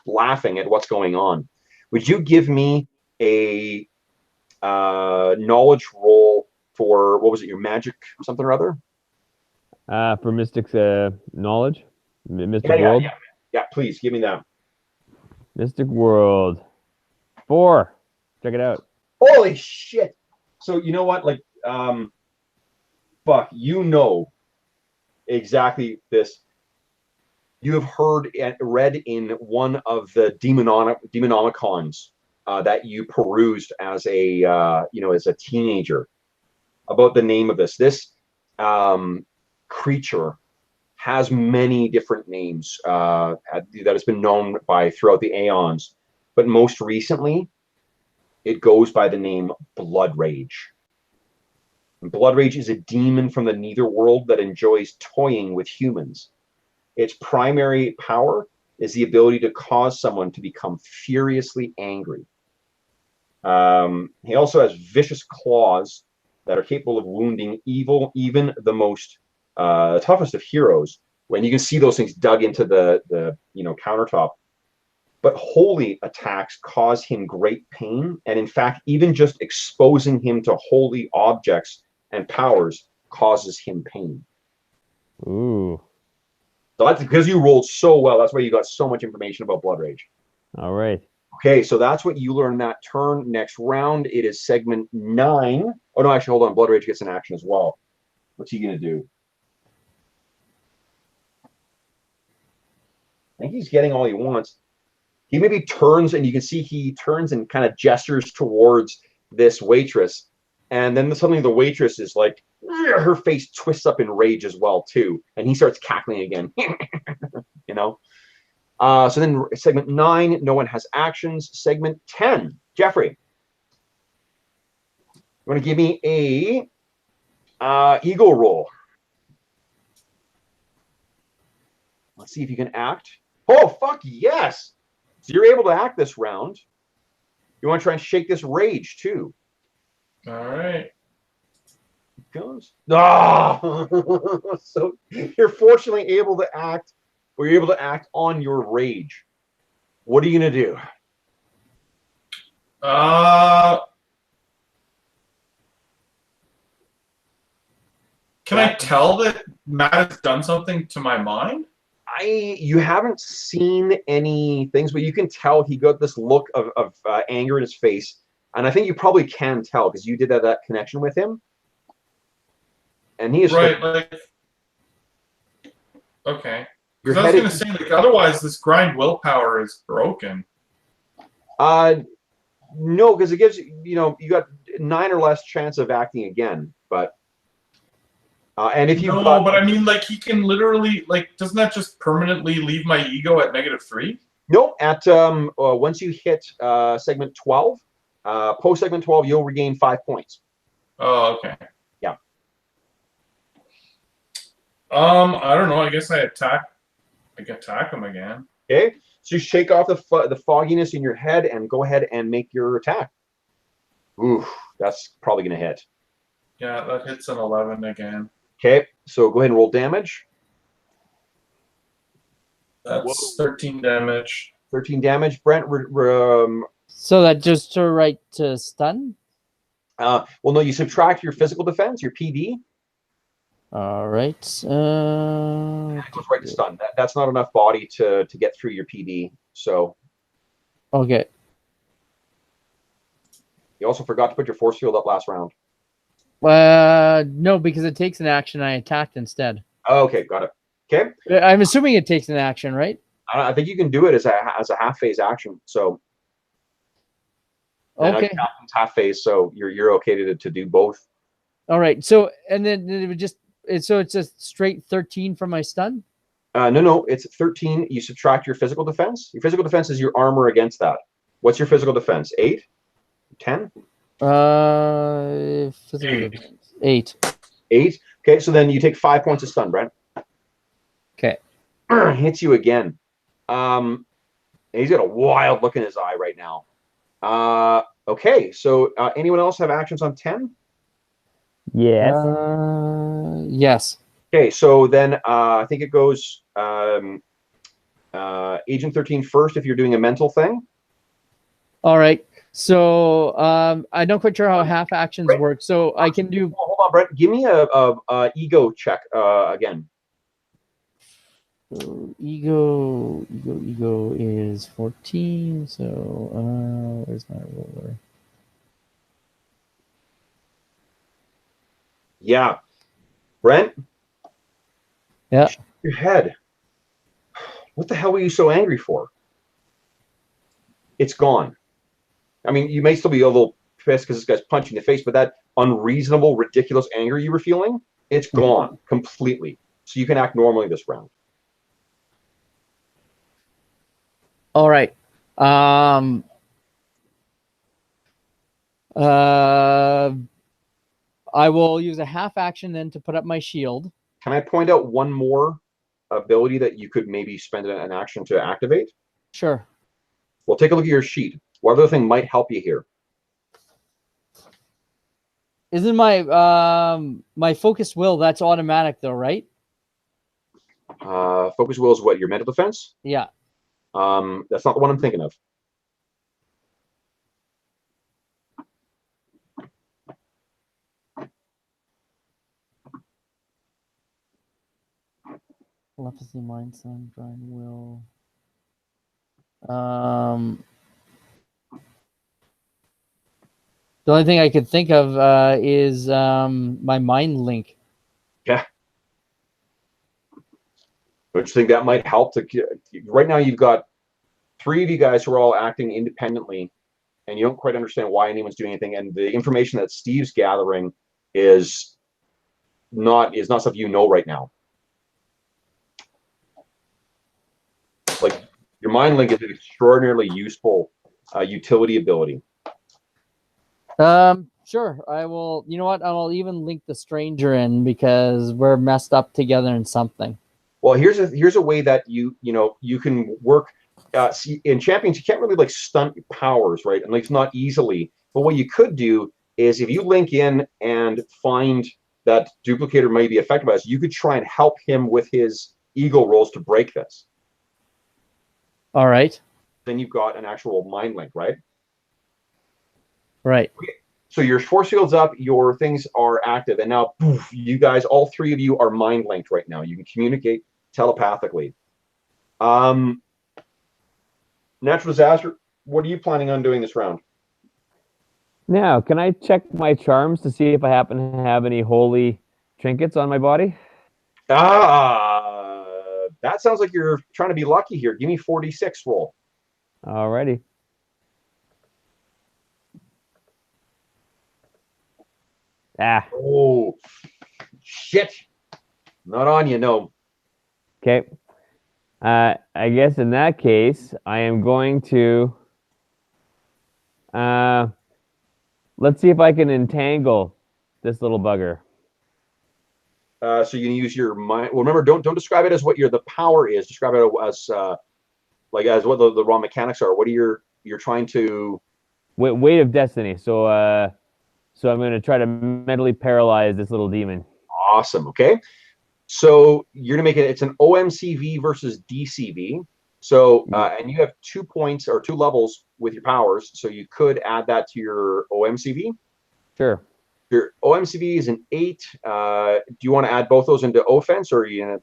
laughing at what's going on. Would you give me a knowledge roll for, what was it, your magic something or other? For Mystic's knowledge, Mystic World. Yeah, please give me that. Mystic World. 4. Check it out. Holy shit! So you know what? Like, fuck, you know exactly this. You have heard and read in one of the demonomicons that you perused as a as a teenager about the name of this. This creature has many different names that has been known by throughout the aeons, but most recently, it goes by the name Blood Rage. Blood Rage is a demon from the Netherworld that enjoys toying with humans. Its primary power is the ability to cause someone to become furiously angry. He also has vicious claws that are capable of wounding even the most toughest of heroes. When you can see those things dug into the countertop. But holy attacks cause him great pain, and in fact, even just exposing him to holy objects and powers causes him pain. Ooh. So that's because you rolled so well. That's why you got so much information about Blood Rage. All right. Okay, so that's what you learn that turn. Next round, it is segment 9. Oh, no, actually, hold on. Blood Rage gets an action as well. What's he going to do? I think he's getting all he wants. He maybe turns, and you can see he turns and kind of gestures towards this waitress. And then suddenly the waitress is like, her face twists up in rage as well, too. And he starts cackling again. You know? So then segment 9, no one has actions. Segment 10, Jeffrey. You want to give me a ego roll. Let's see if you can act. Oh, fuck yes! So you're able to act this round. You want to try and shake this rage, too. All right. Goes. Oh! So you're fortunately able to act, or you're able to act on your rage. What are you going to do? Can I tell that Matt has done something to my mind? You haven't seen any things, but you can tell he got this look of anger in his face, and I think you probably can tell because you did have that connection with him, and he is Right, like, okay. Your Because I was head going to say, like, otherwise this grind willpower is broken. No, because it gives you got 9 or less chance of acting again, but and if you've No, but I mean, like, he can literally, like, doesn't that just permanently leave my ego at -3? no, at once you hit segment 12, post segment 12, you'll regain 5 points. Oh, okay. Yeah. I don't know. I guess I attack him again. Okay, so you shake off the fogginess in your head and go ahead and make your attack. Oof, that's probably gonna hit. Yeah, that hits an 11 again. Okay, so go ahead and roll damage. That's 13 damage. 13 damage. Brent, So that just to right to stun? well, no, you subtract your physical defense, your PD. All right. It goes right to stun. That's not enough body to get through your PD. So Okay. you also forgot to put your force field up last round. No, because it takes an action. I attacked instead. Oh, okay, got it. Okay, I'm assuming it takes an action, right? I think you can do it as a half phase action. So Okay. half phase, so you're okay to do both. All right. So and then it would just so it's a straight 13 from my stun. No, it's 13. You subtract your physical defense. Your physical defense is your armor against that. What's your physical defense? 8? 10? Physical defense. 8. 8. Okay, so then you take 5 points of stun, Brent. Okay. Hits you again. He's got a wild look in his eye right now. Okay, so anyone else have actions on 10? Yes. Yes. Okay, so then I think it goes Agent 13 first if you're doing a mental thing. All right. So I'm not quite sure how half actions work. So I can do. Hold on, Brent. Give me a ego check again. So ego is 14. So where's my roller? Yeah, Brent. Yeah. Your head. What the hell were you so angry for? It's gone. I mean, you may still be a little pissed because this guy's punching the face, but that unreasonable, ridiculous anger you were feeling, it's gone completely. So you can act normally this round. All right. I will use a half action then to put up my shield. Can I point out one more ability that you could maybe spend an action to activate? Sure. Well, take a look at your sheet. What other thing might help you here? Isn't my my focus will, that's automatic though, right? Focus will is what? Your mental defense? Yeah. That's not the one I'm thinking of. Telepathy, mind, sun, grind, will. The only thing I could think of is my mind link. Yeah. Don't you think that might help to? Right now, you've got 3 of you guys who are all acting independently, and you don't quite understand why anyone's doing anything. And the information that Steve's gathering is not stuff you know right now. Like your mind link is an extraordinarily useful utility ability. Sure. I will. You know what? I'll even link the stranger in because we're messed up together in something. Well, here's a way that you can work. See, in champions, you can't really like stunt powers, right? And like not easily. But what you could do is if you link in and find that duplicator may be affected by this, you could try and help him with his ego rolls to break this. All right. Then you've got an actual mind link, right? Right. Okay. So your force field's up, your things are active, and now poof, you guys, all 3 of you are mind linked right now. You can communicate telepathically. Natural disaster. What are you planning on doing this round? Now, can I check my charms to see if I happen to have any holy trinkets on my body? That sounds like you're trying to be lucky here. Give me 46 roll. Alrighty. Ah. Oh, shit. Not on you, no. Okay. I guess in that case, I am going to... let's see if I can entangle this little bugger. So you can use your mind. Well, remember, don't describe it as what the power is. Describe it as as what the raw mechanics are. What are you're trying to... Weight of destiny. So so I'm going to try to mentally paralyze this little demon. Awesome. Okay. So you're gonna make it. It's an OMCV versus DCV. So and you have 2 points or 2 levels with your powers. So you could add that to your OMCV. Sure. Your OMCV is an 8. Do you want to add both those into offense, or are you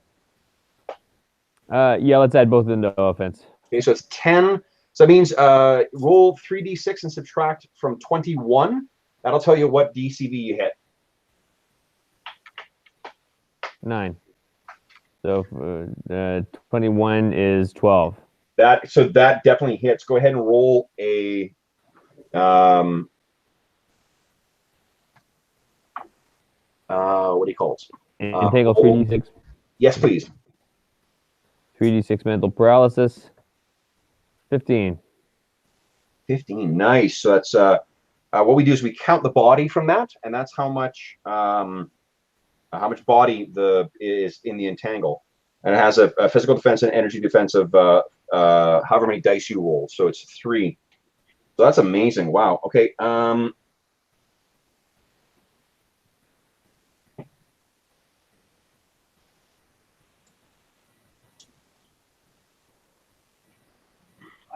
gonna... Yeah, let's add both into offense. Okay, so it's 10. So that means roll 3d6 and subtract from 21. That'll tell you what DCV you hit. 9. So 21 is 12. So that definitely hits. Go ahead and roll a what do you call it? Entangle 3d6. Yes, please. 3d6 mental paralysis. 15. 15. Nice. So that's what we do is we count the body from that, and that's how much body is in the entangle, and it has a physical defense and energy defense of however many dice you roll. So it's 3. So that's amazing. Wow. Okay. I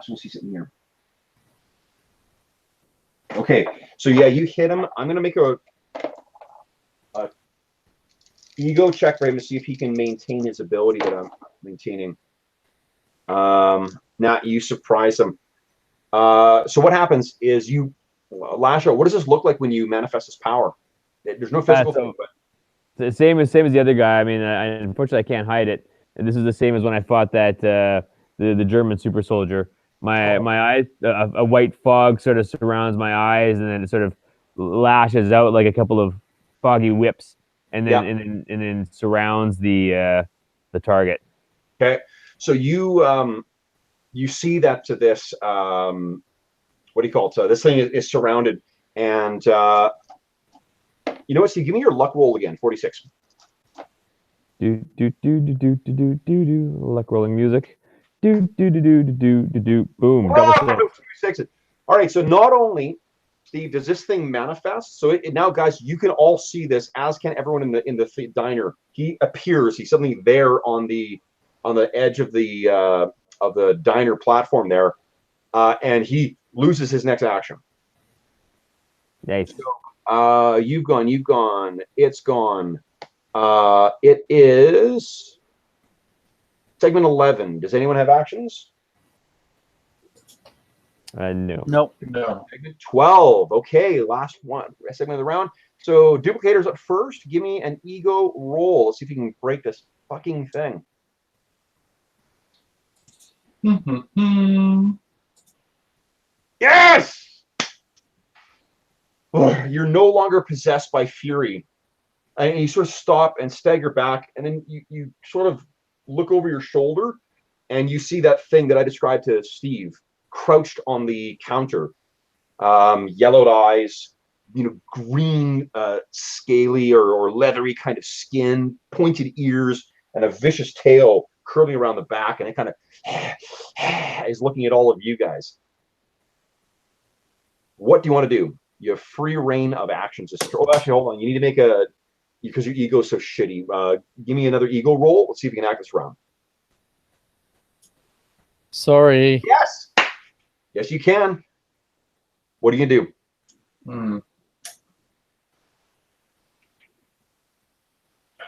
just want to see something here. Okay, so yeah, you hit him. I'm gonna make a ego check for him to see if he can maintain his ability that I'm maintaining. Now you surprise him. So what happens is you lash out. What does this look like when you manifest this power? There's no physical thing, but the same as the other guy. I mean, unfortunately, I can't hide it. And this is the same as when I fought that the German super soldier. My eyes, a white fog sort of surrounds my eyes, and then it sort of lashes out like a couple of foggy whips, and then and then surrounds the target. Okay, so you see that to this what do you call it? So this thing is surrounded, and you know what? Steve, give me your luck roll again. 46. Do do do do do do do do do. Luck rolling music. Do do do do do do do. Boom! Double six. All right. So not only, Steve, does this thing manifest? So it now, guys, you can all see this, as can everyone in the diner. He appears. He's suddenly there on the edge of the diner platform there, and he loses his next action. Nice. So, you've gone. It's gone. It is Segment 11. Does anyone have actions? No. Nope. No. Segment 12. Okay, last one. Segment of the round. So duplicators up first. Give me an ego roll. Let's see if you can break this fucking thing. Yes! You're no longer possessed by fury. And you sort of stop and stagger back, and then you sort of look over your shoulder, and you see that thing that I described to Steve, crouched on the counter. Yellowed eyes, green, scaly or leathery kind of skin, pointed ears, and a vicious tail curling around the back, and it kind of is looking at all of you guys. What do you want to do? You have free reign of actions. Oh, actually, hold on. You need to make a, because your ego is so shitty. Give me another ego roll. Let's see if you can act this round. Sorry. Yes. Yes, you can. What are you gonna do?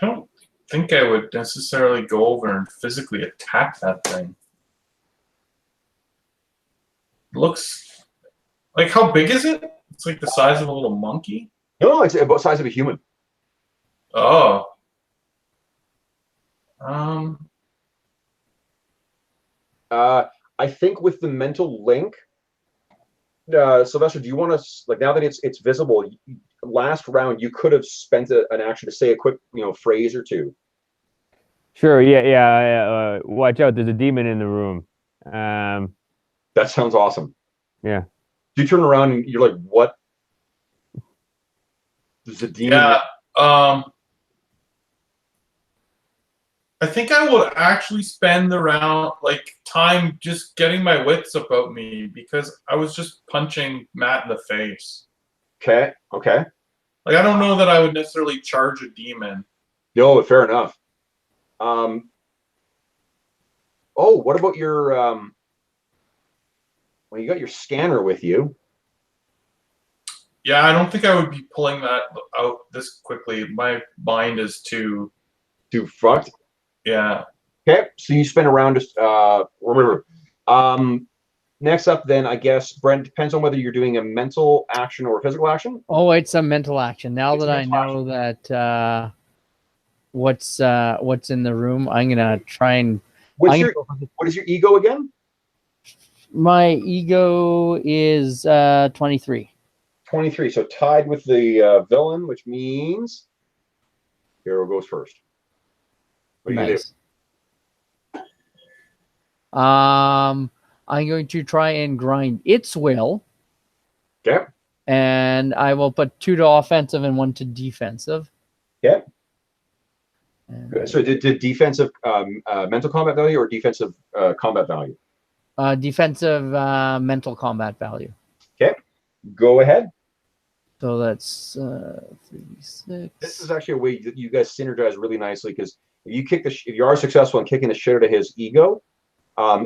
I don't think I would necessarily go over and physically attack that thing. Looks like, how big is it? It's like the size of a little monkey. No, it's about the size of a human. Oh. I think with the mental link, Sylvester, do you want to, like, now that it's visible, last round you could have spent an action to say a quick phrase or two. Sure. Yeah. Watch out! There's a demon in the room. That sounds awesome. Yeah. You turn around and you're like, what? There's a demon. Yeah. I think I will actually spend the round, time just getting my wits about me, because I was just punching Matt in the face. Okay. I don't know that I would necessarily charge a demon. No, fair enough. Oh, what about your well, you got your scanner with you. Yeah, I don't think I would be pulling that out this quickly. My mind is too fucked. Yeah. Okay, so you spend a round just remember. Next up, then, I guess, Brent, depends on whether you're doing a mental action or a physical action. Oh, it's a mental action. Now that I know that what's in the room, I'm gonna try and. What is your ego again? My ego is 23. 23. So tied with the villain, which means hero goes first. What are you Nice. gonna do? I'm going to try and grind its will. Okay. And I will put 2 to offensive and 1 to defensive. Okay. And, so did defensive mental combat value or defensive combat value? defensive mental combat value. Okay. Go ahead. So that's 36. This is actually a way that you guys synergize really nicely, because if you are successful in kicking the shit out of his ego,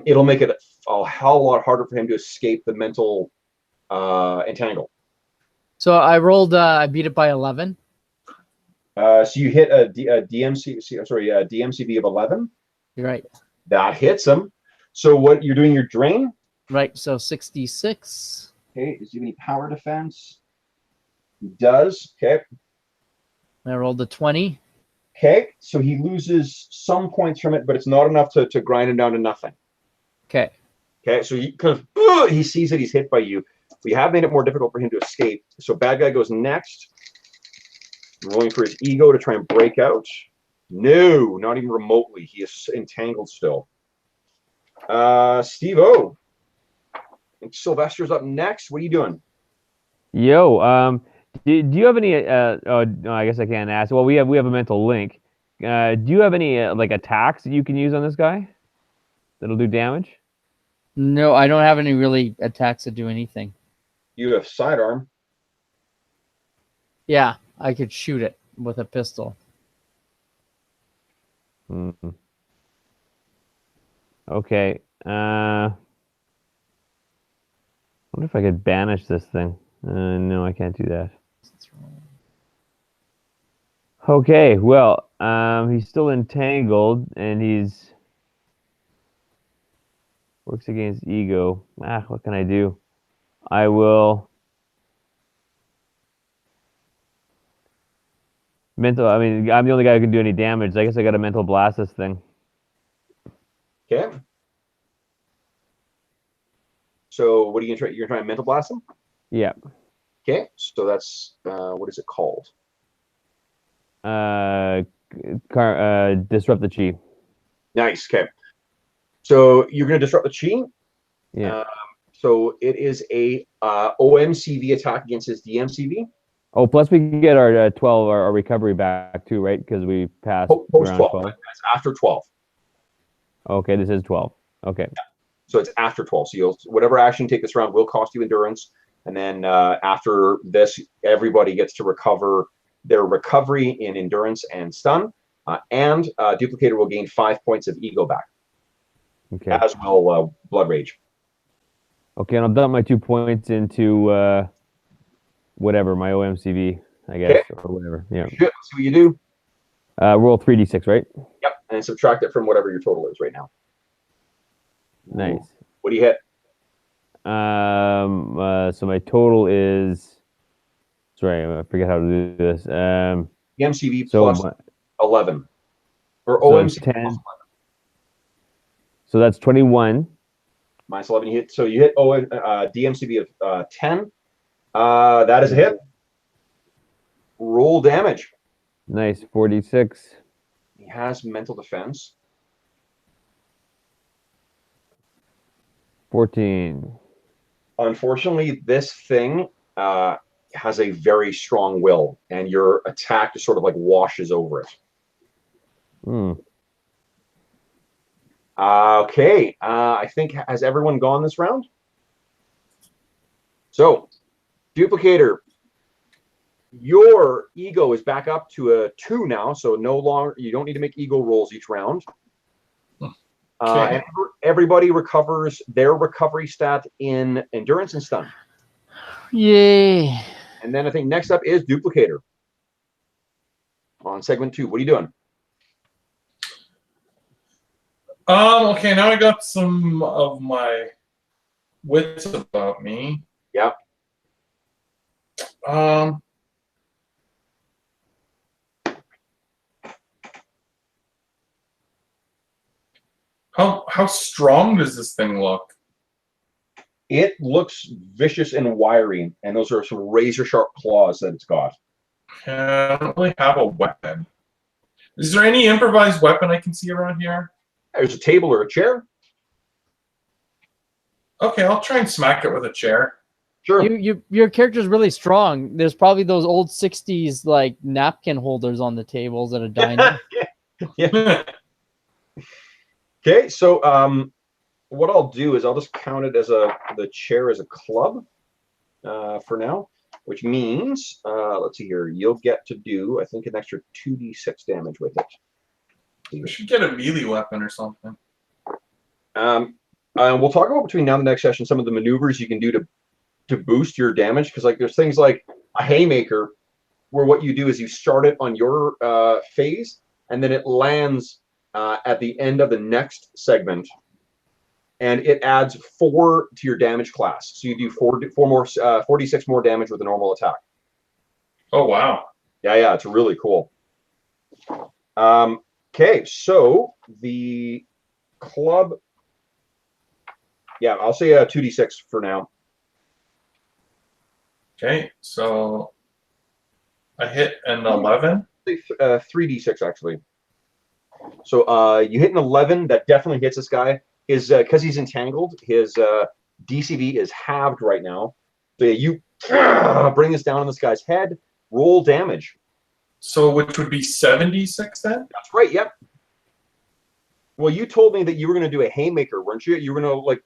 it'll make it a hell of a lot harder for him to escape the mental entangle. So I rolled. I beat it by 11. So you hit a DMCV of 11. You're right. That hits him. So what you're doing, your drain. Right. So 66. Okay. Does he have any power defense? He does. Okay. I rolled a 20. Okay. So he loses some points from it, but it's not enough to grind him down to nothing. Okay. Okay. So he kind of he sees that he's hit by you. We have made it more difficult for him to escape. So bad guy goes next. Rolling for his ego to try and break out. No, not even remotely. He is entangled still. Steve-O. And Sylvester's up next. What are you doing? Yo, do you have any? Oh, no, I guess I can't ask. Well, we have a mental link. Do you have any attacks that you can use on this guy that'll do damage? No, I don't have any really attacks that do anything. You have sidearm. Yeah, I could shoot it with a pistol. Mm-hmm. Okay. I wonder if I could banish this thing. No, I can't do that. Okay, well, he's still entangled, and he's Works against ego. What can I do? I will. Mental. I mean, I'm the only guy who can do any damage. I guess I got a mental blast this thing. Okay. So what are you gonna try? You're gonna try and mental blast him? Yeah. Okay. So that's what is it called? Disrupt the chi. Nice. Okay. So you're gonna disrupt the chi. Yeah. So it is a OMCV attack against his DMCV. Oh, plus we can get our 12, our recovery back too, right? Because we passed Post around 12. 12. That's after 12. Okay, this is 12. Okay. So it's after 12. So you'll whatever action you take this round will cost you endurance. And then after this, everybody gets to recover their recovery in endurance and stun. And Duplicator will gain 5 points of ego back. Okay. As will Blood Rage. Okay, and I'll dump my 2 points into whatever, my OMCV, I guess, Okay. or whatever. Yeah. Let's see what you do. Roll 3d6, right? Yep. And then subtract it from whatever your total is right now. Nice. What do you hit? So my total is. Sorry, I forget how to do this. MCV So plus 11. Or so it's OMCV 10. plus 11. So that's 21. Minus 11. You hit. So you hit DMCV of 10. That is a hit. Roll damage. Nice, 46. He has mental defense. 14. Unfortunately, this thing has a very strong will, and your attack just sort of like washes over it. Hmm. Okay, I think, has everyone gone this round? So, Duplicator, your ego is back up to a 2 now, so no longer, you don't need to make ego rolls each round. Okay. And everybody recovers their recovery stat in endurance and stun. Yay. And then I think next up is Duplicator on segment 2. What are you doing? Okay, now I got some of my wits about me. Yeah. How strong does this thing look? It looks vicious and wiry, and those are some razor sharp claws that it's got. I don't really have a weapon. Is there any improvised weapon I can see around here? There's a table or a chair. Okay, I'll try and smack it with a chair. Sure. Your character's really strong. There's probably those old 60s like napkin holders on the tables at a diner. Yeah. Okay, so what I'll do is I'll just count it as the chair as a club for now, which means let's see here, you'll get to do I think an extra 2d6 damage with it. We should get a melee weapon or something. We'll talk about between now and the next session some of the maneuvers you can do to boost your damage, because like there's things like a haymaker where what you do is you start it on your phase and then it lands at the end of the next segment, and it adds 4 to your damage class. So you do 46 more damage with a normal attack. Oh wow! Yeah, it's really cool. Okay, so the club. Yeah, I'll say 2d6 for now. Okay, so I hit an 11. 3d6 actually. So you hit an 11. That definitely hits this guy. His because he's entangled, his DCV is halved right now. So yeah, you bring this down on this guy's head. Roll damage. So which would be 76 then? That's right. Yep. Well, you told me that you were going to do a haymaker, weren't you? You were going to like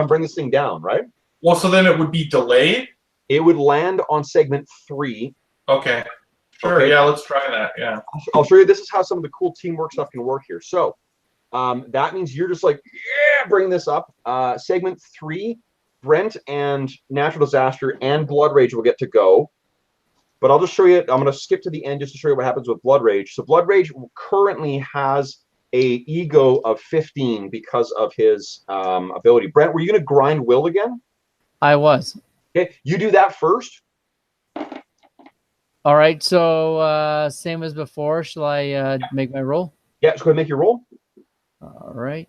bring this thing down, right? Well, so then it would be delayed? It would land on segment 3. Okay. Sure, Okay. yeah, let's try that, yeah. I'll show you. This is how some of the cool teamwork stuff can work here. So that means you're just like, bring this up. Segment 3, Brent and Natural Disaster and Blood Rage will get to go. But I'll just show you, I'm going to skip to the end just to show you what happens with Blood Rage. So Blood Rage currently has a ego of 15 because of his ability. Brent, were you going to grind will again? I was. Okay, you do that first. All right. So same as before. Shall I make my roll? Yeah, just go ahead and make your roll. All right.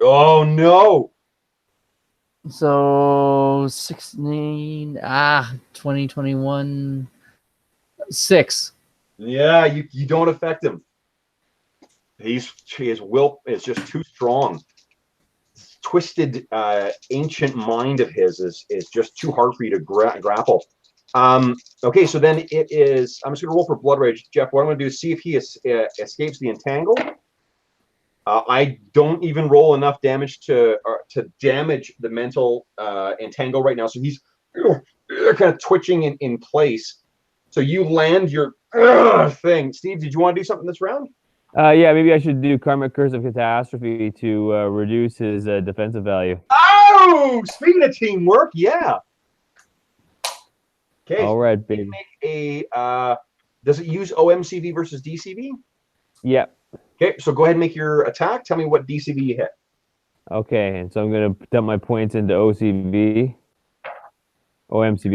Oh no! So 16, 2021, 6. Yeah, you don't affect him. His will is just too strong. This twisted, ancient mind of his is just too hard for you to grapple. Okay, so then it is. I'm just going to roll for blood rage, Jeff. What I'm going to do is see if he escapes the entangle. I don't even roll enough damage to damage the mental entangle right now. So he's kind of twitching in place. So you land your thing. Steve, did you want to do something this round? Yeah, maybe I should do Karmic Curse of Catastrophe to reduce his defensive value. Oh, speaking of teamwork, yeah. Okay. All right, baby. Make a. Does it use OMCV versus DCV? Yeah. Okay, so go ahead and make your attack. Tell me what DCV you hit. Okay, and so I'm going to dump my points into OMCV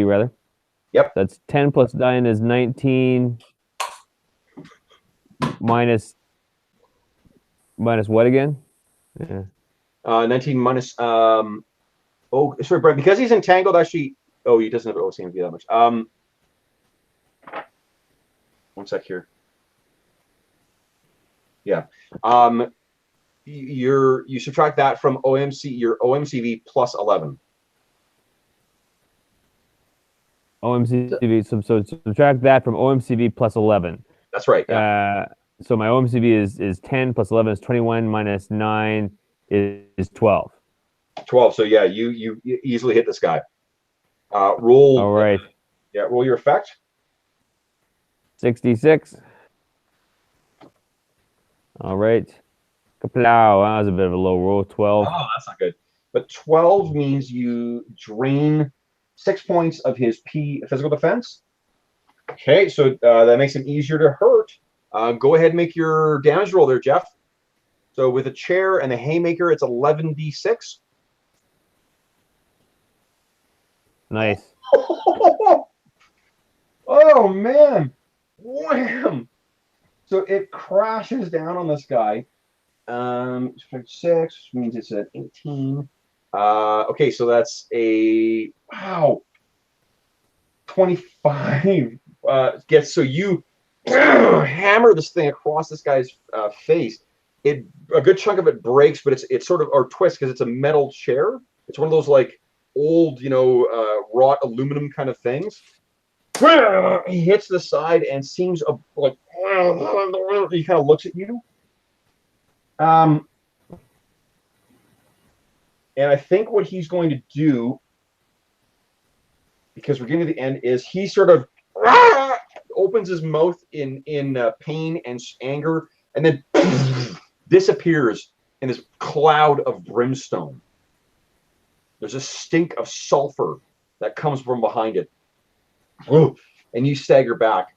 rather. Yep. That's 10 plus 9 is 19 minus what again? Yeah. 19 minus. Oh, sorry, Brett. Because he's entangled, actually. Oh, he doesn't have OCMV that much. 1 sec here. Yeah. You subtract that from your OMCV plus 11. OMCV, so subtract that from OMCV plus 11. That's right. Yeah. So my OMCV is 10 plus 11 is 21 minus 9 is 12. 12. So yeah, you easily hit this guy. Roll. All right. Yeah, roll your effect. 66. All right. Kaplow. That was a bit of a low roll. 12. Oh, that's not good. But 12 means you drain 6 points of his physical defense. Okay, so that makes him easier to hurt. Go ahead and make your damage roll there, Jeff. So with a chair and the haymaker, it's 11d6. Nice. Oh, man. Wham! So it crashes down on this guy. 6 means it's an 18. Okay, so that's a 25. So you hammer this thing across this guy's face. A good chunk of it breaks, but it's sort of or twists because it's a metal chair. It's one of those like old, wrought aluminum kind of things. He hits the side and seems like he kind of looks at you. And I think what he's going to do, because we're getting to the end, is he sort of opens his mouth in pain and anger, and then disappears in this cloud of brimstone. There's a stink of sulfur that comes from behind it. And you stagger back.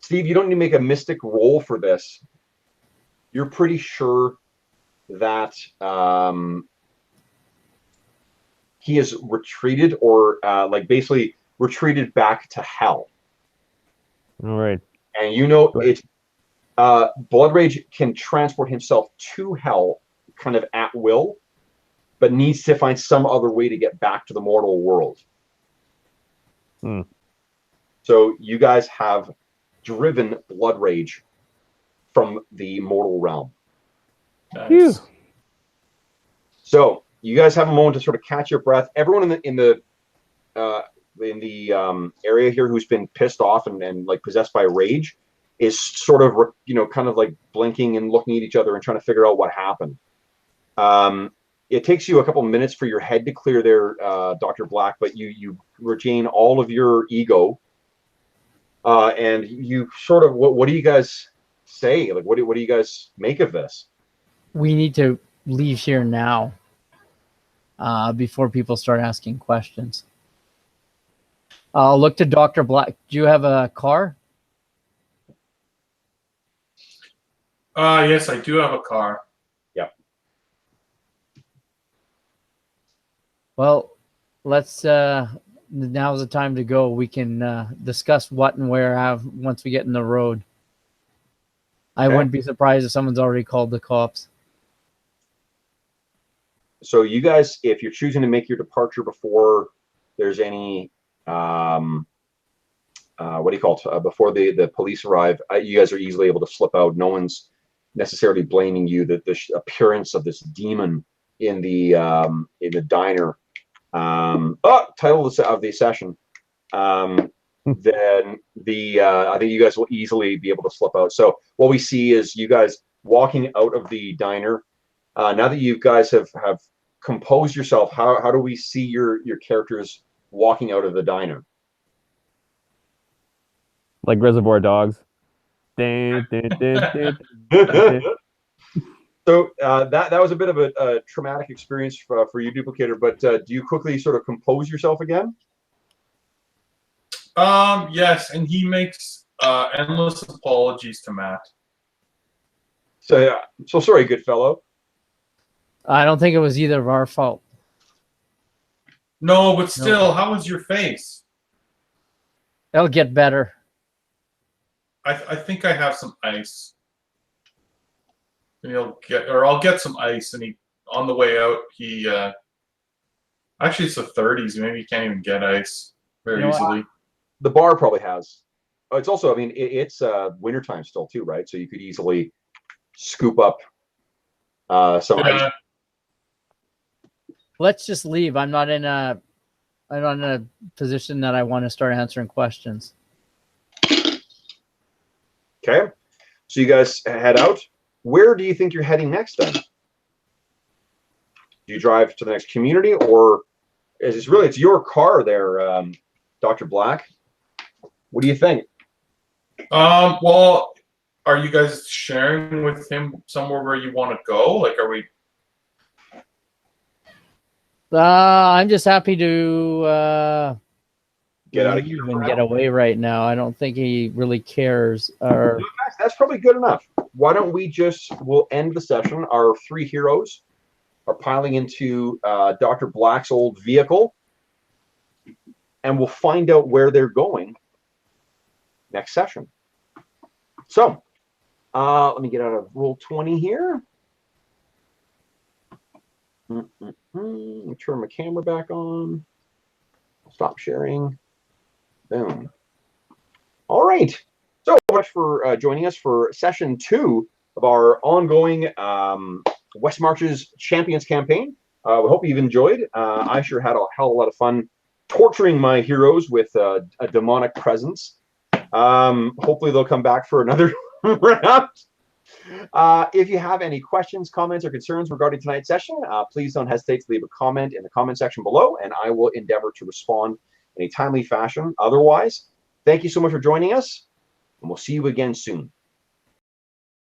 Steve, you don't need to make a mystic roll for this. You're pretty sure that he has retreated or basically retreated back to hell. All right. And it's Blood Rage can transport himself to hell kind of at will, but needs to find some other way to get back to the mortal world. So you guys have driven Blood Rage from the mortal realm. Nice. So you guys have a moment to sort of catch your breath. Everyone in the area here who's been pissed off and like possessed by rage is sort of kind of like blinking and looking at each other and trying to figure out what happened. It takes you a couple minutes for your head to clear there, Dr. Black, but you regain all of your ego. And you sort of, what do you guys say? Like, what do you guys make of this? We need to leave here now before people start asking questions. I'll look to Dr. Black. Do you have a car? Yes, I do have a car. Well, let's. Now's the time to go. We can discuss what and where once we get in the road. I Okay. wouldn't be surprised if someone's already called the cops. So you guys, if you're choosing to make your departure before there's any, what do you call it? Before the police arrive, you guys are easily able to slip out. No one's necessarily blaming you that the appearance of this demon in the diner. Title of the session. Then I think you guys will easily be able to slip out. So what we see is you guys walking out of the diner. Now that you guys have composed yourself, how do we see your characters walking out of the diner? Like Reservoir Dogs. Dun, dun, dun, dun. So that was a bit of a traumatic experience for you, Duplicator. But do you quickly sort of compose yourself again? Yes, and he makes endless apologies to Matt. So sorry, good fellow. I don't think it was either of our fault. No, but still, how was your face? It'll get better. I think I have some ice. And I'll get some ice. And on the way out, actually it's the 30s. Maybe you can't even get ice very easily. The bar probably has. Oh, it's also, I mean, it's wintertime still too, right? So you could easily scoop up some ice. Let's just leave. I'm not in a position that I want to start answering questions. Okay, so you guys head out. Where do you think you're heading next then? Do you drive to the next community, or it's your car there, Dr. Black? What do you think? Well, are you guys sharing with him somewhere where you want to go? Like, are we? I'm just happy to Get out of leave here and get away right now. I don't think he really cares. Or that's probably good enough. Why don't we'll end the session. Our three heroes are piling into Dr. Black's old vehicle, and we'll find out where they're going next session. So let me get out of Roll20 here. Turn my camera back on. Stop sharing. Boom. All right. So much for joining us for session 2 of our ongoing Westmarch's Champions campaign. We hope you've enjoyed. I sure had a hell of a lot of fun torturing my heroes with a demonic presence. Hopefully they'll come back for another round. If you have any questions, comments, or concerns regarding tonight's session, please don't hesitate to leave a comment in the comment section below, and I will endeavor to respond in a timely fashion. Otherwise, thank you so much for joining us, and we'll see you again soon.